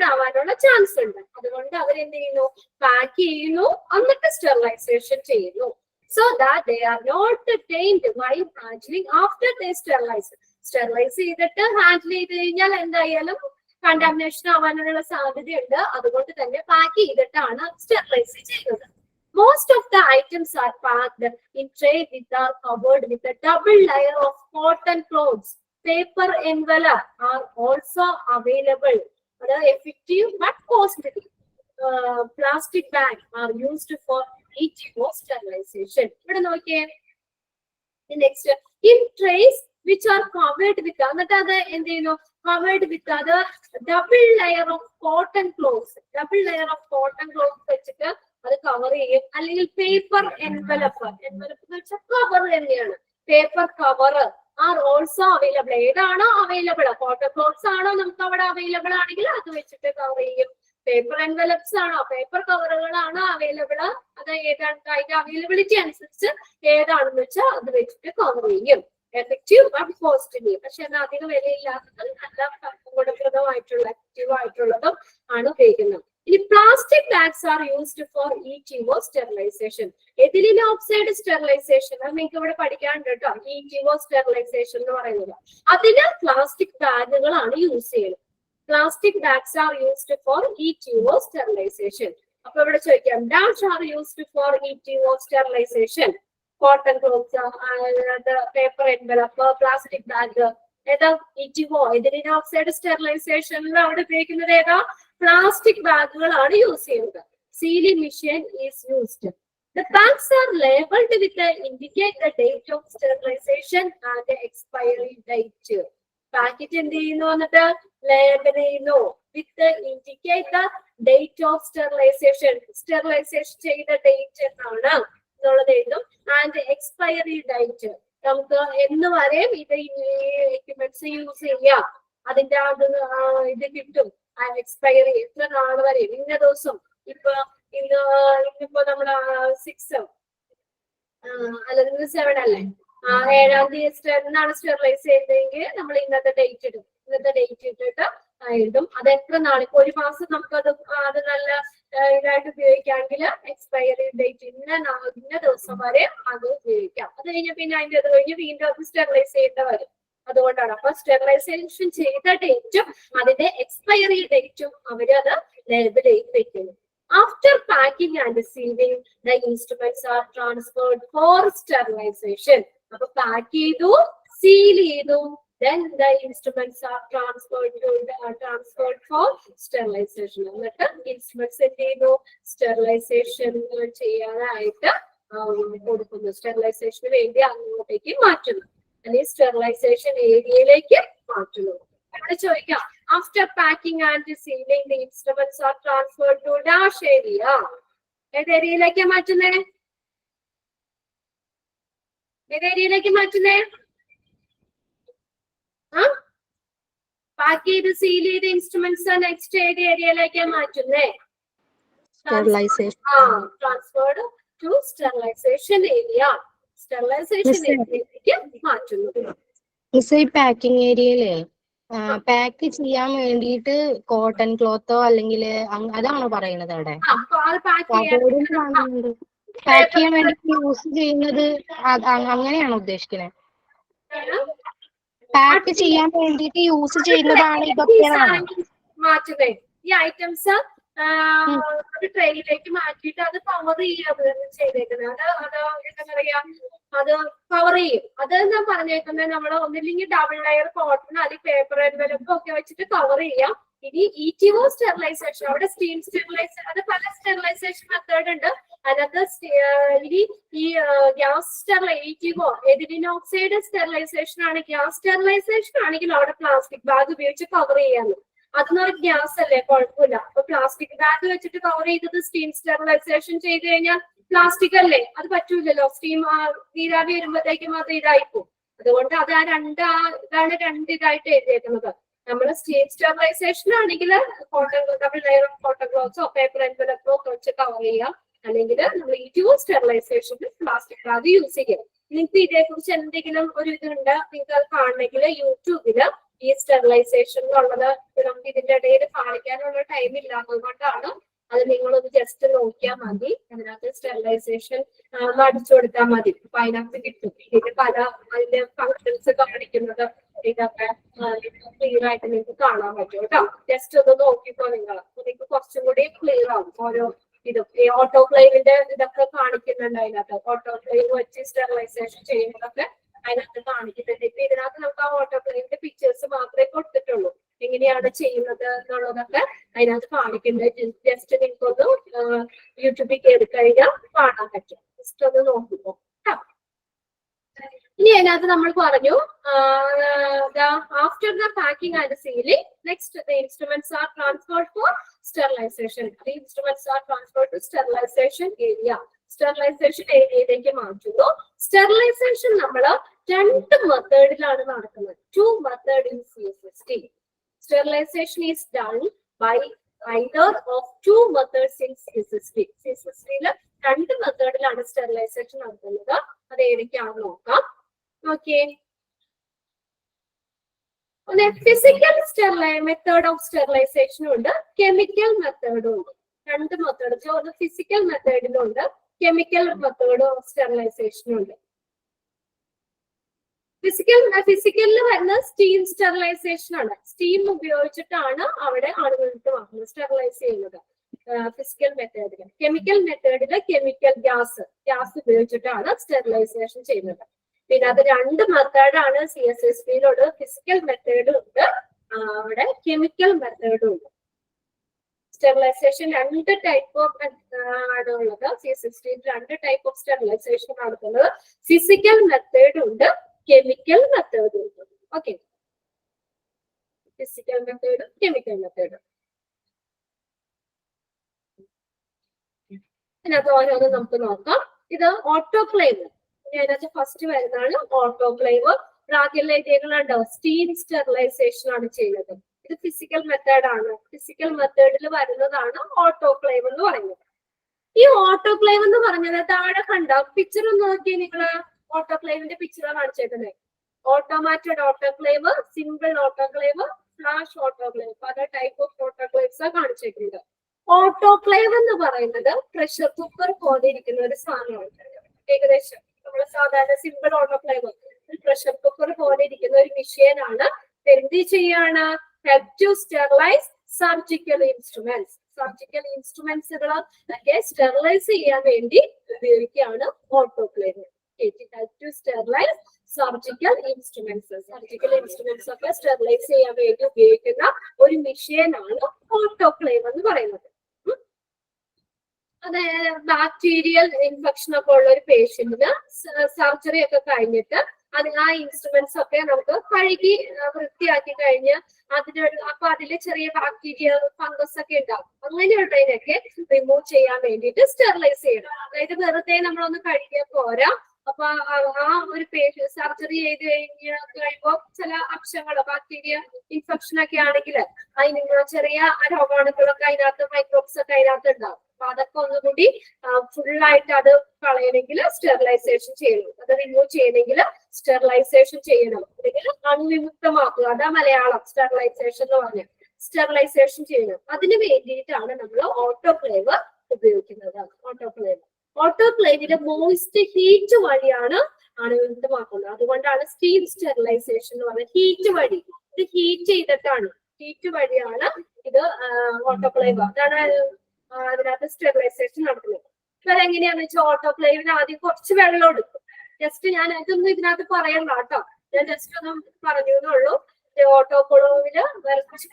ആവാനുള്ള ചാൻസ് ഉണ്ട്. അതുകൊണ്ട് അവരെന്ത് ചെയ്യുന്നു? പാക്ക് ചെയ്യുന്നു, എന്നിട്ട് സ്റ്റെറിലൈസേഷൻ ചെയ്യുന്നു. So that they are not tainted while handling after they sterilize. Sterilise ചെയ്തിട്ട് ഹാൻഡിൽ ചെയ്ത് കഴിഞ്ഞാൽ എന്തായാലും കണ്ടാമിനേഷൻ ആവാനുള്ള സാധ്യതയുണ്ട്. അതുകൊണ്ട് തന്നെ പാക്ക് ചെയ്തിട്ടാണ് സ്റ്റെറിലൈസ് ചെയ്യുന്നത്. Most of the items are packed in tray which are covered with a double layer of cotton cloths. Paper envelope are also available. Effective but costly. Plastic bags are used for ETO sterilization. Next, in trays which are covered with covered with other double layer of cotton cloths. Double layer of cotton cloths വെച്ചിട്ട് അത് cover ചെയ്യും. അല്ലെങ്കിൽ paper envelope എന്ന് വെച്ചാൽ cover തന്നെയാണ്. Paper cover are also available. ഏതാണോ available, cotton clothes ആണോ നമുക്ക് അവിടെ അവൈലബിൾ ആണെങ്കിൽ അത് വെച്ചിട്ട് കവർ ചെയ്യും. പേപ്പർ എൻവലപ്സ് ആണോ, പേപ്പർ കവറുകളാണോ അവൈലബിൾ, അത് ഏതാണ് അതിന്റെ അവൈലബിലിറ്റി അനുസരിച്ച് ഏതാണെന്ന് വെച്ചാൽ അത് വെച്ചിട്ട് കവർ ചെയ്യും. Effective but costly. പക്ഷെ എന്നാൽ അധികം വിലയില്ലാത്തതും നല്ല ഗുണപ്രദമായിട്ടുള്ള എഫക്റ്റീവ് ആയിട്ടുള്ളതും ആണ് ഉപയോഗിക്കുന്നത്. ഇനി plastic bags are used for ETO sterilization. Ethylene oxide sterilization അത് നിങ്ങൾക്ക് ഇവിടെ പഠിക്കാനുണ്ട് കേട്ടോ. ETO സ്റ്റെറിലൈസേഷൻ എന്ന് പറയുന്നത് അതിന് പ്ലാസ്റ്റിക് ബാഗുകളാണ് യൂസ് ചെയ്യുന്നത്. Plastic bags are used for ETO sterilization. അപ്പൊ ഇവിടെ ചോദിക്കാം, dash are used for ETO sterilization. Cotton clothes, paper envelope, plastic bag. ഏതാ? ETO എഥിലീൻ ഓക്സൈഡ് സ്റ്റെറിലൈസേഷനിൽ അവിടെ ഉപയോഗിക്കുന്നത് ഏതാ? പ്ലാസ്റ്റിക് ബാഗുകളാണ് യൂസ് ചെയ്യുന്നത്. Sealing machine is used. The bags are labeled with the indicate the date of sterilization and the expiry date. Packet എന്ത് ചെയ്യുന്നു? എന്നിട്ട് ലേബൽ ചെയ്യുന്നു. With indicate the date of sterilization. Sterilization ചെയ്ത ഡേറ്റ് എന്നാണ് എന്നുള്ളത് എഴുതും. ആൻഡ് എക്സ്പയറി ഡേറ്റ്, നമുക്ക് എന്ന് വരെ ഇത് എക്യുപ്മെന്റ്സ് യൂസ് ചെയ്യാം, അതിന്റെ ഇത് കിട്ടും. എക്സ്പയറി എത്ര നാൾ വരെ, ഇന്ന ദിവസം. ഇന്നിപ്പോ നമ്മള് 6 അല്ലെങ്കിൽ 7 അല്ലേ, 7-ാം തീയതി എന്നാണ് സ്റ്റെറിലൈസ് ചെയ്തതെങ്കിൽ നമ്മൾ ഇന്നത്തെ ഡേറ്റ് ഇടും. ഇന്നത്തെ ഡേറ്റ് ഇട്ടിട്ട് എഴുതും. അത് എത്ര നാളിപ്പോ 1 മാസം നമുക്കത് അത് നല്ല ഇതായിട്ട് ഉപയോഗിക്കാമെങ്കിൽ എക്സ്പയറി ഡേറ്റ് ഇന്ന ദിവസം വരെ അത് ഉപയോഗിക്കാം. അത് കഴിഞ്ഞ പിന്നെ അതിന്റെ അത് കഴിഞ്ഞ് വീണ്ടും അത് സ്റ്റെറിലൈസ് ചെയ്യേണ്ട വരും. അതുകൊണ്ടാണ് അപ്പൊ സ്റ്റെറിലൈസേഷൻ ചെയ്ത ഡേറ്റും അതിന്റെ എക്സ്പയറി ഡേറ്റും അവര് അത് ലേബൽ ചെയ്ത് വെക്കുന്നു. After packing and sealing, the instruments are transferred for sterilization. അപ്പൊ പാക്ക് ചെയ്തു, സീൽ ചെയ്തു, then the instruments are transferred for sterilization. എന്നിട്ട് ഇൻസ്ട്രുമെന്റ്സ് എന്ത് ചെയ്യുന്നു? സ്റ്റെറിലൈസേഷൻ ചെയ്യാനായിട്ട് കൊടുക്കുന്നു. സ്റ്റെറിലൈസേഷന് വേണ്ടി അങ്ങോട്ടേക്ക് മാറ്റുന്നു, അല്ലെങ്കിൽ സ്റ്റെറിലൈസേഷൻ ഏരിയയിലേക്ക് മാറ്റുന്നു. ഇവിടെ ചോദിക്കാം, after packing and sealing, the instruments are transferred to dash area. ഏത് ഏരിയയിലേക്ക് മാറ്റുന്നേ? ഏത് ഏരിയയിലേക്ക് മാറ്റുന്നേ? പാക്ക് ചെയ്ത് സീൽ ചെയ്ത ഇൻസ്ട്രുമെന്റ്സ് നെക്സ്റ്റ് ഏത് ഏരിയയിലേക്ക് മാറ്റുന്നേ? Transferred to sterilization area. Sterilization ഏരിയയിലേക്ക് മാറ്റുന്നു. ഈ പാക്കിംഗ് ഏരിയയില് പാക്ക് ചെയ്യാൻ വേണ്ടിയിട്ട് കോട്ടൺ ക്ലോത്തോ അല്ലെങ്കിൽ അതാണോ പറയുന്നത്? അവിടെ പാക്ക് ചെയ്യാൻ വേണ്ടി യൂസ് ചെയ്യുന്നത് അങ്ങനെയാണോ ഉദ്ദേശിക്കുന്നത്? പാക്ക് ചെയ്യാൻ വേണ്ടിയിട്ട് യൂസ് ചെയ്യുന്നതാണ് ഇതൊക്കെയാണ്. മാറ്റുന്നത് ഈ ഐറ്റംസ് ഒരു ട്രെയിനിലേക്ക് മാറ്റിയിട്ട് അത് കവർ ചെയ്യുക ചെയ്തേക്കുന്നത്. അത് എന്താ പറയാ, അത് കവർ ചെയ്യും. അത് ഞാൻ പറഞ്ഞേക്കുന്നത് നമ്മൾ ഒന്നില്ലെങ്കിൽ ഡബിൾ ലെയർ കോട്ടൺ അല്ലെങ്കിൽ പേപ്പർ എൻവലപ്പ് ഒക്കെ വെച്ചിട്ട് കവർ ചെയ്യാം. ഇനി ETO സ്റ്റെറിലൈസേഷൻ, അവിടെ സ്റ്റീം സ്റ്റെറിലൈസേഷൻ, അത് പല സ്റ്റെറിലൈസേഷൻ മെത്തേഡ് ഉണ്ട്. അതിനകത്ത് ഇനി ഈ gas ETO ethylene oxide sterilization ആണ്. ഗ്യാസ് സ്റ്റെറിലൈസേഷൻ ആണെങ്കിൽ അവിടെ പ്ലാസ്റ്റിക് ബാഗ് ഉപയോഗിച്ച് കവർ ചെയ്യാന്ന്. അതൊന്നും ഗ്യാസ് അല്ലേ, കുഴപ്പമില്ല. അപ്പൊ പ്ലാസ്റ്റിക് ബാഗ് വെച്ചിട്ട് കവർ ചെയ്തത് സ്റ്റീം സ്റ്റെറിലൈസേഷൻ ചെയ്ത് കഴിഞ്ഞാൽ പ്ലാസ്റ്റിക് അല്ലേ, അത് പറ്റൂലല്ലോ. സ്റ്റീം നീരാവി വരുമ്പോഴത്തേക്കും അത് ഇതായിപ്പോ. അതുകൊണ്ട് അത് ഇതാണ് രണ്ട് ഇതായിട്ട് എഴുതിയേക്കുന്നത്. നമ്മൾ സ്റ്റീം സ്റ്റെറിലൈസേഷൻ ആണെങ്കിൽ cotton double layer of cotton ക്ലോത്ത്സോ പേപ്പർ എൻവലപ്പോ ഒക്കെ വെച്ച് കവർ ചെയ്യാം. അല്ലെങ്കിൽ നമ്മൾ ETO സ്റ്റെറിലൈസേഷനിൽ പ്ലാസ്റ്റിക് ബാഗ് യൂസ് ചെയ്യാം. നിങ്ങൾക്ക് ഇതേക്കുറിച്ച് എന്തെങ്കിലും ഒരു ഇതുണ്ട് നിങ്ങൾക്ക് അത് കാണണമെങ്കിൽ യൂട്യൂബില് ഈ സ്റ്റെറിലൈസേഷനിലുള്ളത് നമുക്ക് ഇതിന്റെ ഇടയിൽ കാണിക്കാനുള്ള ടൈം ഇല്ലാത്തത് കൊണ്ടാണ്. അത് നിങ്ങളൊന്ന് ജസ്റ്റ് നോക്കിയാൽ മതി. അതിനകത്ത് സ്റ്റെറിലൈസേഷൻ അടിച്ചു കൊടുത്താൽ മതി. അപ്പൊ അതിനകത്ത് കിട്ടും. ഇതിന്റെ പല അതിന്റെ ഫങ്ഷൻസ് കാണിക്കുന്നത് ഇതൊക്കെ ക്ലിയർ ആയിട്ട് നിങ്ങൾക്ക് കാണാൻ പറ്റും കേട്ടോ. ജസ്റ്റ് ഒന്ന് നോക്കിക്കോ നിങ്ങൾ. നിങ്ങൾക്ക് കുറച്ചും കൂടി ക്ലിയർ ആവും. ഓരോ ഇതും ഈ ഓട്ടോക്ലേവിന്റെ ഇതൊക്കെ കാണിക്കുന്നുണ്ട് അതിനകത്ത്. ഓട്ടോക്ലേവ് വെച്ച് സ്റ്റെറിലൈസേഷൻ ചെയ്യുന്നതൊക്കെ അതിനകത്ത് കാണിക്കുന്നുണ്ട്. ഇപ്പൊ ഇതിനകത്ത് നമുക്ക് ആ ഓട്ടോക്ലേവിന്റെ പിക്ചേഴ്സ് മാത്രമേ കൊടുത്തിട്ടുള്ളൂ. എങ്ങനെയാണ് ചെയ്യുന്നത് എന്നുള്ളതൊക്കെ അതിനകത്ത് കാണിക്കുന്നത്. ജസ്റ്റ് നിങ്ങൾക്കൊന്ന് യൂട്യൂബിൽ കയറി കഴിഞ്ഞാൽ കാണാൻ പറ്റും. ജസ്റ്റ് ഒന്ന് നോക്കിപ്പോ. ഇനി അതിനകത്ത് നമ്മൾ പറഞ്ഞു after the packing and sealing next the instruments are transferred for sterilization. The instruments are transferred to sterilization area. Sterilization ഏരിയയിലേക്ക് മാറ്റുന്നു. സ്റ്റെറിലൈസേഷൻ നമ്മൾ രണ്ട് മെത്തേഡിലാണ് നടക്കുന്നത്. 2 method in CSST. Sterilization is done by either of 2 methods in CSST. CSST-ൽ രണ്ട് മെത്തേഡിലാണ് sterilisation നടത്തുന്നത്. അത് ഏതൊക്കെയാണെന്ന് നോക്കാം. ഓക്കെ, ഒന്ന് ഫിസിക്കൽ മെത്തേഡ് ഓഫ് സ്റ്റെറിലൈസേഷനും ഉണ്ട്, കെമിക്കൽ മെത്തേഡും ഉണ്ട്. രണ്ട് മെത്തേഡ്, ഒന്ന് ഫിസിക്കൽ മെത്തേഡിലുണ്ട്, കെമിക്കൽ മെത്തേഡ് ഓഫ് സ്റ്റെറിലൈസേഷനും ഉണ്ട്. ഫിസിക്കലിൽ വരുന്ന സ്റ്റീം സ്റ്റെറിലൈസേഷൻ ആണ്. സ്റ്റീം ഉപയോഗിച്ചിട്ടാണ് അവിടെ ആളുകൾക്ക് വാങ്ങുന്നത് സ്റ്റെറിലൈസ് ചെയ്യുന്നത് ഫിസിക്കൽ മെത്തേഡില്. കെമിക്കൽ മെത്തേഡില് കെമിക്കൽ ഗ്യാസ് ഉപയോഗിച്ചിട്ടാണ് സ്റ്റെറിലൈസേഷൻ ചെയ്യുന്നത്. പിന്നെ അത് രണ്ട് മെത്തേഡാണ് CSST-യിലുള്ളത്. ഫിസിക്കൽ മെത്തേഡും ഉണ്ട്, അവിടെ കെമിക്കൽ മെത്തേഡും ഉണ്ട്. സ്റ്റെറിലൈസേഷൻ രണ്ട് ടൈപ്പ് ഓഫ് ആണ് ഉള്ളത്. CSST-യിൽ രണ്ട് ടൈപ്പ് ഓഫ് സ്റ്റെറിലൈസേഷൻ നടത്തുന്നത്. ഫിസിക്കൽ മെത്തേഡും ഉണ്ട്, കെമിക്കൽ മെത്തേഡ് ഉണ്ട്. Okay, physical method, chemical method. ഇതിനകത്ത് ഓരോന്നും നമുക്ക് നോക്കാം. ഇത് ഓട്ടോക്ലേവ്. അതിനകത്ത് ഫസ്റ്റ് വരുന്നതാണ് ഓട്ടോക്ലേവ്. പ്രാഗ്യലേഖകളുണ്ടോ സ്റ്റീം സ്റ്റെറിലൈസേഷൻ ആണ് ചെയ്യുന്നത്. ഇത് ഫിസിക്കൽ മെത്തേഡ് ആണ്. ഫിസിക്കൽ മെത്തേഡിൽ വരുന്നതാണ് ഓട്ടോക്ലേവ് എന്ന് പറയുന്നത്. ഈ ഓട്ടോക്ലേവ് എന്ന് പറഞ്ഞത് താഴെ കണ്ട പിക്ചർ ഒന്ന് നോക്കിയേ നിങ്ങള്. ഓട്ടോക്ലേവിന്റെ പിക്ചർ കാണിച്ചേക്കുന്നത്. Automated autoclave, simple autoclave, flash autoclave, പല ടൈപ്പ് ഓഫ് ഓട്ടോക്ലേവ്സ് കാണിച്ചേക്കുന്നത്. ഓട്ടോക്ലേവ് എന്ന് പറയുന്നത് പ്രഷർ കുക്കർ പോലെ ഇരിക്കുന്ന ഒരു സാധനമാണ്. ഏകദേശം നമ്മൾ സാധാരണ സിമ്പിൾ ഓട്ടോക്ലേവ് പ്രഷർ കുക്കർ പോലെ ഇരിക്കുന്ന ഒരു മെഷീൻ ആണ്. എന്ത് ചെയ്യാണ്? Help to sterilize surgical instruments. Surgical ഇൻസ്ട്രുമെന്റ്സുകളൊക്കെ സ്റ്റെറിലൈസ് ചെയ്യാൻ വേണ്ടി ഉപയോഗിക്കുകയാണ് autoclave. To sterilize surgical instruments. Surgical instruments ഒക്കെ സ്റ്റെറിലൈസ് ചെയ്യാൻ വേണ്ടി ഉപയോഗിക്കുന്ന ഒരു മെഷീൻ ആണ് ഓട്ടോക്ലേവ് എന്ന് പറയുന്നത്. അതായത് ബാക്ടീരിയൽ ഇൻഫെക്ഷൻ ഒക്കെ ഉള്ള ഒരു പേഷ്യന്റിന് സർജറി ഒക്കെ കഴിഞ്ഞിട്ട് ആ ഇൻസ്ട്രുമെന്റ്സ് ഒക്കെ നമുക്ക് കഴുകി വൃത്തിയാക്കി കഴിഞ്ഞ് അപ്പൊ അതില് ചെറിയ ബാക്ടീരിയ ഫംഗസ് ഒക്കെ ഉണ്ടാവും. അങ്ങനെയുള്ളതിനൊക്കെ റിമൂവ് ചെയ്യാൻ വേണ്ടിയിട്ട് സ്റ്റെറിലൈസ് ചെയ്യണം. അതായത് വെറുതെ നമ്മളൊന്ന് കഴുകിയാൽ പോരാ. അപ്പൊ ആ ഒരു പേഷ്യന്റ് സർജറി ചെയ്ത് കഴിയുമ്പോൾ ചില അംശങ്ങള് ബാക്ടീരിയ ഇൻഫെക്ഷൻ ഒക്കെ ആണെങ്കിൽ അതിന് ചെറിയ രോഗാണുക്കളൊക്കെ അതിനകത്ത് മൈക്രോബ്സ് ഒക്കെ അതിനകത്ത് ഉണ്ടാവും. അപ്പൊ അതൊക്കെ ഒന്നുകൂടി ഫുള്ളായിട്ട് അത് കളയണമെങ്കിൽ സ്റ്റെറിലൈസേഷൻ ചെയ്യണം. അത് റിമൂവ് ചെയ്യണമെങ്കിൽ സ്റ്റെറിലൈസേഷൻ ചെയ്യണം. അല്ലെങ്കിൽ അണുവിമുക്തമാക്കുക, അതാ മലയാളം സ്റ്റെറിലൈസേഷൻ എന്ന് പറഞ്ഞാൽ. സ്റ്റെറിലൈസേഷൻ ചെയ്യണം. അതിന് വേണ്ടിയിട്ടാണ് നമ്മൾ ഓട്ടോക്ലേവ് ഉപയോഗിക്കുന്നത്. ഓട്ടോക്ലേവില് മോയിസ്റ്റ് ഹീറ്റ് വഴിയാണ് അണുവിമുക്തമാക്കുന്നത്. അതുകൊണ്ടാണ് സ്റ്റീം സ്റ്റെറിലൈസേഷൻ എന്ന് പറയുന്നത്. ഹീറ്റ് വഴി, ഇത് ഹീറ്റ് ചെയ്തിട്ടാണ്, ഹീറ്റ് വഴിയാണ് ഇത് ഓട്ടോക്ലേവ്, അതാണ് അതിനകത്ത് സ്റ്റെറിലൈസേഷൻ നടത്തുന്നത്. ഇപ്പൊ അതെങ്ങനെയാന്ന് വെച്ചാൽ ഓട്ടോക്ലേവിന് ആദ്യം കുറച്ച് വെള്ളം എടുക്കും. ജസ്റ്റ് ഞാൻ ഇതൊന്നും ഇതിനകത്ത് പറയണ്ട കേട്ടോ, ഞാൻ ജസ്റ്റ് ഒന്ന് പറഞ്ഞു എന്നുള്ളൂ. ഓട്ടോക്ലേവില്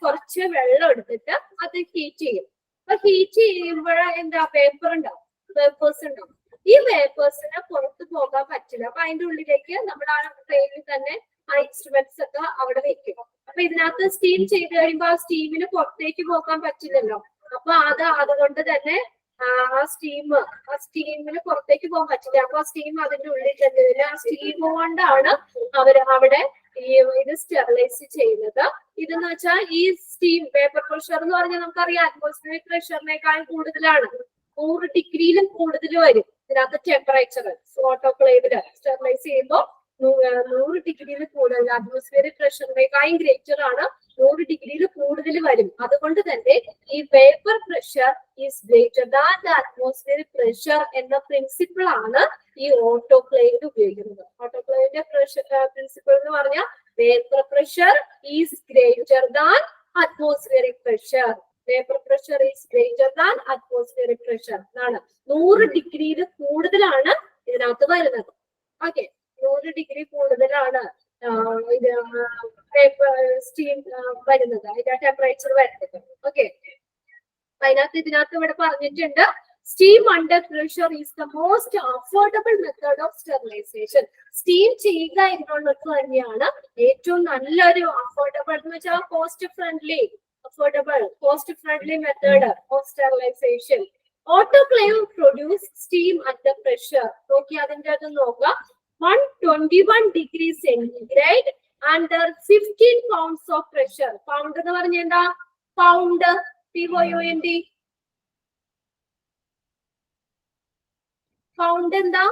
കുറച്ച് വെള്ളം എടുത്തിട്ട് അത് ഹീറ്റ് ചെയ്യും. അപ്പൊ ഹീറ്റ് ചെയ്യുമ്പോൾ എന്താ പേപ്പർ ഉണ്ടാവും, പേപ്പേഴ്സ് ഉണ്ടാവും. ഈ പേപ്പേഴ്സിന് പുറത്ത് പോകാൻ പറ്റില്ല. അപ്പൊ അതിന്റെ ഉള്ളിലേക്ക് നമ്മുടെ ആ ട്രെയിനിൽ തന്നെ ആ ഇൻസ്ട്രുമെന്റ്സ് ഒക്കെ അവിടെ വെക്കും. അപ്പൊ ഇതിനകത്ത് സ്റ്റീം ചെയ്ത് കഴിയുമ്പോ ആ സ്റ്റീമിന് പുറത്തേക്ക് പോകാൻ പറ്റില്ലല്ലോ. അപ്പൊ അതുകൊണ്ട് തന്നെ ആ സ്റ്റീമിന് പുറത്തേക്ക് പോകാൻ പറ്റില്ല. അപ്പൊ ആ സ്റ്റീം അതിന്റെ ഉള്ളിൽ തന്നെ വരും. ആ സ്റ്റീം കൊണ്ടാണ് അവര് അവിടെ ഇത് സ്റ്റെറിലൈസ് ചെയ്യുന്നത്. ഇതെന്ന് വെച്ചാൽ ഈ സ്റ്റീം വേപ്പർ പ്രഷർ എന്ന് പറഞ്ഞാൽ നമുക്കറിയാം അറ്റ്മോസ്ഫിയറിക് പ്രഷറിനേക്കാൾ കൂടുതലാണ്, 100 ഡിഗ്രിയിലും കൂടുതൽ വരും ഇതിനകത്ത് ടെമ്പറേച്ചർ. ഓട്ടോക്ലേവില് സ്റ്റെറിലൈസ് ചെയ്യുമ്പോൾ 100 ഡിഗ്രിയിൽ കൂടുതൽ, അറ്റ്മോസ്ഫിയറിക് പ്രഷറിനേക്കാളും ഗ്രേറ്റർ ആണ്, 100 ഡിഗ്രിയിൽ കൂടുതൽ വരും. അതുകൊണ്ട് തന്നെ ഈ vapour pressure is greater than the atmospheric pressure എന്ന പ്രിൻസിപ്പിൾ ആണ് ഈ ഓട്ടോക്ലേവിൽ ഉപയോഗിക്കുന്നത്. ഓട്ടോക്ലേവിന്റെ പ്രിൻസിപ്പിൾ എന്ന് പറഞ്ഞാൽ vapour pressure is greater than atmospheric pressure. Vapour pressure is greater than atmospheric pressure എന്നാണ്. 100 ഡിഗ്രിയിൽ കൂടുതലാണ് ഇതിനകത്ത് വരുന്നത്. ഓക്കെ, 100 ഡിഗ്രി കൂടുതലാണ് ഇത് സ്റ്റീം വരുന്നത്, അതിന്റെ ടെമ്പറേച്ചർ വരുന്നത്. ഓക്കെ, ഇതിനകത്ത് ഇവിടെ പറഞ്ഞിട്ടുണ്ട് steam under pressure is the most affordable method of sterilization. Steam ചെയ്യുക എന്നുള്ളത് തന്നെയാണ് ഏറ്റവും നല്ലൊരു അഫോർഡബിൾ എന്ന് വെച്ചാൽ cost friendly method of sterilization. Autoclave produce steam under pressure. നോക്കി അതിന്റെ അത് നോക്കുക. 121 degree centigrade under 15 pounds of pressure. Pound എന്ന് പറഞ്ഞ എന്താ? Pound, POUND. Pound എന്താ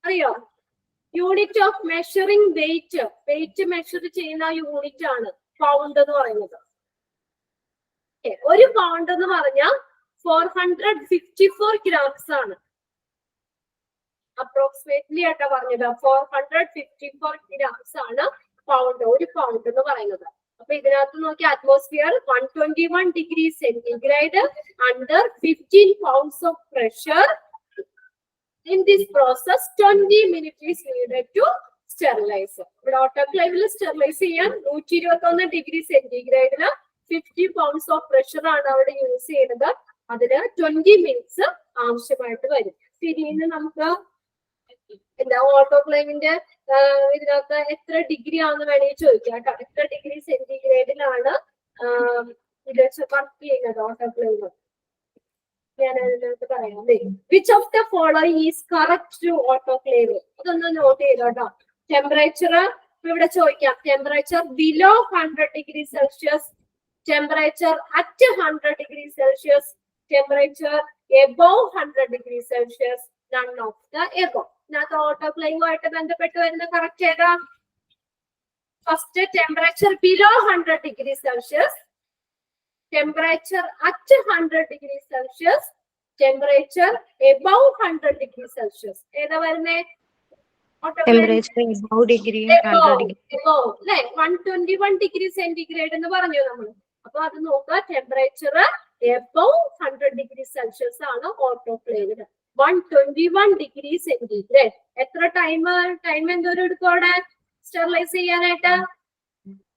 അറിയോ? Unit of measuring weight. Weight measure ചെയ്യുന്ന യൂണിറ്റ് ആണ് പൗണ്ട് എന്ന് പറയുന്നത്. ഒരു പൗണ്ട് എന്ന് പറഞ്ഞാൽ 454 grams ആണ്. അപ്രോക്സിമേറ്റ്ലി ആയിട്ടാ പറഞ്ഞത്. 454 grams ആണ് പൗണ്ട്, ഒരു പൗണ്ട് എന്ന് പറയുന്നത്. അപ്പൊ ഇതിനകത്ത് നോക്കി atmosphere 121 degree centigrade under 15 pounds of pressure. In this process 20 minutes is needed to sterilize. ഇവിടെ ഓട്ടോക്ലേവിൽ സ്റ്റെറിലൈസ് ചെയ്യാൻ 121 degree centigrade 50 pounds of pressure ആണ് അവിടെ യൂസ് ചെയ്യുന്നത്. അതിന് 20 minutes ആവശ്യമായിട്ട് വരും. ഇനി നമുക്ക് എന്താ ഓട്ടോക്ലേവിന്റെ ഇതിനകത്ത് എത്ര ഡിഗ്രി ആണെന്ന് വേണമെങ്കിൽ ചോദിക്കാം കേട്ടോ. എത്ര ഡിഗ്രി സെന്റിഗ്രേഡിലാണ് ഇത് വർക്ക് ചെയ്യുന്നത് ഓട്ടോക്ലേവ്? ഞാൻ അതിനകത്ത് പറയാം. Which of the following is correct to autoclave? അതൊന്ന് നോട്ട് ചെയ്തോട്ടോ. ടെമ്പറേച്ചർ ഇവിടെ ചോദിക്കാം. Temperature below 100 degree Celsius, temperature at 100 degree Celsius, temperature above 100 degree Celsius, none of the above. ഇതിനകത്ത് ഓട്ടോക്ലേവുമായിട്ട് ബന്ധപ്പെട്ട് വരുന്ന കറക്റ്റ് ഏതാ? First temperature below 100 degree Celsius, temperature at 100 degree Celsius, temperature above 100 degree Celsius. ഏതാ വരുന്നേ? Temperature above degree 121 degree centigrade എന്ന് പറഞ്ഞു നമ്മൾ. അപ്പൊ അത് നോക്കുക. ടെമ്പറേച്ചർ എബോവ് 100 degree Celsius ആണ് ഓട്ടോക്ലേവിന്. 121 degree centigrade. എത്ര ടൈം എന്തോരം എടുക്കും അവിടെ സ്റ്റെറിലൈസ് ചെയ്യാനായിട്ട്?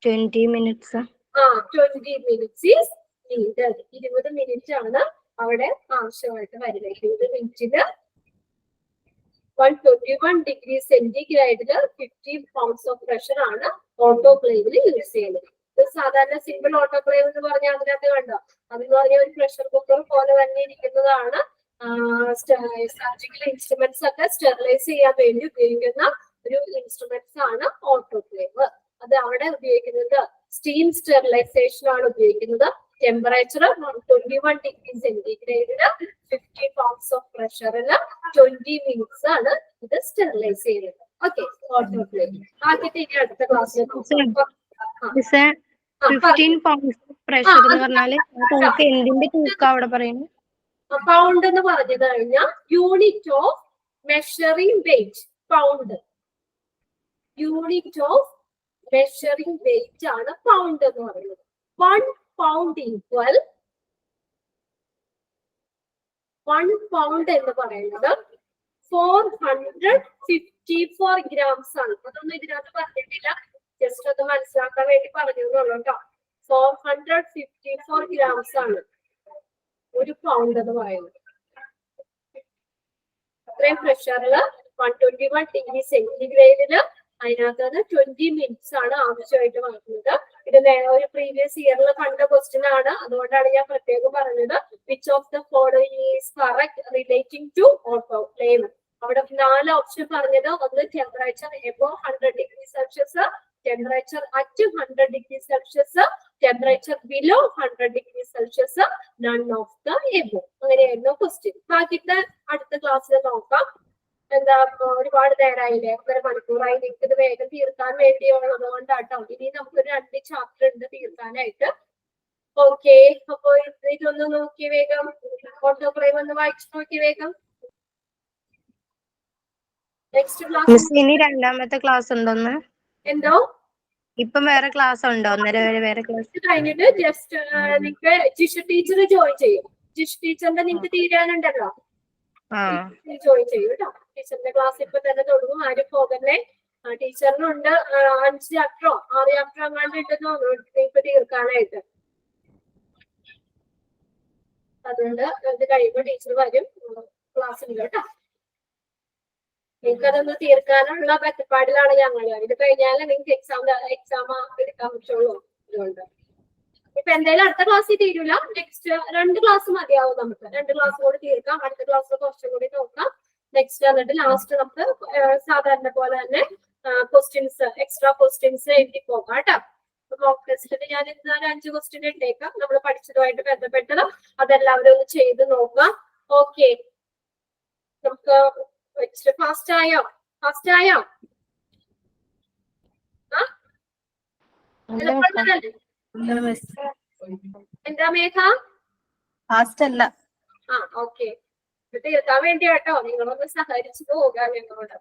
20 minutes. 20 minutes is needed. 20 minutes ആണ് അവിടെ ആവശ്യമായിട്ട് വരുന്നത്. 20 മിനിറ്റില് 121 degree centigrade 50 pounds of pressure ആണ് ഓട്ടോക്ലേവിൽ യൂസ് ചെയ്യുന്നത്. ഇത് സാധാരണ സിമ്പിൾ ഓട്ടോക്ലേവ് എന്ന് പറഞ്ഞാൽ അതിനകത്ത് കണ്ടോ, അതെന്ന് പറഞ്ഞാൽ ഒരു പ്രഷർ കുക്കർ പോലെ തന്നെ ഇരിക്കുന്നതാണ്. സർജിക്കൽ ഇൻസ്ട്രുമെന്റ്സ് ഒക്കെ സ്റ്റെറിലൈസ് ചെയ്യാൻ വേണ്ടി ഉപയോഗിക്കുന്ന ഒരു ഇൻസ്ട്രുമെന്റ്സ് ആണ് ഓട്ടോക്ലേവ്. അത് അവിടെ ഉപയോഗിക്കുന്നത് സ്റ്റീം സ്റ്റെറിലൈസേഷൻ ആണ് ഉപയോഗിക്കുന്നത്. Temperature 121 degree centigrade 50 pounds of pressure 20 minutes ആണ് ഇത് സ്റ്റെറിലൈസ് ചെയ്യുന്നത്. Okay, autoclave. ആദ്യത്തെ ഇനി അടുത്ത ക്ലാസ്സിൽ 15 pounds പ്രഷർ എന്ന് പറഞ്ഞാല് എന്തിന്റെ തൂക്കം അവിടെ പറയുന്നത്? പൗണ്ട് എന്ന് പറഞ്ഞു കഴിഞ്ഞാൽ unit of measuring weight pound. Unit of measuring weight ആണ് പൗണ്ട് എന്ന് പറയുന്നത്. 1 pound ഈക്വൽ 1 pound എന്ന് പറയുന്നത് 454 grams ആണ്. അതൊന്നും ഇതിനകത്ത് പറഞ്ഞിട്ടില്ല, ജസ്റ്റ് അത് മനസ്സിലാക്കാൻ വേണ്ടി പറഞ്ഞുള്ളൂ കേട്ടോ. 454 grams ആണ് ഒരു പൗണ്ട് എന്ന് പറയുന്നത്. അത്രയും പ്രഷറില് 121 ഡിഗ്രി സെന്റിഗ്രേഡില് അതിനകത്ത് 20 മിനിറ്റ്സ് ആണ് ആവശ്യമായിട്ട് വരുന്നത്. ഇത് ഒരു പ്രീവിയസ് ഇയറിൽ കണ്ട ക്വസ്റ്റ്യൻ ആണ്, അതുകൊണ്ടാണ് ഞാൻ പ്രത്യേകം പറഞ്ഞത്. Which of the following is correct relating to autoclave. അവിടെ 4 ഓപ്ഷൻ പറഞ്ഞത്, ഒന്ന് temperature above 100 degree Celsius, temperature at 100 degree Celsius, temperature below 100 degree Celsius, none of the above. അങ്ങനെയായിരുന്നു ക്വസ്റ്റ്യൻ. ബാക്കിത്തെ അടുത്ത ക്ലാസ്സിൽ നോക്കാം. എന്താ ഒരുപാട് നേരമായില്ലേ, 1.5 മണിക്കൂറായി. നിങ്ങൾക്ക് ഇത് വേഗം തീർക്കാൻ വേണ്ടിയുള്ളത് കൊണ്ടാട്ടോ. ഇനി നമുക്കൊരു 2 ചാപ്റ്റർ ഉണ്ട് തീർക്കാനായിട്ട്. ഓക്കെ, അപ്പൊ ഇതൊന്ന് നോക്കി വേഗം ഓട്ടോക്ലേവ് ഒന്ന് വായിച്ചു നോക്കി വേഗം. നെക്സ്റ്റ് ക്ലാസ് ഇനി രണ്ടാമത്തെ ക്ലാസ് ഉണ്ടോന്ന്? എന്തോ ഇപ്പം വേറെ ക്ലാസ് ഉണ്ടോ? വേറെ ക്ലാസ് കഴിഞ്ഞിട്ട് ജസ്റ്റ് നിങ്ങൾക്ക് ജിഷ് ടീച്ചർ ജോയിൻ ചെയ്യും. ജിഷ് ടീച്ചറിന്റെ നിങ്ങൾക്ക് തീരാനുണ്ടല്ലോ, ജോയിൻ ചെയ്യും കേട്ടോ. ടീച്ചറിന്റെ ക്ലാസ് ഇപ്പൊ തന്നെ തുടങ്ങും, ആരും പോകല്ലേ. ടീച്ചറിനുണ്ട് 5 ചാപ്റ്ററോ 6 ചാപ്റ്ററോ അങ്ങാണ്ട് ഉണ്ടെന്ന് തോന്നുന്നു ഇപ്പൊ തീർക്കാനായിട്ട്. അതുകൊണ്ട് ഇത് കഴിയുമ്പോ ടീച്ചർ വരും, ക്ലാസ് ഉണ്ട് കേട്ടോ. നിങ്ങൾക്ക് അതൊന്ന് തീർക്കാനുള്ള ബന്ധപ്പാടിലാണ് ഞങ്ങൾ. ഇത് കഴിഞ്ഞാൽ നിങ്ങൾക്ക് എക്സാം എടുക്കാൻ പറ്റുള്ളൂ. അതുകൊണ്ട് ഇപ്പൊ എന്തായാലും അടുത്ത ക്ലാസ്സിൽ തീരൂല, നെക്സ്റ്റ് 2 ക്ലാസ് മതിയാവും നമുക്ക്. 2 ക്ലാസ് കൂടി തീർക്കാം, അടുത്ത ക്ലാസ്സിൽ കുറച്ചും കൂടി നോക്കാം. നെക്സ്റ്റ് എന്നിട്ട് ലാസ്റ്റ് നമുക്ക് സാധാരണ പോലെ തന്നെ ക്വസ്റ്റ്യൻസ്, എക്സ്ട്രാ ക്വസ്റ്റ്യൻസ് എഴുതി പോകാം കേട്ടോ. മോക്ക് ടെസ്റ്റിന് ഞാൻ ഇന്നാലും 5 ക്വസ്റ്റ്യൻ ഇട്ടേക്കാം, നമ്മൾ പഠിച്ചതുമായിട്ട് ബന്ധപ്പെട്ടത്. അതെല്ലാവരും ഒന്ന് ചെയ്ത് നോക്കാം. ഓക്കെ, നമുക്ക് ഫാസ്റ്റ് ആയോ? എന്താ മേഘ? ഫാസ്റ്റ് അല്ല. ഓക്കെ, തീർക്കാൻ വേണ്ടി കേട്ടോ. നിങ്ങളൊന്ന് സഹകരിച്ചു പോകാൻ ഞങ്ങളോട്.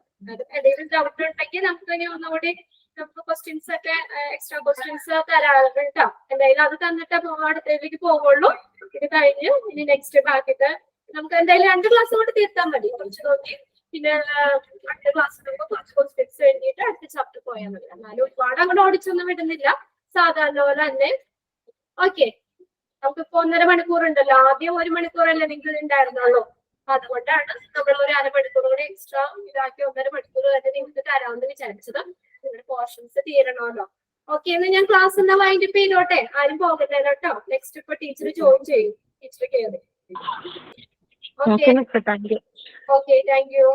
എന്തെങ്കിലും ഡൗട്ട് ഉണ്ടെങ്കിൽ നമുക്ക് ഇനി ഒന്നുകൂടി നമുക്ക് ക്വസ്റ്റ്യൻസ് ഒക്കെ എക്സ്ട്രാ ക്വസ്റ്റ്യൻസ് തരാറുണ്ട് കേട്ടോ. എന്തായാലും അത് തന്നിട്ട് അടുത്തതിലേക്ക് പോകുള്ളൂ. ഇത് കഴിഞ്ഞ് ഇനി നെക്സ്റ്റ് ബാക്കിയിട്ട് നമുക്ക് എന്തായാലും 2 ക്ലാസ് കൊണ്ട് തീർത്താൽ മതി. കുറച്ച് നോക്കി പിന്നെ അടുത്ത ക്ലാസ് നമുക്ക് കുറച്ച് ക്വസ്റ്റ്യൻസ് എഴുതിയിട്ട് അടുത്ത ചാപ്റ്റർ പോയാൽ മതി. എന്നാലും ഒരുപാട് അങ്ങോട്ട് ഓടിച്ചൊന്നും വിടുന്നില്ല, സാധാരണ പോലെ തന്നെ. ഓക്കെ, നമുക്കിപ്പോ 1.5 മണിക്കൂർ ഉണ്ടല്ലോ. ആദ്യം 1 മണിക്കൂറല്ലേ നിങ്ങൾ ഉണ്ടായിരുന്നുള്ളൂ. അതുകൊണ്ടാണ് നമ്മൾ ഒരു 1/2 മണിക്കൂർ കൂടി എക്സ്ട്രാ ഇതാക്കി 1.5 മണിക്കൂർ തന്നെ നിങ്ങൾക്ക് തരാമെന്ന് വിചാരിച്ചത്. നിങ്ങളുടെ പോർഷൻസ് തീരണമല്ലോ. ഓക്കെ, എന്ന് ഞാൻ ക്ലാസ് എന്നാ വൈൻഡപ്പ് ചെയ്തോട്ടെ. ആരും പോകണ്ടല്ലോ കേട്ടോ. നെക്സ്റ്റ് ഇപ്പൊ ടീച്ചർ ജോയിൻ ചെയ്യും, ടീച്ചർ കയറി. Okay, thank you.